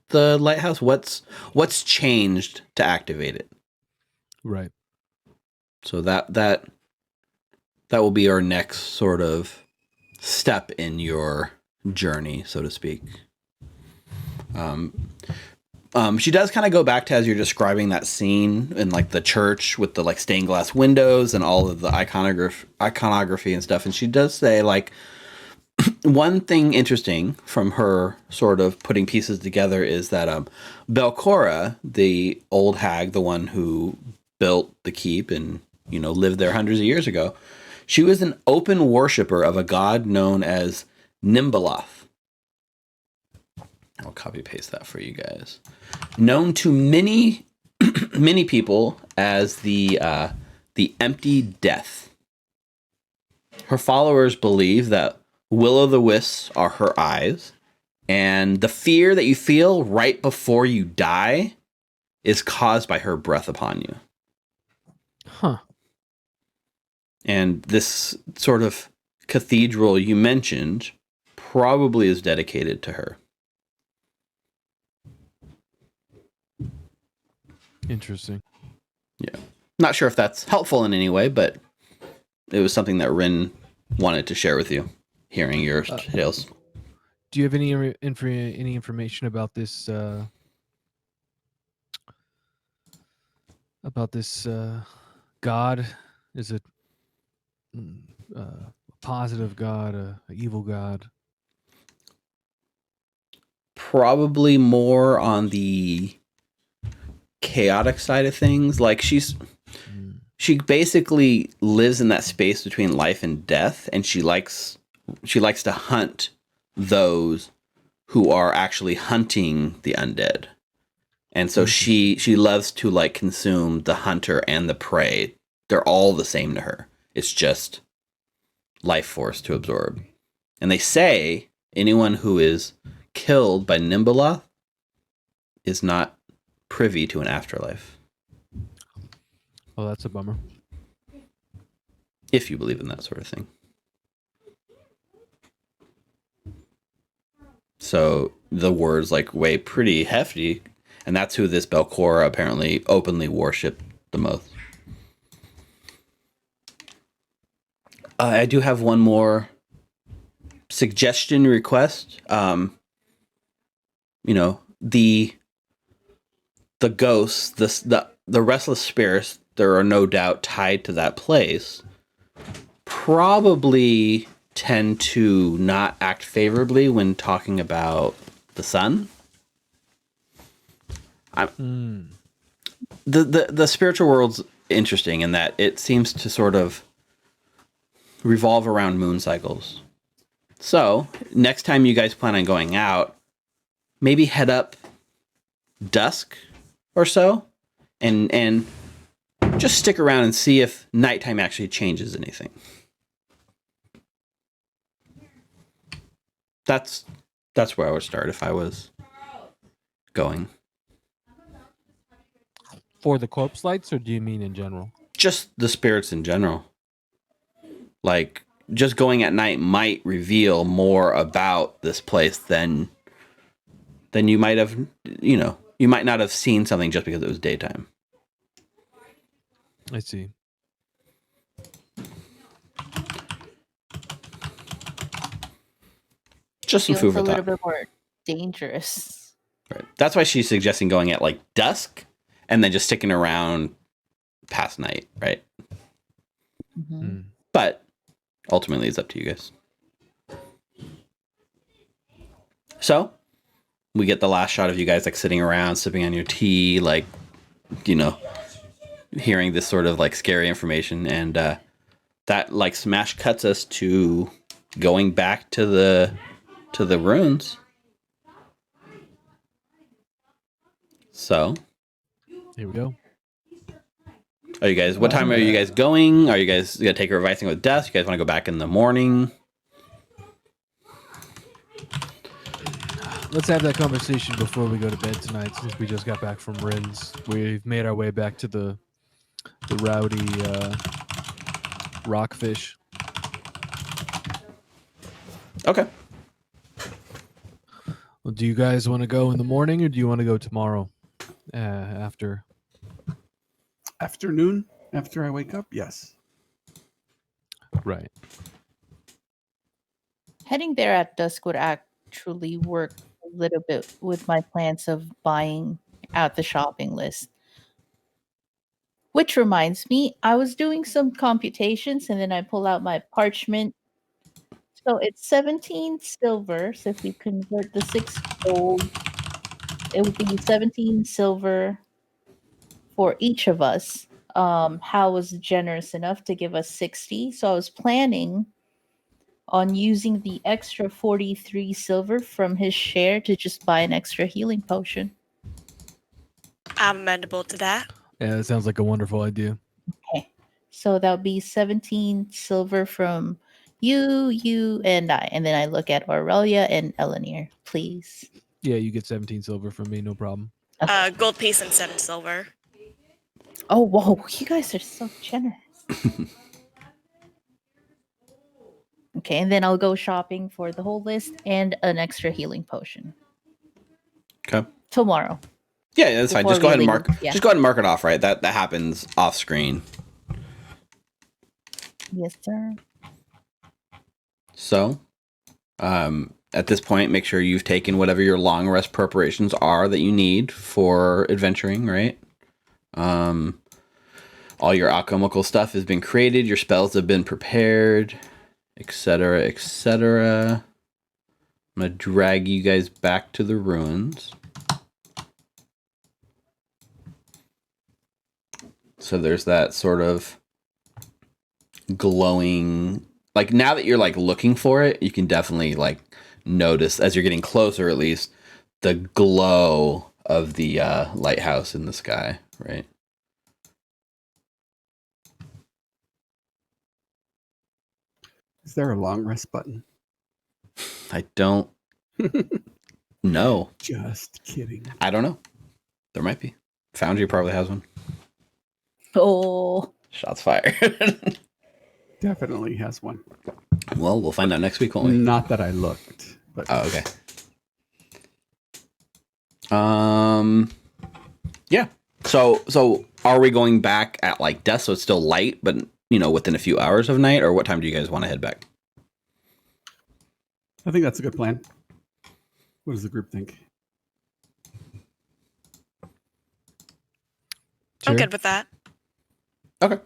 [SPEAKER 1] the lighthouse. What's changed to activate it.
[SPEAKER 2] Right.
[SPEAKER 1] So that will be our next sort of step in your journey, so to speak. She does kind of go back to as you're describing that scene in like the church with the like stained glass windows and all of the iconography and stuff. And she does say like one thing interesting from her sort of putting pieces together is that Belcora, the old hag, the one who built the keep and, you know, lived there hundreds of years ago, she was an open worshiper of a god known as Nimbaloth. I'll copy paste that for you guys. Known to many people as the empty death. Her followers believe that will-o'-the-wisps are her eyes, and the fear that you feel right before you die is caused by her breath upon you.
[SPEAKER 2] Huh.
[SPEAKER 1] And this sort of cathedral you mentioned probably is dedicated to her.
[SPEAKER 2] Interesting.
[SPEAKER 1] Yeah. Not sure if that's helpful in any way, but it was something that Wren wanted to share with you, hearing your tales.
[SPEAKER 2] Do you have any information about this god? Is it a positive god, a evil god?
[SPEAKER 1] Probably more on the chaotic side of things. Like she basically lives in that space between life and death, and she likes to hunt those who are actually hunting the undead. And so she loves to like consume the hunter and the prey. They're all the same to her. It's just life force to absorb. And they say anyone who is killed by Nimbaloth is not privy to an afterlife.
[SPEAKER 2] Oh, that's a bummer.
[SPEAKER 1] If you believe in that sort of thing. So the words like weigh pretty hefty, and that's who this Belcora apparently openly worshipped the most. I do have one more suggestion request. The ghosts, the restless spirits, there are no doubt tied to that place, probably tend to not act favorably when talking about the sun. The spiritual world's interesting in that it seems to sort of revolve around moon cycles. So next time you guys plan on going out, maybe head up dusk or so, and just stick around and see if nighttime actually changes anything. That's where I would start if I was going.
[SPEAKER 2] For the corpse lights, or do you mean in general?
[SPEAKER 1] Just the spirits in general. Like, just going at night might reveal more about this place than you might have, you might not have seen something just because it was daytime.
[SPEAKER 2] I see.
[SPEAKER 1] Just some food
[SPEAKER 3] Feels
[SPEAKER 1] for
[SPEAKER 3] a little
[SPEAKER 1] thought.
[SPEAKER 3] bit more dangerous.
[SPEAKER 1] Right. That's why she's suggesting going at like dusk and then just sticking around past night, right?
[SPEAKER 3] Mhm.
[SPEAKER 1] But ultimately it's up to you guys. So we get the last shot of you guys like sitting around, sipping on your tea, like, hearing this sort of like scary information, and that like smash cuts us to going back to the ruins. So
[SPEAKER 2] Here we go.
[SPEAKER 1] are you guys, what time are you guys going? Are you guys gonna take a revising with death? You guys want to go back in the morning?
[SPEAKER 2] Let's have that conversation before we go to bed tonight, since we just got back from Wren's. We've made our way back to the rowdy rockfish.
[SPEAKER 1] Okay.
[SPEAKER 2] Well, do you guys want to go in the morning, or do you want to go tomorrow after?
[SPEAKER 4] Afternoon, after I wake up, yes.
[SPEAKER 2] Right.
[SPEAKER 3] Heading there at dusk would actually work a little bit with my plans of buying out the shopping list. Which reminds me, I was doing some computations and then I pull out my parchment. So it's 17 silver. So if we convert the 6 gold, it would be 17 silver for each of us. Hal was generous enough to give us 60. So I was planning on using the extra 43 silver from his share to just buy an extra healing potion.
[SPEAKER 5] I'm amenable to that.
[SPEAKER 2] Yeah, that sounds like a wonderful idea.
[SPEAKER 3] Okay. So that would be 17 silver from you, and I. And then I look at Aurelia and Elenir, please.
[SPEAKER 2] Yeah, you get 17 silver from me, no problem.
[SPEAKER 5] Gold piece and 7 silver.
[SPEAKER 3] Oh, whoa. You guys are so generous. Okay, and then I'll go shopping for the whole list and an extra healing potion.
[SPEAKER 1] Okay.
[SPEAKER 3] Tomorrow.
[SPEAKER 1] Yeah, that's fine.
[SPEAKER 3] Before
[SPEAKER 1] Just go
[SPEAKER 3] we
[SPEAKER 1] ahead and
[SPEAKER 3] leave,
[SPEAKER 1] mark.
[SPEAKER 3] yeah.
[SPEAKER 1] Just go ahead and mark it off. Right, that happens off screen.
[SPEAKER 3] Yes, sir.
[SPEAKER 1] So, at this point, make sure you've taken whatever your long rest preparations are that you need for adventuring. Right. All your alchemical stuff has been created. Your spells have been prepared, etc., etc. I'm gonna drag you guys back to the ruins. So there's that sort of glowing, like now that you're like looking for it, you can definitely like notice as you're getting closer, at least, the glow of the lighthouse in the sky, right?
[SPEAKER 4] Is there a long rest button?
[SPEAKER 1] I don't know.
[SPEAKER 4] Just kidding.
[SPEAKER 1] I don't know. There might be. Foundry probably has one.
[SPEAKER 3] Oh,
[SPEAKER 1] Shots fired.
[SPEAKER 4] Definitely has one.
[SPEAKER 1] Well, we'll find out next week, won't we?
[SPEAKER 4] Not that I looked, but
[SPEAKER 1] Oh, okay. Yeah. So are we going back at like dusk so it's still light, but within a few hours of night, or what time do you guys want to head back?
[SPEAKER 4] I think that's a good plan. What does the group think?
[SPEAKER 5] I'm good with that.
[SPEAKER 1] Okay.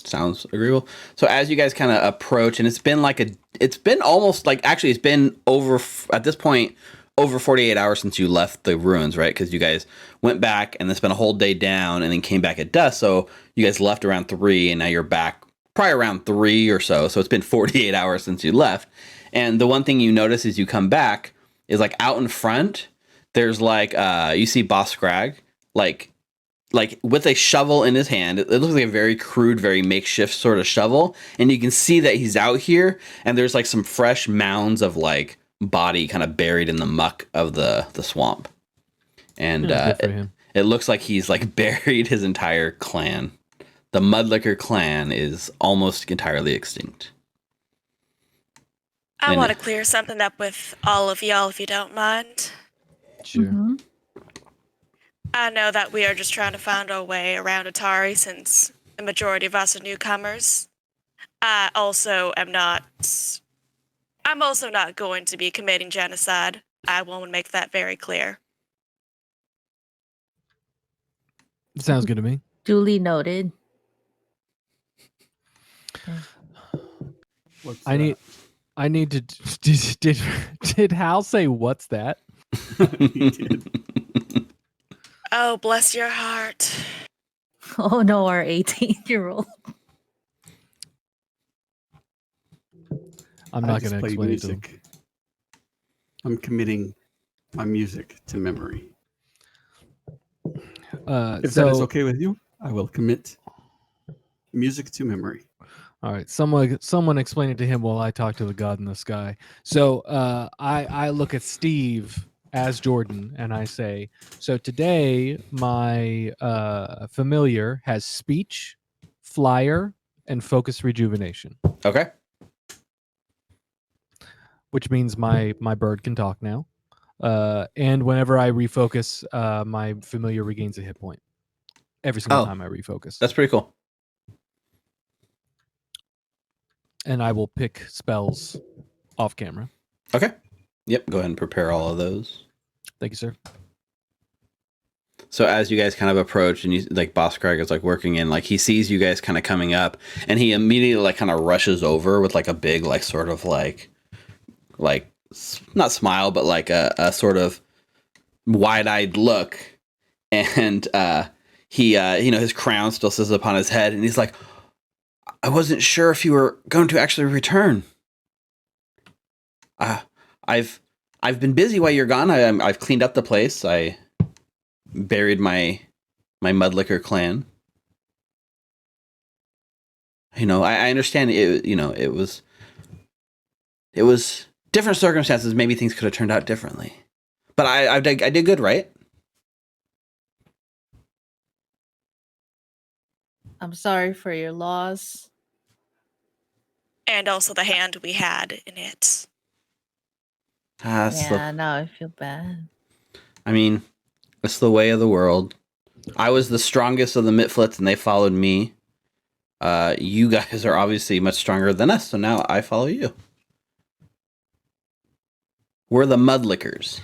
[SPEAKER 1] Sounds agreeable. So as you guys kind of approach, and it's been almost like, actually it's been at this point, over 48 hours since you left the ruins, right? Because you guys went back and then spent a whole day down and then came back at dusk. So you guys left around 3 and now you're back probably around 3 or so. So it's been 48 hours since you left. And the one thing you notice as you come back is like out in front, there's like, you see Boss Scrag, like with a shovel in his hand. It looks like a very crude, very makeshift sort of shovel. And you can see that he's out here and there's like some fresh mounds of like body kind of buried in the muck of the swamp. And
[SPEAKER 2] Good for him.
[SPEAKER 1] it looks like he's like buried his entire clan. The Mudlicker clan is almost entirely extinct.
[SPEAKER 5] I
[SPEAKER 1] And-
[SPEAKER 5] want to clear something up with all of y'all, if you don't mind.
[SPEAKER 2] Sure.
[SPEAKER 3] mhm.
[SPEAKER 5] I know that we are just trying to find our way around Otari since the majority of us are newcomers. I'm also not going to be committing genocide. I want to make that very clear.
[SPEAKER 2] Sounds good to me.
[SPEAKER 3] Duly noted.
[SPEAKER 4] What's
[SPEAKER 2] I need to. Did Hal say what's that?
[SPEAKER 4] He did.
[SPEAKER 5] Oh, bless your heart.
[SPEAKER 3] Oh no, our 18-year-old.
[SPEAKER 2] I'm
[SPEAKER 4] I
[SPEAKER 2] not
[SPEAKER 4] just
[SPEAKER 2] going to
[SPEAKER 4] play
[SPEAKER 2] explain it to him.
[SPEAKER 4] music. I'm committing my music to memory. If that is okay with you, I will commit music to memory.
[SPEAKER 2] All right, someone explain it to him while I talk to the god in the sky. So I look at Steve as Jordan and I say, so today my familiar has speech, flyer, and focus rejuvenation,
[SPEAKER 1] Okay.
[SPEAKER 2] which means my bird can talk now. And whenever I refocus, my familiar regains a hit point every single time I refocus.
[SPEAKER 1] That's pretty cool.
[SPEAKER 2] And I will pick spells off camera.
[SPEAKER 1] Okay. Yep. Go ahead and prepare all of those.
[SPEAKER 2] Thank you, sir.
[SPEAKER 1] So as you guys kind of approach and you like Boss Craig is like working in, like he sees you guys kind of coming up and he immediately like kind of rushes over with like a big, like sort of like not smile, but like a sort of wide-eyed look. And he, his crown still sits upon his head and he's like, I wasn't sure if you were going to actually return. I've been busy while you're gone. I've cleaned up the place. I buried my Mudlicker clan. I understand it. It was different circumstances. Maybe things could have turned out differently. But I did good, right?
[SPEAKER 3] I'm sorry for your loss.
[SPEAKER 5] And also the hand we had in it.
[SPEAKER 3] Yeah, now I feel bad.
[SPEAKER 1] I mean, it's the way of the world. I was the strongest of the Mitflits and they followed me. You guys are obviously much stronger than us, so now I follow you. We're the Mudlickers.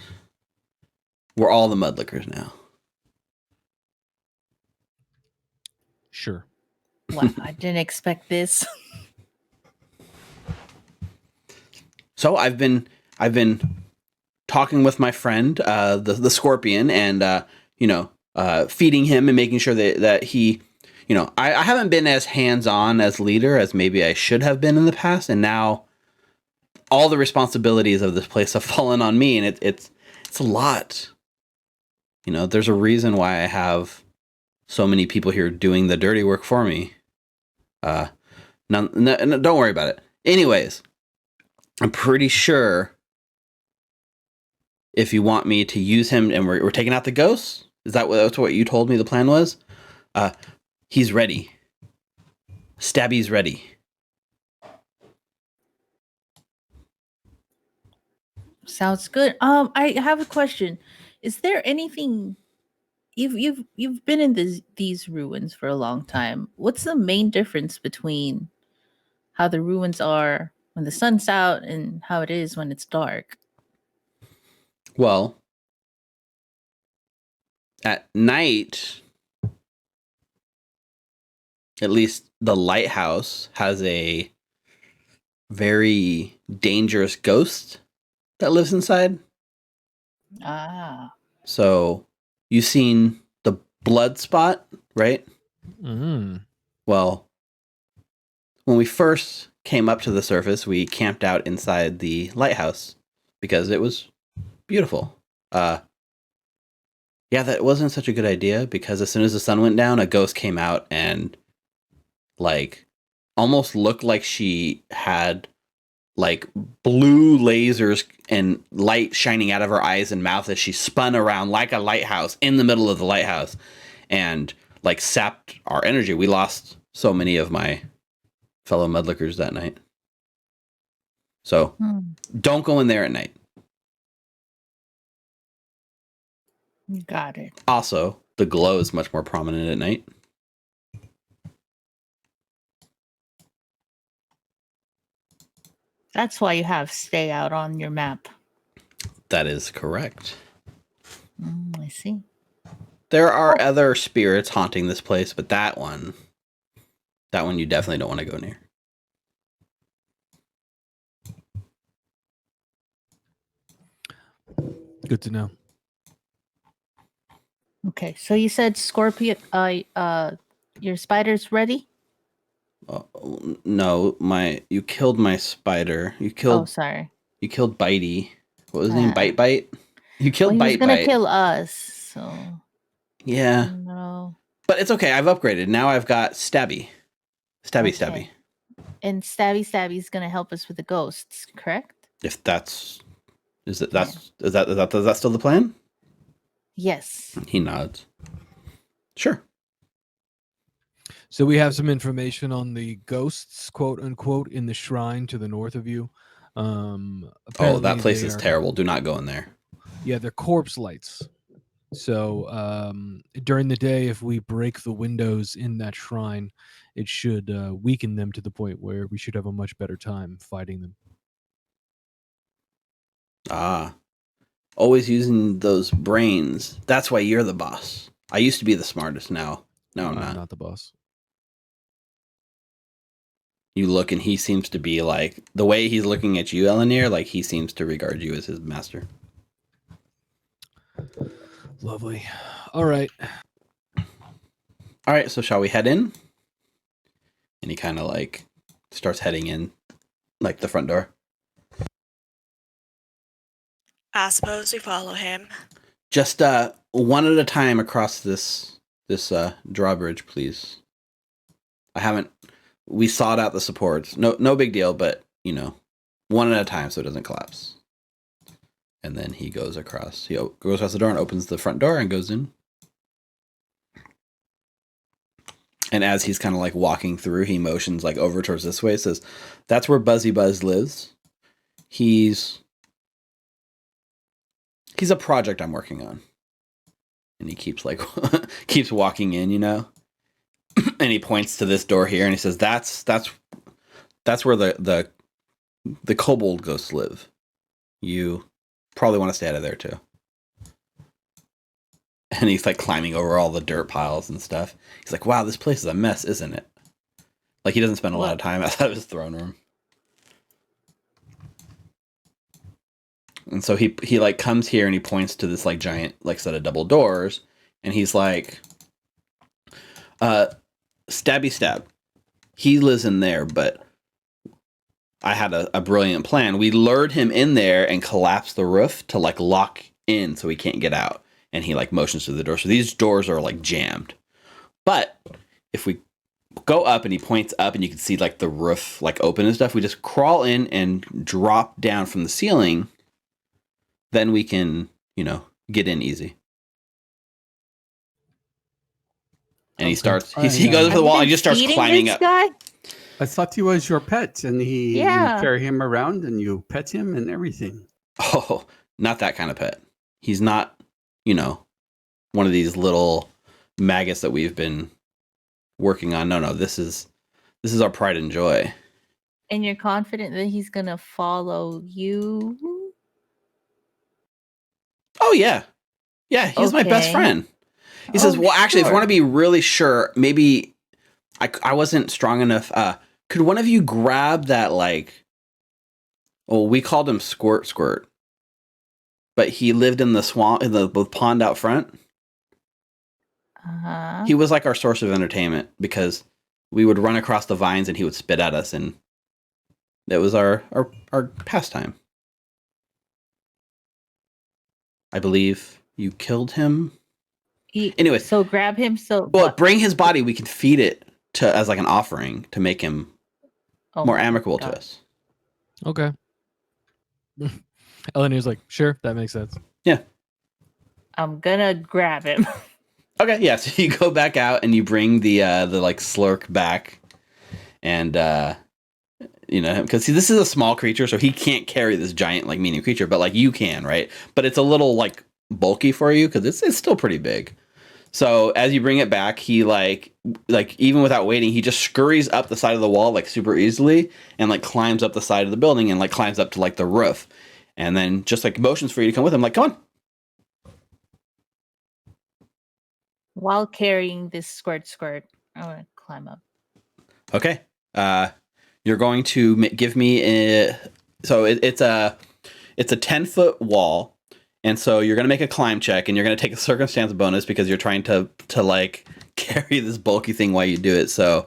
[SPEAKER 1] We're all the Mudlickers now.
[SPEAKER 2] Sure.
[SPEAKER 3] Wow, I didn't expect this.
[SPEAKER 1] So I've been talking with my friend, the Scorpion, and feeding him and making sure that he, I haven't been as hands-on as leader as maybe I should have been in the past, and now all the responsibilities of this place have fallen on me, and it's a lot. There's a reason why I have so many people here doing the dirty work for me. No, don't worry about it. Anyways, I'm pretty sure if you want me to use him and we're taking out the ghosts, that's what you told me the plan was? He's ready. Stabby's ready.
[SPEAKER 3] Sounds good. I have a question. Is there anything you've been in these ruins for a long time? What's the main difference between how the ruins are when the sun's out and how it is when it's dark?
[SPEAKER 1] Well, at night, at least the lighthouse has a very dangerous ghost that lives inside.
[SPEAKER 3] Ah.
[SPEAKER 1] So you've seen the blood spot, right?
[SPEAKER 2] Mm.
[SPEAKER 1] Well, when we first came up to the surface, we camped out inside the lighthouse because it was beautiful. Yeah, that wasn't such a good idea because as soon as the sun went down, a ghost came out and like almost looked like she had like blue lasers and light shining out of her eyes and mouth as she spun around like a lighthouse in the middle of the lighthouse and like sapped our energy. We lost so many of my fellow mudlookers that night. So don't go in there at night.
[SPEAKER 3] Got it.
[SPEAKER 1] Also, the glow is much more prominent at night.
[SPEAKER 3] That's why you have stay out on your map.
[SPEAKER 1] That is correct.
[SPEAKER 3] I see.
[SPEAKER 1] There are other spirits haunting this place, but that one you definitely don't want to go near.
[SPEAKER 2] Good to know.
[SPEAKER 3] Okay, so you said Scorpion. Your spider's ready.
[SPEAKER 1] No, you killed my spider. You
[SPEAKER 3] Oh,
[SPEAKER 1] killed
[SPEAKER 3] sorry.
[SPEAKER 1] you killed Bitey. What was his name? Bite. You killed
[SPEAKER 3] Well, he was
[SPEAKER 1] Bite
[SPEAKER 3] gonna
[SPEAKER 1] Bite.
[SPEAKER 3] kill us. So
[SPEAKER 1] Yeah,
[SPEAKER 3] no.
[SPEAKER 1] but it's okay. I've upgraded. Now I've got Stabby. Stabby.
[SPEAKER 3] And Stabby's gonna help us with the ghosts, correct?
[SPEAKER 1] If that's is that still the plan?
[SPEAKER 3] Yes.
[SPEAKER 1] He nods. Sure.
[SPEAKER 2] So we have some information on the ghosts, quote unquote, in the shrine to the north of you.
[SPEAKER 1] Oh,
[SPEAKER 2] Apparently
[SPEAKER 1] that place
[SPEAKER 2] they
[SPEAKER 1] is
[SPEAKER 2] are-
[SPEAKER 1] terrible. Do not go in there.
[SPEAKER 2] Yeah, they're corpse lights. So during the day, if we break the windows in that shrine, it should weaken them to the point where we should have a much better time fighting them.
[SPEAKER 1] Ah. Always using those brains. That's why you're the boss. I used to be the smartest. Now I'm
[SPEAKER 2] I'm
[SPEAKER 1] not.
[SPEAKER 2] not the boss.
[SPEAKER 1] You look and he seems to be like, the way he's looking at you, Elenir, like he seems to regard you as his master.
[SPEAKER 2] Lovely. All right.
[SPEAKER 1] All right, so shall we head in? And he kind of like starts heading in, like the front door.
[SPEAKER 5] I suppose we follow him.
[SPEAKER 1] Just one at a time across this drawbridge, please. We sawed out the supports. No big deal, but one at a time so it doesn't collapse. And then he goes across. He goes across the door and opens the front door and goes in. And as he's kind of like walking through, he motions like over towards this way. Says, "That's where Buzzy Buzz lives. He's a project I'm working on." And he keeps like keeps walking in, and he points to this door here and he says, "That's where the kobold ghosts live. You probably want to stay out of there too." And he's like climbing over all the dirt piles and stuff. He's like, "Wow, this place is a mess, isn't it?" Like he doesn't spend a lot of time outside of his throne room. And so he like comes here and he points to this like giant like set of double doors and he's like, "Stabby Stab. He lives in there, but I had a brilliant plan. We lured him in there and collapsed the roof to like lock in so he can't get out." And he like motions to the door. So these doors are like jammed. But if we go up and he points up and you can see like the roof like open and stuff, we just crawl in and drop down from the ceiling. Then we can, get in easy. And he starts.
[SPEAKER 4] Oh,
[SPEAKER 1] He
[SPEAKER 4] yeah.
[SPEAKER 1] goes up to the
[SPEAKER 3] Have you
[SPEAKER 1] wall
[SPEAKER 3] been
[SPEAKER 1] and just starts
[SPEAKER 3] feeding
[SPEAKER 1] climbing
[SPEAKER 3] this
[SPEAKER 1] up.
[SPEAKER 3] guy?
[SPEAKER 4] I thought he was your pet, and you
[SPEAKER 3] Yeah.
[SPEAKER 4] carry him around and you pet him and everything.
[SPEAKER 1] Oh, not that kind of pet. He's not, one of these little maggots that we've been working on. No, this is our pride and joy.
[SPEAKER 3] And you're confident that he's gonna follow you?
[SPEAKER 1] Oh yeah, he's my best
[SPEAKER 3] Okay.
[SPEAKER 1] friend. He says, "Well, actually, if you
[SPEAKER 3] sure.
[SPEAKER 1] want to be really sure, maybe I wasn't strong enough. Could one of you grab that we called him Squirt, but he lived in the swamp in the pond out front.
[SPEAKER 3] Uh-huh.
[SPEAKER 1] He was like our source of entertainment because we would run across the vines and he would spit at us, and that was our pastime. I believe you killed him. Anyway,
[SPEAKER 3] so grab him. So
[SPEAKER 1] well, bring his body. We can feed it to as like an offering to make him more
[SPEAKER 3] my
[SPEAKER 1] amicable
[SPEAKER 3] God.
[SPEAKER 1] to us.
[SPEAKER 2] Okay. Eleanor's like, sure, that makes sense.
[SPEAKER 3] I'm gonna grab him.
[SPEAKER 1] Okay, yeah. So you go back out and you bring the slurk back, and because this is a small creature, so he can't carry this giant medium creature, but you can, right? But it's a little bulky for you because it's still pretty big. So as you bring it back, he even without waiting, he just scurries up the side of the wall super easily and climbs up the side of the building and climbs up to the roof, and then just motions for you to come with him. Come on.
[SPEAKER 3] While carrying this squirt, I'm gonna climb up.
[SPEAKER 1] Okay. You're going to give me it's a 10-foot wall, and so you're going to make a climb check, and you're going to take a circumstance bonus because you're trying to carry this bulky thing while you do it. So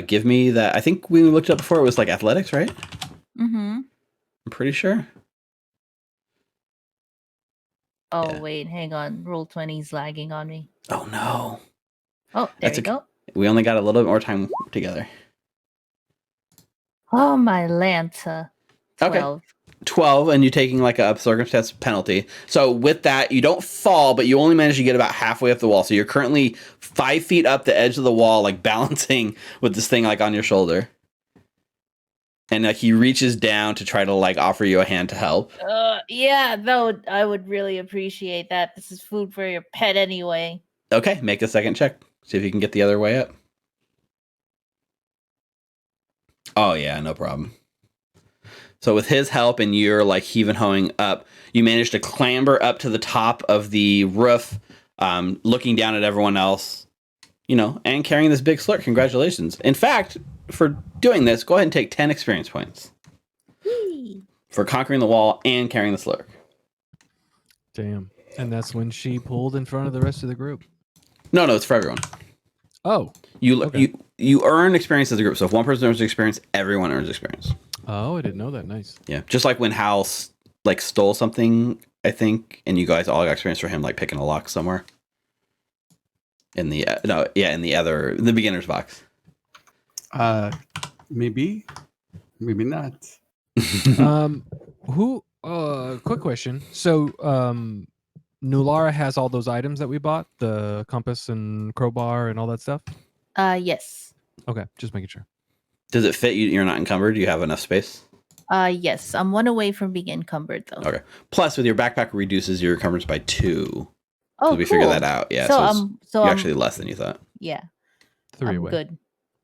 [SPEAKER 1] give me that. I think we looked it up before. It was athletics, right?
[SPEAKER 3] Mm-hmm.
[SPEAKER 1] I'm pretty sure.
[SPEAKER 3] Oh
[SPEAKER 1] Yeah.
[SPEAKER 3] wait, hang on. Roll20's lagging on me.
[SPEAKER 1] Oh no.
[SPEAKER 3] Oh, there we go.
[SPEAKER 1] We only got a little bit more time together.
[SPEAKER 3] Oh my Lanta. 12.
[SPEAKER 1] Okay. 12, and you're taking a circumstance penalty. So with that, you don't fall, but you only manage to get about halfway up the wall. So you're currently 5 feet up the edge of the wall, balancing with this thing on your shoulder. And he reaches down to try to offer you a hand to help.
[SPEAKER 3] Yeah, though I would really appreciate that. This is food for your pet anyway.
[SPEAKER 1] Okay, make a second check. See if you can get the other way up. Oh yeah, no problem. So with his help and you're heaving hoeing up, you manage to clamber up to the top of the roof, looking down at everyone else, and carrying this big slurk. Congratulations. In fact, for doing this, go ahead and take 10 experience points.
[SPEAKER 3] Whee!
[SPEAKER 1] For conquering the wall and carrying the slurk.
[SPEAKER 2] Damn. And that's when she pulled in front of the rest of the group.
[SPEAKER 1] No, it's for everyone.
[SPEAKER 2] Oh.
[SPEAKER 1] You earn experience as a group. So if one person earns experience, everyone earns experience.
[SPEAKER 2] Oh, I didn't know that. Nice.
[SPEAKER 1] Yeah, just like when Hal stole something, I think, and you guys all got experience for him picking a lock somewhere. In the the beginner's box.
[SPEAKER 4] Maybe not.
[SPEAKER 2] Quick question. So, Nulara has all those items that we bought, the compass and crowbar and all that stuff?
[SPEAKER 3] Yes.
[SPEAKER 2] Okay, just making sure.
[SPEAKER 1] Does it fit? You're not encumbered? You have enough space?
[SPEAKER 3] Yes. I'm one away from being encumbered though.
[SPEAKER 1] Okay. Plus, with your backpack, reduces your encumbrance by 2.
[SPEAKER 3] Oh,
[SPEAKER 1] so we figured that out. Yeah.
[SPEAKER 3] So
[SPEAKER 1] you're
[SPEAKER 3] I'm
[SPEAKER 1] actually less than you thought.
[SPEAKER 3] Yeah.
[SPEAKER 2] 3
[SPEAKER 3] I'm
[SPEAKER 2] away.
[SPEAKER 3] good.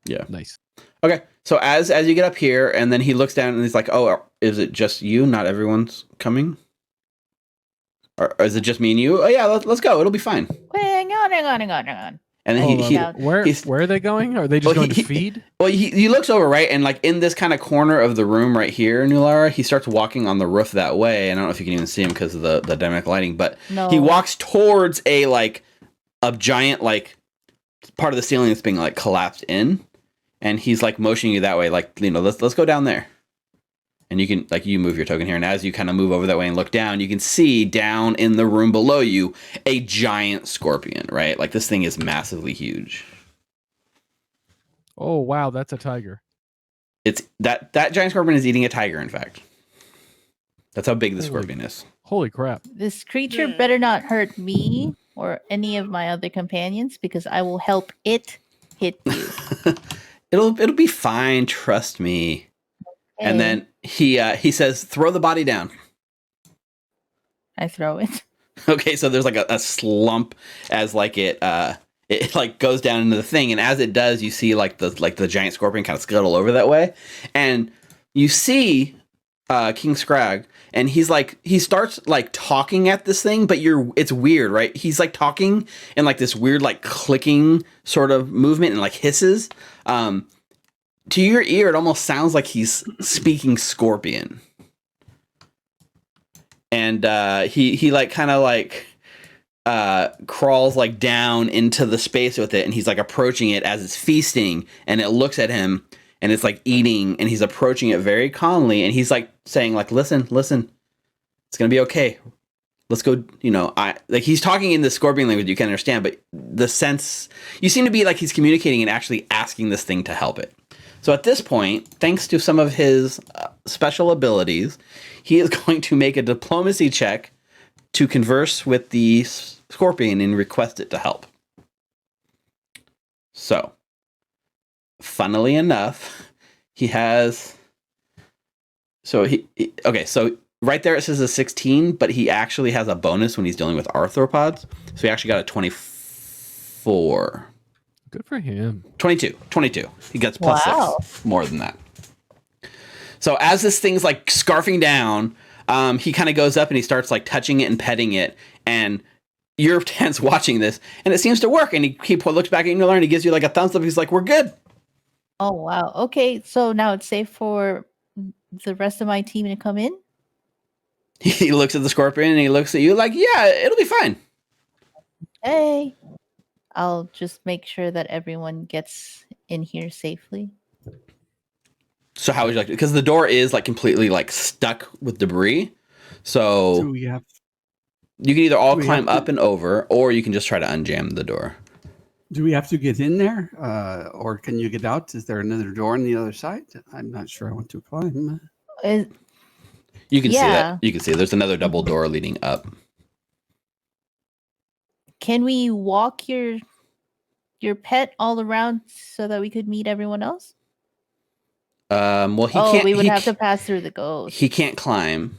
[SPEAKER 1] Yeah.
[SPEAKER 2] Nice.
[SPEAKER 1] Okay. So as you get up here, and then he looks down and he's like, "Oh, is it just you? Not everyone's coming? Or is it just me and you? Oh yeah, let's go. It'll be fine."
[SPEAKER 3] Wait, hang on.
[SPEAKER 1] And then
[SPEAKER 2] Hold on. Where are they going? Are they just going to feed?
[SPEAKER 1] Well, he looks over, right? And in this kind of corner of the room right here, Nulara, he starts walking on the roof that way. And I don't know if you can even see him because of the dynamic lighting, but
[SPEAKER 3] No.
[SPEAKER 1] he walks towards a giant part of the ceiling that's being collapsed in. And he's motioning you that way, let's go down there. And you can you move your token here, and as you kind of move over that way and look down, you can see down in the room below you a giant scorpion, right? This thing is massively huge.
[SPEAKER 2] Oh wow, that's a tiger.
[SPEAKER 1] It's that giant scorpion is eating a tiger, in fact. That's how big the scorpion is.
[SPEAKER 2] Holy crap.
[SPEAKER 3] This creature better not hurt me. or any of my other companions because I will help it hit you.
[SPEAKER 1] It'll be fine, trust me. And then he says, "Throw the body down."
[SPEAKER 3] I throw it.
[SPEAKER 1] Okay, so there's like a slump as like it like goes down into the thing, and as it does, you see like the giant scorpion kind of scuttle over that way, and you see King Scrag, and he starts like talking at this thing, but it's weird, right? He's like talking in like this weird like clicking sort of movement and like hisses. To your ear, it almost sounds like he's speaking Scorpion. And he like kind of like crawls like down into the space with it, and he's like approaching it as it's feasting, and it looks at him, and it's like eating, and he's approaching it very calmly, and he's like saying like, listen, it's gonna be okay. Let's go, he's talking in the Scorpion language you can understand, but the sense, you seem to be like he's communicating and actually asking this thing to help it. So at this point, thanks to some of his special abilities, he is going to make a diplomacy check to converse with the Scorpion and request it to help. So, funnily enough, he has... So right there it says a 16, but he actually has a bonus when he's dealing with arthropods. So he actually got a 24.
[SPEAKER 2] Good for him.
[SPEAKER 1] 22. He gets plus 6 more than that. So as this thing's like scarfing down, he kind of goes up and he starts like touching it and petting it. And you're tense watching this, and it seems to work. And he looks back at you and he gives you like a thumbs up. He's like, "We're good."
[SPEAKER 3] Oh, wow. Okay, so now it's safe for the rest of my team to come in?
[SPEAKER 1] He looks at the Scorpion and he looks at you like, "Yeah, it'll be fine."
[SPEAKER 3] Hey. I'll just make sure that everyone gets in here safely.
[SPEAKER 1] So how would you like to? Because the door is like completely like stuck with debris. So
[SPEAKER 4] Do we have?
[SPEAKER 1] you can either all climb up and over, or you can just try to unjam the door.
[SPEAKER 4] Do we have to get in there, or can you get out? Is there another door on the other side? I'm not sure I want to climb.
[SPEAKER 1] You can see that. You can see there's another double door leading up.
[SPEAKER 3] Can we walk your pet all around so that we could meet everyone else?
[SPEAKER 1] Well, he can't.
[SPEAKER 3] We would have to pass through the ghost.
[SPEAKER 1] He can't climb.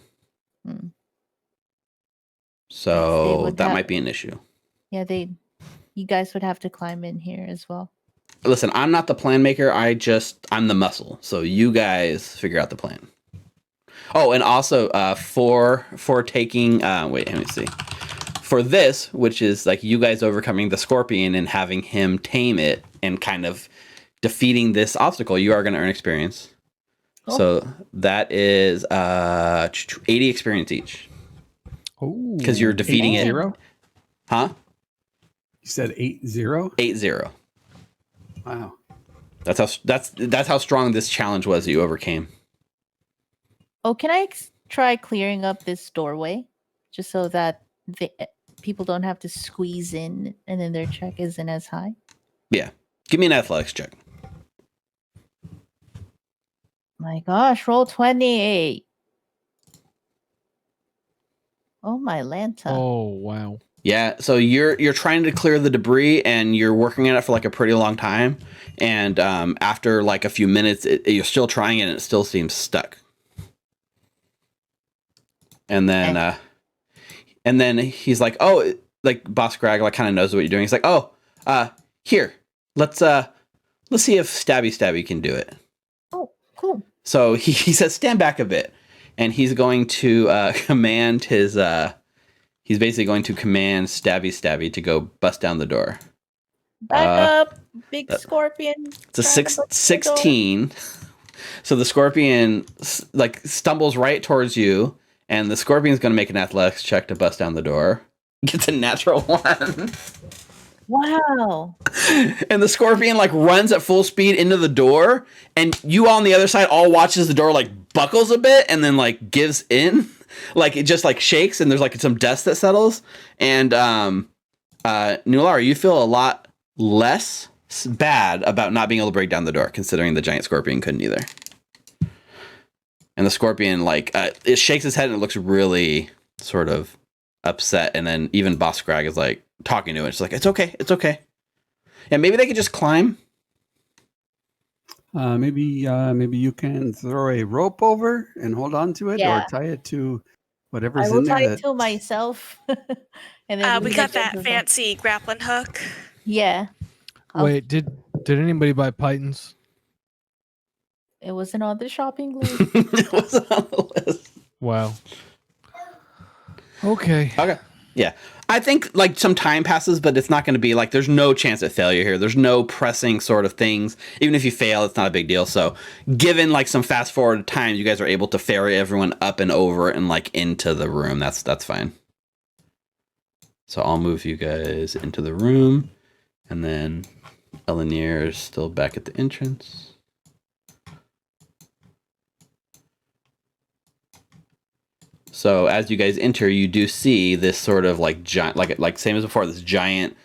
[SPEAKER 1] So that might be an issue.
[SPEAKER 3] Yeah, you guys would have to climb in here as well.
[SPEAKER 1] Listen, I'm not the plan maker. I'm the muscle. So you guys figure out the plan. Oh, and also for taking. Wait, let me see. For this, which is like you guys overcoming the Scorpion and having him tame it and kind of defeating this obstacle, you are going to earn experience. Oh. So that is 80 experience each.
[SPEAKER 4] Oh,
[SPEAKER 1] because you're defeating
[SPEAKER 4] 8-0?
[SPEAKER 1] it. Huh?
[SPEAKER 4] You said 8-0?
[SPEAKER 1] 8-0.
[SPEAKER 4] Wow.
[SPEAKER 3] That's
[SPEAKER 1] how strong this challenge was that you overcame.
[SPEAKER 3] Oh, can I try clearing up this doorway just so that people don't have to squeeze in and then their check isn't as high?
[SPEAKER 1] Yeah. Give me an athletics check.
[SPEAKER 3] My gosh, roll 28. Oh, my Lanta.
[SPEAKER 2] Oh, wow.
[SPEAKER 1] Yeah, so you're trying to clear the debris and you're working at it for like a pretty long time. And after like a few minutes, you're still trying it and it still seems stuck. And then he's like, "Oh," like Boss Greg like kind of knows what you're doing. He's like, "Oh, here, let's see if Stabby can do it."
[SPEAKER 3] Oh, cool.
[SPEAKER 1] So he says, "Stand back a bit," and he's going to command his. He's basically going to command Stabby to go bust down the door.
[SPEAKER 3] Back up, big Scorpion.
[SPEAKER 1] It's a 16. So the Scorpion like stumbles right towards you. And the Scorpion's going to make an athletics check to bust down the door. Gets a natural 1.
[SPEAKER 3] Wow.
[SPEAKER 1] And the Scorpion like runs at full speed into the door. And you all on the other side all watches the door like buckles a bit and then like gives in. Like it just like shakes and there's like some dust that settles. And Nulara, you feel a lot less bad about not being able to break down the door, considering the giant Scorpion couldn't either. And the Scorpion, like, it shakes his head and it looks really sort of upset. And then even Boss Scrag is like, talking to it. It's like, it's okay. It's okay. Yeah, maybe they could just climb.
[SPEAKER 4] Maybe you can throw a rope over and hold on to it,
[SPEAKER 3] Yeah.
[SPEAKER 4] or tie it to
[SPEAKER 3] I
[SPEAKER 4] whatever's
[SPEAKER 3] will
[SPEAKER 4] in there.
[SPEAKER 3] tie it to myself. And then
[SPEAKER 5] We
[SPEAKER 3] leave
[SPEAKER 5] got
[SPEAKER 3] it
[SPEAKER 5] that
[SPEAKER 3] to the-
[SPEAKER 5] fancy grappling hook.
[SPEAKER 3] Yeah. I'll-
[SPEAKER 2] Wait, did anybody buy pythons?
[SPEAKER 3] It wasn't on the shopping list.
[SPEAKER 1] It wasn't on the list.
[SPEAKER 2] Wow. Okay.
[SPEAKER 1] Okay. Yeah. I think like some time passes, but it's not going to be like there's no chance of failure here. There's no pressing sort of things. Even if you fail, it's not a big deal. So given like some fast forward time, you guys are able to ferry everyone up and over and like into the room. That's fine. So I'll move you guys into the room, and then Elenir is still back at the entrance. So as you guys enter, you do see this sort of like giant, like same as before, this giant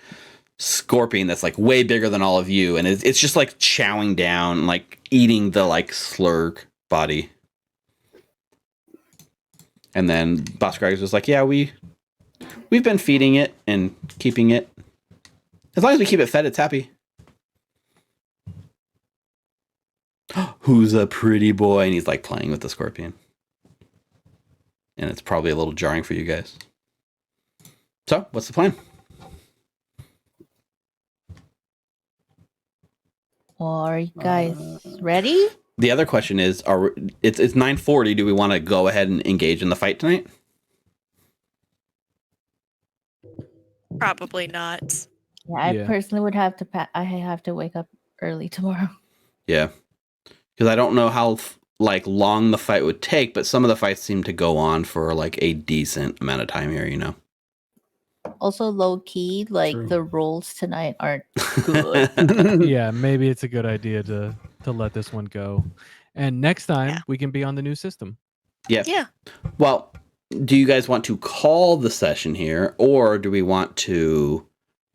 [SPEAKER 1] scorpion that's like way bigger than all of you, and it's just like chowing down, like eating the like slurg body. And then Boss Greg was like, "Yeah, we've been feeding it and keeping it. As long as we keep it fed, it's happy." Who's a pretty boy? And he's like playing with the scorpion. And it's probably a little jarring for you guys. So, what's the plan?
[SPEAKER 3] Are you guys ready?
[SPEAKER 1] The other question is, it's 9:40. Do we want to go ahead and engage in the fight tonight?
[SPEAKER 5] Probably not.
[SPEAKER 3] Yeah, I
[SPEAKER 2] Yeah.
[SPEAKER 3] personally would have to. I have to wake up early tomorrow.
[SPEAKER 1] Yeah, because I don't know how like long the fight would take, but some of the fights seem to go on for like a decent amount of time here. You know.
[SPEAKER 3] Also, low key, like
[SPEAKER 4] True.
[SPEAKER 3] the rolls tonight aren't good.
[SPEAKER 2] Yeah, maybe it's a good idea to let this one go. And next time
[SPEAKER 5] Yeah.
[SPEAKER 2] we can be on the new system.
[SPEAKER 1] Yeah.
[SPEAKER 5] Yeah.
[SPEAKER 1] Well, do you guys want to call the session here, or do we want to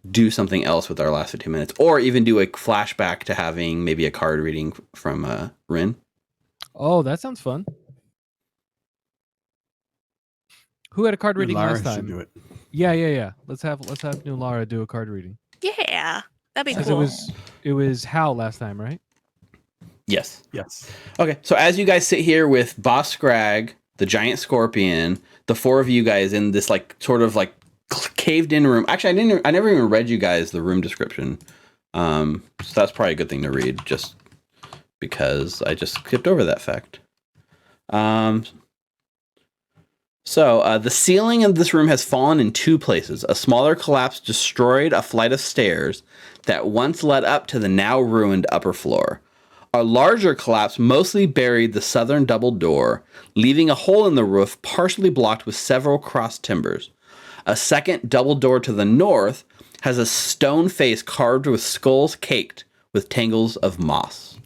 [SPEAKER 1] do something else with our last 15 minutes, or even do a flashback to having maybe a card reading from Wren?
[SPEAKER 2] Oh, that sounds fun. Who had a card reading
[SPEAKER 4] Lara
[SPEAKER 2] last
[SPEAKER 4] should
[SPEAKER 2] time?
[SPEAKER 4] do it.
[SPEAKER 2] Yeah. Let's have new Lara do a card reading.
[SPEAKER 5] Yeah. That'd be
[SPEAKER 2] 'Cause
[SPEAKER 5] cool.
[SPEAKER 2] it was Hal last time, right?
[SPEAKER 1] Yes.
[SPEAKER 4] Yes.
[SPEAKER 1] Okay, so as you guys sit here with Boss Scrag, the giant scorpion, the four of you guys in this like sort of like caved in room. Actually, I never even read you guys the room description. So that's probably a good thing to read, just because I just skipped over that fact. So the ceiling of this room has fallen in two places. A smaller collapse destroyed a flight of stairs that once led up to the now ruined upper floor. A larger collapse mostly buried the southern double door, leaving a hole in the roof partially blocked with several crossed timbers. A second double door to the north has a stone face carved with skulls caked with tangles of moss.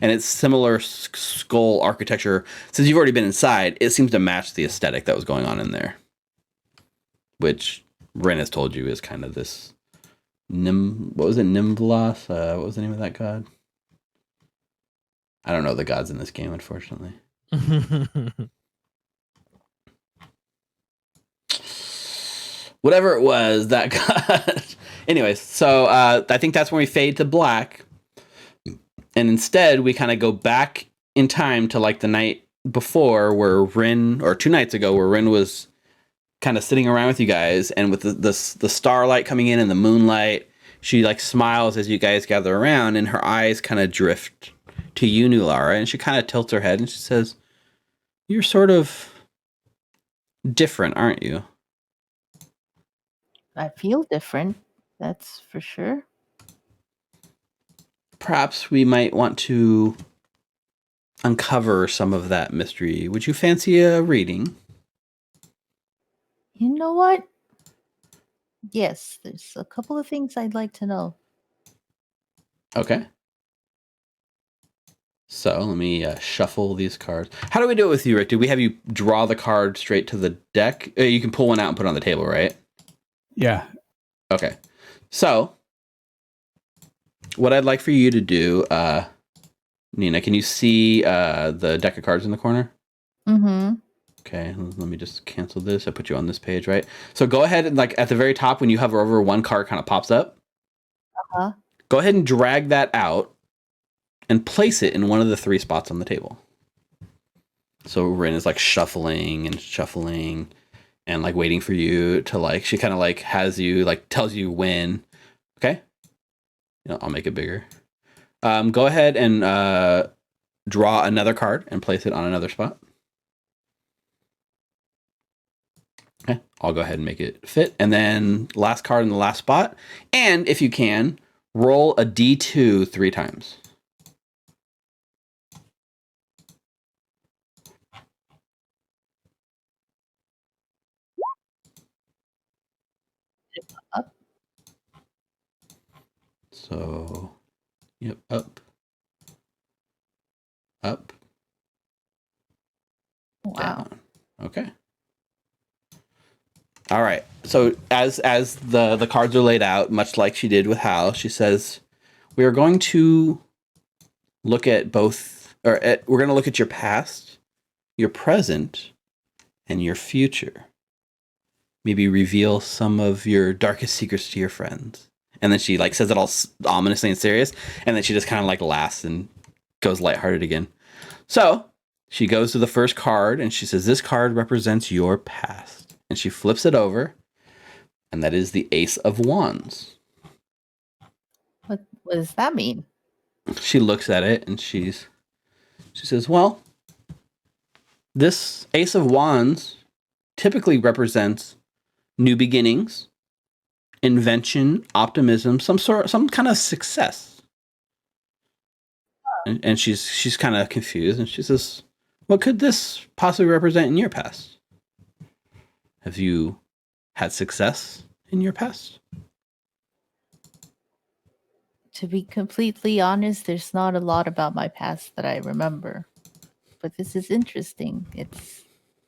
[SPEAKER 1] And it's similar skull architecture. Since you've already been inside, it seems to match the aesthetic that was going on in there. Which Wren has told you is kind of this what was it? Nimblas? What was the name of that god? I don't know the gods in this game, unfortunately. Whatever it was, that god. Anyways, so I think that's when we fade to black. And instead, we kind of go back in time to like the night before where Wren, or 2 nights ago, where Wren was kind of sitting around with you guys. And with the starlight coming in and the moonlight, she like smiles as you guys gather around, and her eyes kind of drift to you, Nulara, and she kind of tilts her head and she says, "You're sort of different, aren't you?"
[SPEAKER 3] I feel different. That's for sure.
[SPEAKER 1] Perhaps we might want to uncover some of that mystery. Would you fancy a reading?
[SPEAKER 3] You know what? Yes, there's a couple of things I'd like to know.
[SPEAKER 1] Okay. So let me shuffle these cards. How do we do it with you, Rick? Did we have you draw the card straight to the deck? You can pull one out and put it on the table, right?
[SPEAKER 4] Yeah.
[SPEAKER 1] Okay. So what I'd like for you to do, Nina, can you see the deck of cards in the corner?
[SPEAKER 3] Mm-hmm.
[SPEAKER 1] Okay, let me just cancel this. I put you on this page, right? So go ahead and like at the very top when you hover over, one card kind of pops up.
[SPEAKER 3] Uh-huh.
[SPEAKER 1] Go ahead and drag that out and place it in one of the 3 spots on the table. So Wren is like shuffling and like waiting for you to like, she kind of like has you like tells you when. Okay. I'll make it bigger. Go ahead and draw another card and place it on another spot. Okay, I'll go ahead and make it fit. And then last card in the last spot. And if you can, roll a D2 3 times.
[SPEAKER 3] Up.
[SPEAKER 1] So, yep, up, up,
[SPEAKER 3] Wow.
[SPEAKER 1] down. Okay. All right. So as the cards are laid out, much like she did with Hal, she says, we are going to look at we're going to look at your past, your present, and your future. Maybe reveal some of your darkest secrets to your friends. And then she like says it all ominously and serious, and then she just kind of like laughs and goes lighthearted again. So she goes to the first card and she says, this card represents your past. And she flips it over, and that is the Ace of Wands.
[SPEAKER 3] What does that mean?
[SPEAKER 1] She looks at it and she says, well, this Ace of Wands typically represents new beginnings, invention, optimism, some kind of success. And she's kind of confused, and she says, what could this possibly represent in your past? Have you had success in your past?
[SPEAKER 3] To be completely honest, there's not a lot about my past that I remember. But this is interesting. It's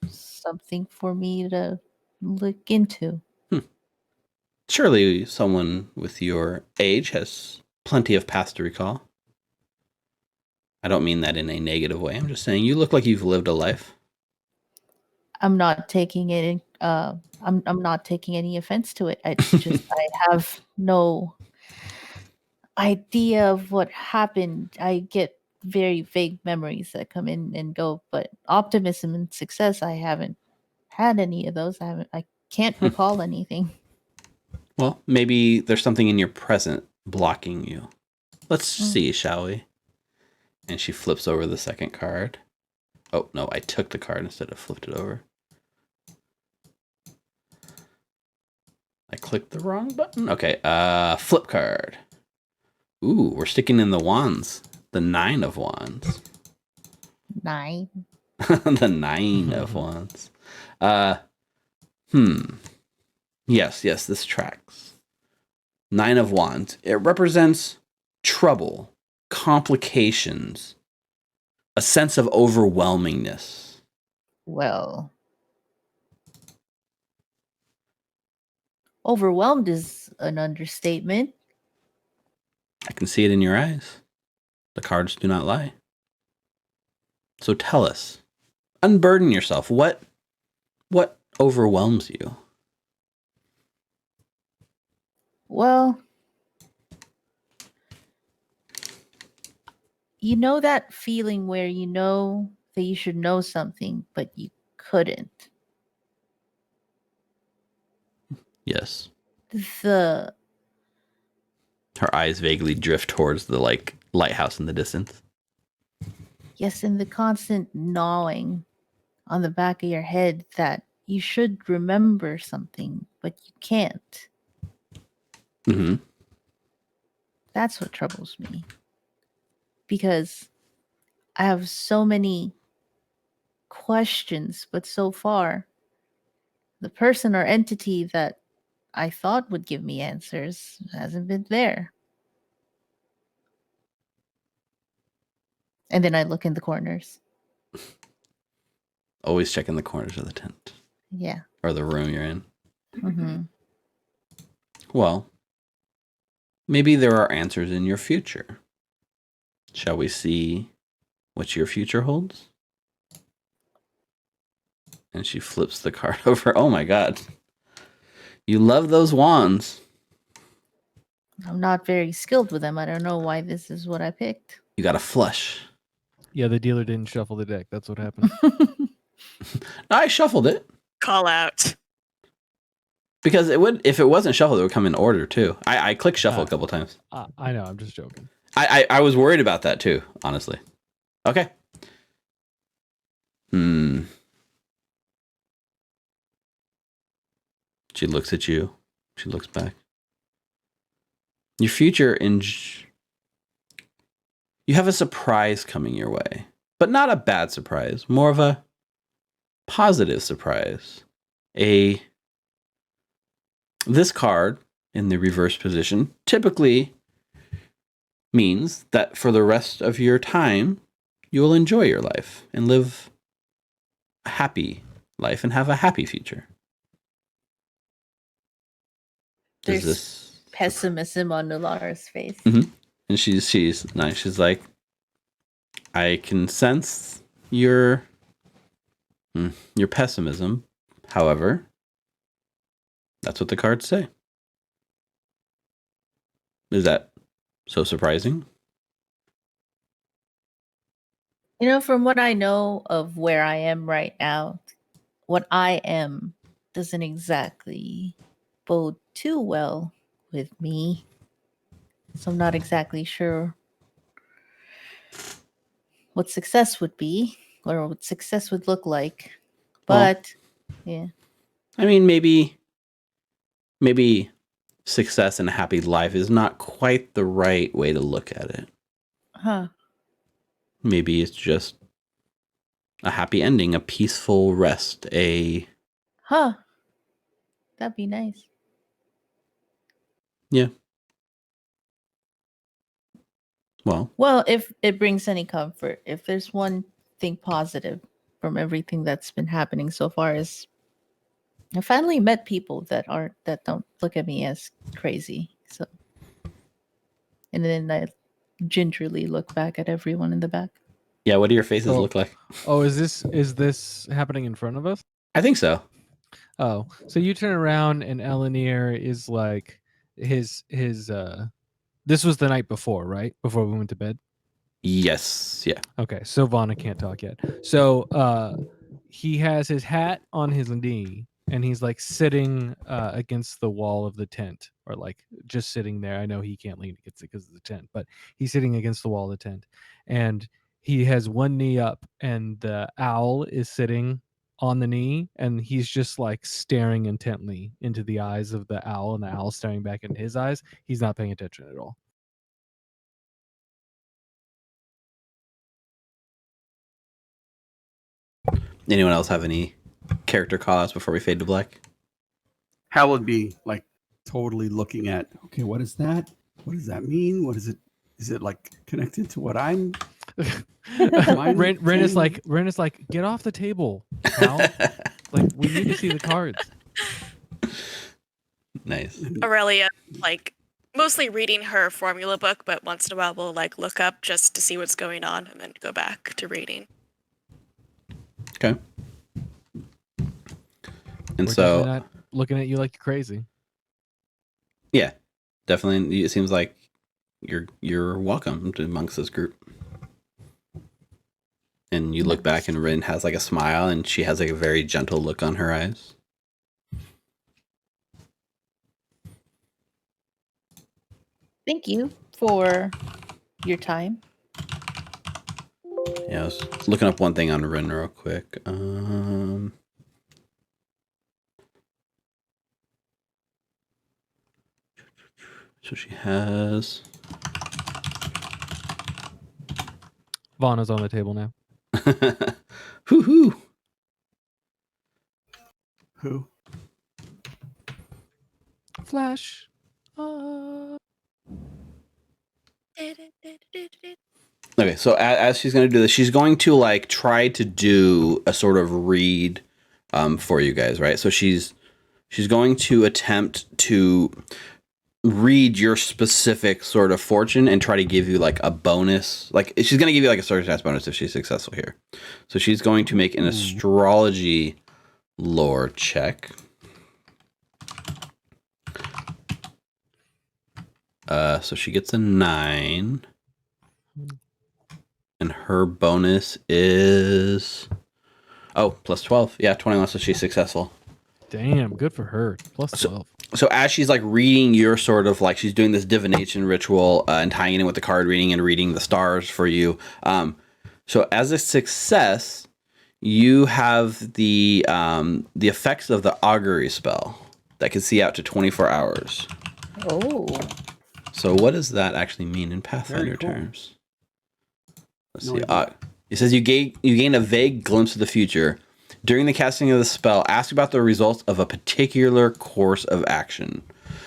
[SPEAKER 3] something for me to look into.
[SPEAKER 1] Surely someone with your age has plenty of past to recall. I don't mean that in a negative way. I'm just saying you look like you've lived a life.
[SPEAKER 3] I'm not taking it. I'm not taking any offense to it. It's just I have no idea of what happened. I get very vague memories that come in and go, but optimism and success, I haven't had any of those. I can't recall anything.
[SPEAKER 1] Well, maybe there's something in your present blocking you. Let's see, shall we? And she flips over the second card. Oh, no, I took the card instead of flipped it over. I clicked the wrong button. Okay, flip card. Ooh, we're sticking in the wands. The 9 of Wands.
[SPEAKER 3] 9.
[SPEAKER 1] The 9 of Wands. Yes, this tracks. 9 of Wands. It represents trouble, complications, a sense of overwhelmingness.
[SPEAKER 3] Well, overwhelmed is an understatement.
[SPEAKER 1] I can see it in your eyes. The cards do not lie. So tell us, unburden yourself. What overwhelms you?
[SPEAKER 3] Well, you know that feeling where you know that you should know something, but you couldn't.
[SPEAKER 1] Yes.
[SPEAKER 3] The
[SPEAKER 1] Her eyes vaguely drift towards the like lighthouse in the distance.
[SPEAKER 3] yes, and the constant gnawing on the back of your head that you should remember something, but you can't.
[SPEAKER 1] Mm-hmm.
[SPEAKER 3] That's what troubles me. Because I have so many questions, but so far, the person or entity that I thought would give me answers hasn't been there. And then I look in the corners.
[SPEAKER 1] Always checking the corners of the tent.
[SPEAKER 3] Yeah.
[SPEAKER 1] Or the room you're in.
[SPEAKER 3] Mm-hmm.
[SPEAKER 1] Well, maybe there are answers in your future. Shall we see what your future holds? And she flips the card over. Oh my god. You love those wands.
[SPEAKER 3] I'm not very skilled with them. I don't know why this is what I picked.
[SPEAKER 1] You got a flush.
[SPEAKER 2] Yeah, the dealer didn't shuffle the deck. That's what happened.
[SPEAKER 1] I shuffled it.
[SPEAKER 5] Call out.
[SPEAKER 1] Because it would, if it wasn't shuffled, it would come in order too. I clicked shuffle a couple times.
[SPEAKER 2] I know. I'm just joking.
[SPEAKER 1] I was worried about that too, honestly. Okay. She looks at you. She looks back. Your future you have a surprise coming your way, but not a bad surprise, more of a positive surprise. This card in the reverse position typically means that for the rest of your time, you will enjoy your life and live a happy life and have a happy future.
[SPEAKER 3] There's pessimism on Nulara's face.
[SPEAKER 1] Mm-hmm. And she's nice. She's like, I can sense your pessimism. However, that's what the cards say. Is that so surprising?
[SPEAKER 3] You know, from what I know of where I am right now, what I am doesn't exactly bode too well with me. So I'm not exactly sure what success would be or what success would look like. But yeah.
[SPEAKER 1] I mean, maybe success and a happy life is not quite the right way to look at it.
[SPEAKER 3] Huh.
[SPEAKER 1] Maybe it's just a happy ending, a peaceful rest,
[SPEAKER 3] Huh. That'd be nice.
[SPEAKER 1] Yeah. Well,
[SPEAKER 3] if it brings any comfort, if there's one thing positive from everything that's been happening so far is I finally met people that don't look at me as crazy. So, and then I gingerly look back at everyone in the back.
[SPEAKER 1] Yeah, what do your faces look like?
[SPEAKER 2] Oh, is this happening in front of us?
[SPEAKER 1] I think so.
[SPEAKER 2] Oh, so you turn around and Elanir is like his this was the night before, right? Before we went to bed?
[SPEAKER 1] Yes. Yeah.
[SPEAKER 2] Okay, so Vana can't talk yet. So he has his hat on his knee and he's like sitting against the wall of the tent, or like just sitting there. I know he can't lean against it because of the tent, but he's sitting against the wall of the tent. And he has one knee up and the owl is sitting on the knee, and he's just like staring intently into the eyes of the owl, and the owl staring back into his eyes. He's not paying attention at all.
[SPEAKER 1] Anyone else have any character callouts before we fade to black?
[SPEAKER 4] Hal would be like totally looking at, okay, what is that? What does that mean? What is it? Is it like connected to what I'm?
[SPEAKER 2] Wren is like, get off the table, Hal. Like, we need to see the cards.
[SPEAKER 1] Nice.
[SPEAKER 5] Aurelia, like, mostly reading her formula book, but once in a while will like look up just to see what's going on and then go back to reading.
[SPEAKER 1] Okay. And
[SPEAKER 2] We're
[SPEAKER 1] so,
[SPEAKER 2] definitely not looking at you like you're crazy.
[SPEAKER 1] yeah, definitely. It seems like you're welcome to amongst this group. And you look back, and Wren has like a smile, and she has like a very gentle look on her eyes.
[SPEAKER 3] Thank you for your time.
[SPEAKER 1] Yeah, I was looking up one thing on Wren real quick. So she has.
[SPEAKER 2] Vana's on the table now.
[SPEAKER 1] Hoo-hoo.
[SPEAKER 4] Who?
[SPEAKER 2] Flash.
[SPEAKER 1] Okay, so as she's going to do this, she's going to like try to do a sort of read for you guys, right? So she's going to attempt to read your specific sort of fortune and try to give you like a bonus. Like she's going to give you like a Sorceress bonus if she's successful here. So she's going to make an astrology lore check. So she gets a 9. And her bonus is plus 12. Yeah, 21, so she's successful.
[SPEAKER 2] Damn, good for her. Plus 12.
[SPEAKER 1] So as she's like reading your sort of like she's doing this divination ritual and tying it in with the card reading and reading the stars for you. So as a success, you have the effects of the augury spell that can see out to 24 hours.
[SPEAKER 3] Oh.
[SPEAKER 1] So what does that actually mean in Pathfinder terms? Let's see. It says you gain a vague glimpse of the future. During the casting of the spell, ask about the results of a particular course of action.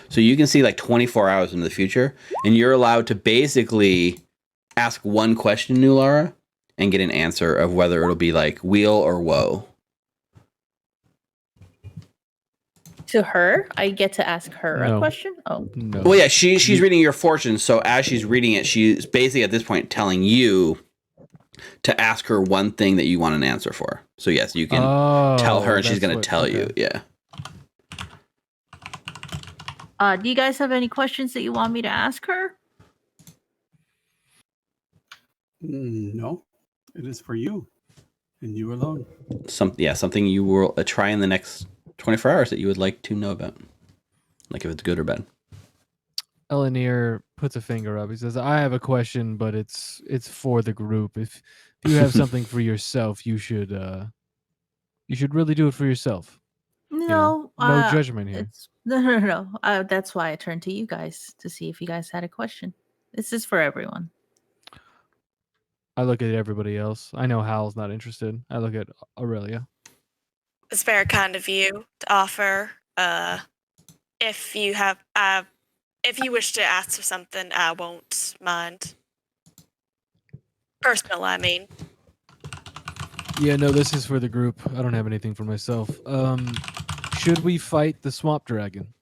[SPEAKER 1] So you can see like 24 hours into the future, and you're allowed to basically ask one question, New Lara, and get an answer of whether it'll be like weal or woe.
[SPEAKER 3] To her, I get to ask her
[SPEAKER 2] No.
[SPEAKER 3] a question. Oh,
[SPEAKER 2] No.
[SPEAKER 1] Well, yeah, she's reading your fortune, so as she's reading it, she's basically at this point telling you to ask her one thing that you want an answer for. So yes, you can tell her and she's going to tell you. Yeah.
[SPEAKER 3] do you guys have any questions that you want me to ask her?
[SPEAKER 4] No, it is for you and you alone.
[SPEAKER 1] Something you will try in the next 24 hours that you would like to know about. Like if it's good or bad.
[SPEAKER 2] Elanir puts a finger up. He says, I have a question, but it's for the group. If you have something for yourself, you should really do it for yourself.
[SPEAKER 3] No,
[SPEAKER 2] No judgment here.
[SPEAKER 3] No. That's why I turned to you guys to see if you guys had a question. This is for everyone.
[SPEAKER 2] I look at everybody else. I know Hal's not interested. I look at Aurelia.
[SPEAKER 5] It's very kind of you to offer. If you have, if you wish to ask for something, I won't mind. Personal, I mean.
[SPEAKER 2] Yeah, no, this is for the group. I don't have anything for myself. Should we fight the swamp dragon?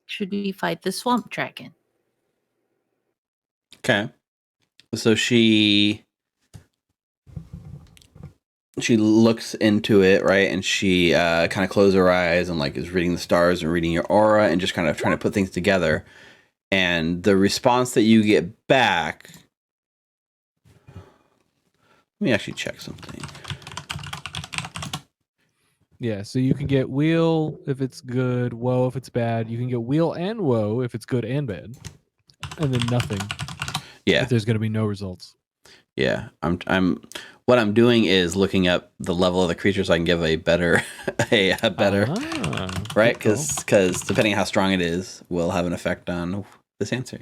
[SPEAKER 3] Should we fight the swamp dragon?
[SPEAKER 1] Okay. So she looks into it, right? And she kind of closes her eyes and like is reading the stars and reading your aura and just kind of trying to put things together. And the response that you get back, let me actually check something.
[SPEAKER 2] Yeah, so you can get wheel if it's good, woe if it's bad. You can get wheel and woe if it's good and bad. And then nothing.
[SPEAKER 1] Yeah.
[SPEAKER 2] If there's going to be no results.
[SPEAKER 1] Yeah. What I'm doing is looking up the level of the creature so I can give a better right? Because depending on how strong it is will have an effect on this answer.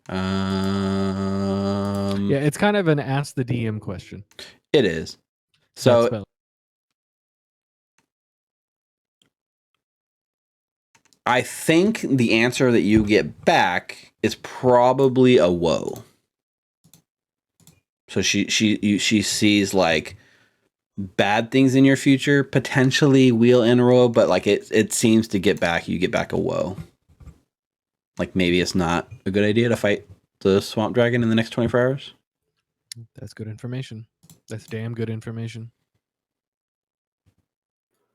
[SPEAKER 2] Yeah, it's kind of an ask the DM question.
[SPEAKER 1] It is. So I think the answer that you get back is probably a woe. So she sees like bad things in your future, potentially wheel and roll, but like it seems to you get back a woe. Like maybe it's not a good idea to fight the swamp dragon in the next 24 hours.
[SPEAKER 2] That's good information. That's damn good information.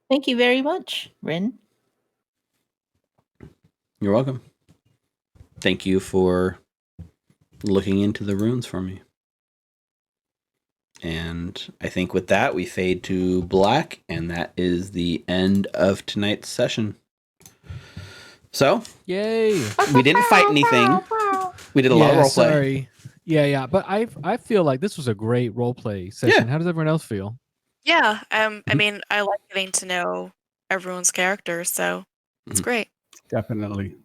[SPEAKER 3] Thank you very much, Wren.
[SPEAKER 1] You're welcome. Thank you for looking into the runes for me. And I think with that, we fade to black, and that is the end of tonight's session. So,
[SPEAKER 2] yay!
[SPEAKER 1] We didn't fight anything. We did a lot of roleplay.
[SPEAKER 2] Sorry. Yeah. But I feel like this was a great roleplay session.
[SPEAKER 1] Yeah.
[SPEAKER 2] How does everyone else feel?
[SPEAKER 5] Yeah, I mean, I like getting to know everyone's characters, so it's great.
[SPEAKER 4] Definitely.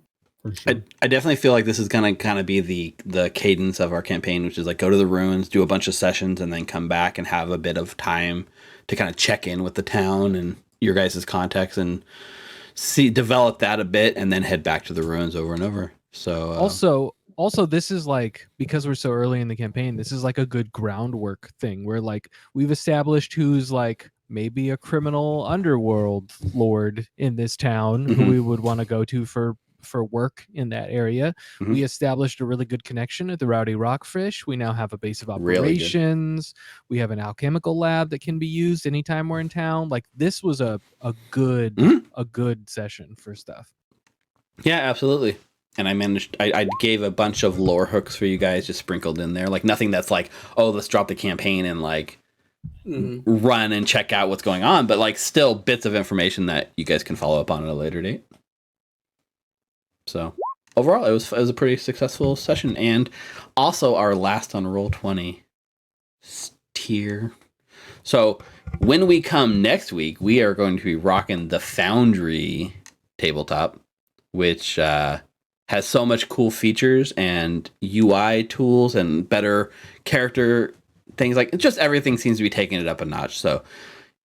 [SPEAKER 4] For sure.
[SPEAKER 1] I definitely feel like this is gonna kind of be the cadence of our campaign, which is like go to the ruins, do a bunch of sessions, and then come back and have a bit of time to kind of check in with the town and your guys' context and develop that a bit, and then head back to the ruins over and over. So
[SPEAKER 2] also this is like, because we're so early in the campaign, this is like a good groundwork thing where like we've established who's like maybe a criminal underworld lord in this town who we would want to go to for for work in that area.
[SPEAKER 1] Mhm.
[SPEAKER 2] We established a really good connection at the Rowdy Rockfish. We now have a base of
[SPEAKER 1] Really good.
[SPEAKER 2] operations. We have an alchemical lab that can be used anytime we're in town. Like, this was a good
[SPEAKER 1] Mhm.
[SPEAKER 2] a good session for stuff.
[SPEAKER 1] Yeah, absolutely. And I gave a bunch of lore hooks for you guys just sprinkled in there. Like nothing that's like, oh, let's drop the campaign and like run and check out what's going on, but like still bits of information that you guys can follow up on at a later date. So overall, it was a pretty successful session, and also our last on Roll20 tier. So when we come next week, we are going to be rocking the Foundry tabletop, which has so much cool features and UI tools and better character things. Like just everything seems to be taking it up a notch. So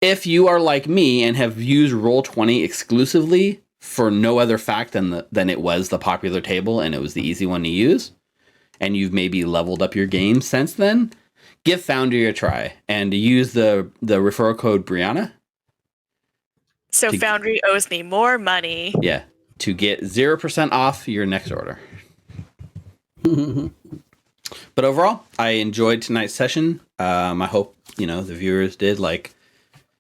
[SPEAKER 1] if you are like me and have used Roll20 exclusively for no other fact than it was the popular table and it was the easy one to use, and you've maybe leveled up your game since then, give Foundry a try and use the referral code Brianna.
[SPEAKER 5] So Foundry owes me more money.
[SPEAKER 1] Yeah, to get 0% off your next order. But overall, I enjoyed tonight's session. I hope the viewers did. Like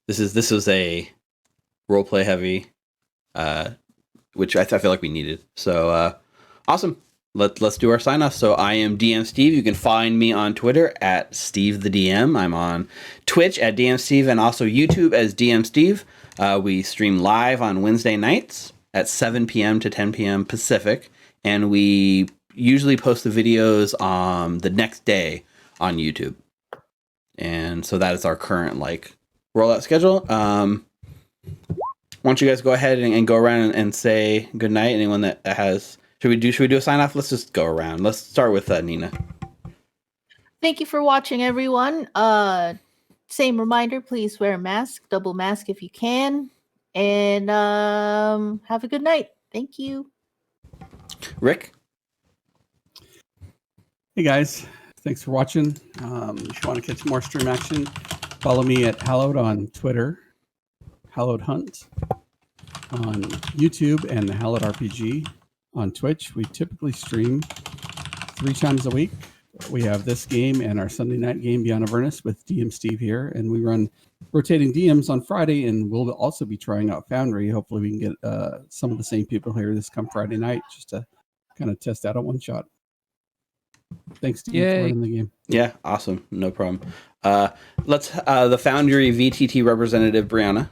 [SPEAKER 1] this was a roleplay heavy, which I feel like we needed. So awesome. Let's do our sign off. So I am DM Steve. You can find me on Twitter at Steve the DM. I'm on Twitch at DM Steve and also YouTube as DM Steve. We stream live on Wednesday nights at 7 p.m. to 10 p.m. Pacific, and we usually post the videos the next day on YouTube. And so that is our current rollout schedule. Why don't you guys go ahead and go around and say goodnight? Anyone that has... Should we do a sign off? Let's just go around. Let's start with Nina.
[SPEAKER 3] Thank you for watching, everyone. Same reminder, please wear a mask, double mask if you can, and have a good night. Thank you.
[SPEAKER 1] Rick?
[SPEAKER 4] Hey guys, thanks for watching. If you want to catch more stream action, follow me at Hallowed on Twitter, Hallowed Hunt on YouTube, and Hallowed RPG on Twitch. We typically stream 3 times a week. We have this game and our Sunday night game, Beyond Avernus, with DM Steve here, and we run rotating DMs on Friday, and we'll also be trying out Foundry. Hopefully we can get some of the same people here this come Friday night just to kind of test out a one-shot. Thanks, Steve, for running the game.
[SPEAKER 1] Yeah, awesome. No problem. Let's the Foundry VTT representative, Brianna.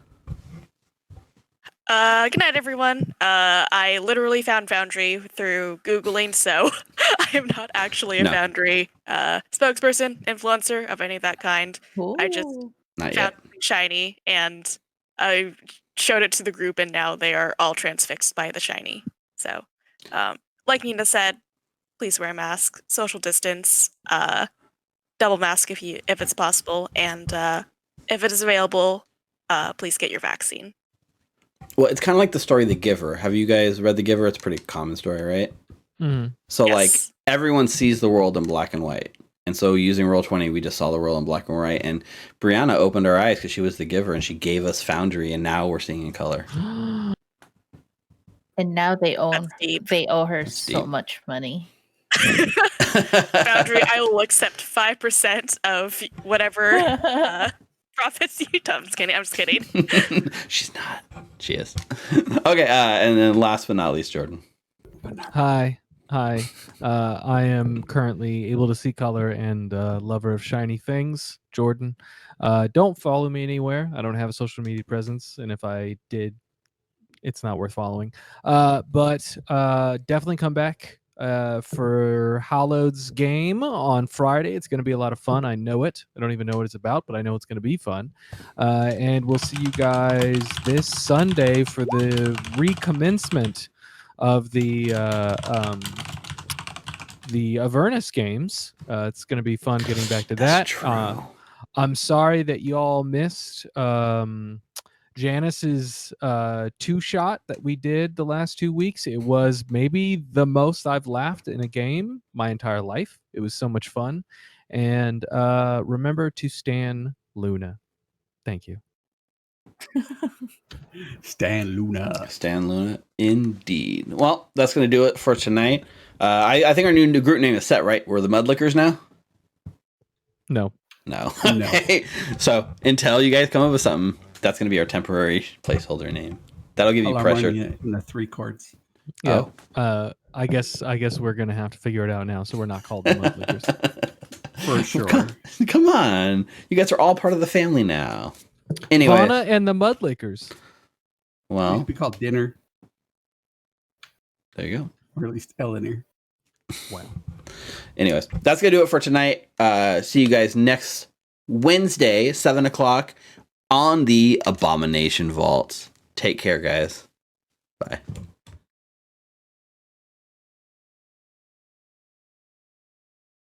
[SPEAKER 5] Good night, everyone. I literally found Foundry through Googling, so I am not actually a Foundry spokesperson, influencer of any of that kind.
[SPEAKER 3] Ooh.
[SPEAKER 5] I just
[SPEAKER 1] Not
[SPEAKER 5] found
[SPEAKER 1] yet.
[SPEAKER 5] shiny, and I showed it to the group, and now they are all transfixed by the shiny. So, like Nina said, please wear a mask, social distance, double mask if it's possible, and if it is available, please get your vaccine.
[SPEAKER 1] Well, it's kind of like the story The Giver. Have you guys read The Giver? It's a pretty common story, right?
[SPEAKER 2] Mm-hmm.
[SPEAKER 1] So,
[SPEAKER 5] Yes.
[SPEAKER 1] everyone sees the world in black and white. And so, using Roll20, we just saw the world in black and white. And Brianna opened her eyes because she was the giver, and she gave us Foundry, and now we're seeing in color.
[SPEAKER 3] And now they owe her
[SPEAKER 1] That's
[SPEAKER 3] so
[SPEAKER 1] deep.
[SPEAKER 3] much money.
[SPEAKER 5] Foundry, I will accept 5% of whatever profits you. I'm just kidding.
[SPEAKER 1] She's not. She is. Okay, and then last but not least, Jordan.
[SPEAKER 2] Hi. I am currently able to see color and lover of shiny things. Jordan. Don't follow me anywhere. I don't have a social media presence, and if I did, it's not worth following. But definitely come back for Hallowed's game on Friday. It's going to be a lot of fun. I know it. I don't even know what it's about, but I know it's going to be fun. And we'll see you guys this Sunday for the recommencement of the Avernus games. It's going to be fun getting back to that.
[SPEAKER 1] True.
[SPEAKER 2] I'm sorry that you all missed Janice's 2-shot that we did the last 2 weeks. It was maybe the most I've laughed in a game my entire life. It was so much fun. And remember to stan Luna. Thank you.
[SPEAKER 4] Stan Luna.
[SPEAKER 1] Stan Luna, indeed. Well, that's going to do it for tonight. I think our new group name is set, right? We're the Mudlickers now?
[SPEAKER 2] No.
[SPEAKER 1] No.
[SPEAKER 4] No.
[SPEAKER 1] Okay. So until you guys come up with something, that's going to be our temporary placeholder name. That'll give you pressure.
[SPEAKER 4] In the 3 chords.
[SPEAKER 2] Yeah.
[SPEAKER 1] Oh.
[SPEAKER 2] I guess we're gonna have to figure it out now. So we're not called the Mudlickers.
[SPEAKER 4] For sure.
[SPEAKER 1] Come on. You guys are all part of the family now. Anyway.
[SPEAKER 2] Fauna and the Mudlickers.
[SPEAKER 4] It
[SPEAKER 1] Well,
[SPEAKER 4] could be called Dinner,
[SPEAKER 1] there you go.
[SPEAKER 4] or at least Eleanor.
[SPEAKER 2] Wow.
[SPEAKER 1] Anyways, that's going to do it for tonight. See you guys next Wednesday, 7 o'clock on the Abomination Vaults. Take care, guys. Bye.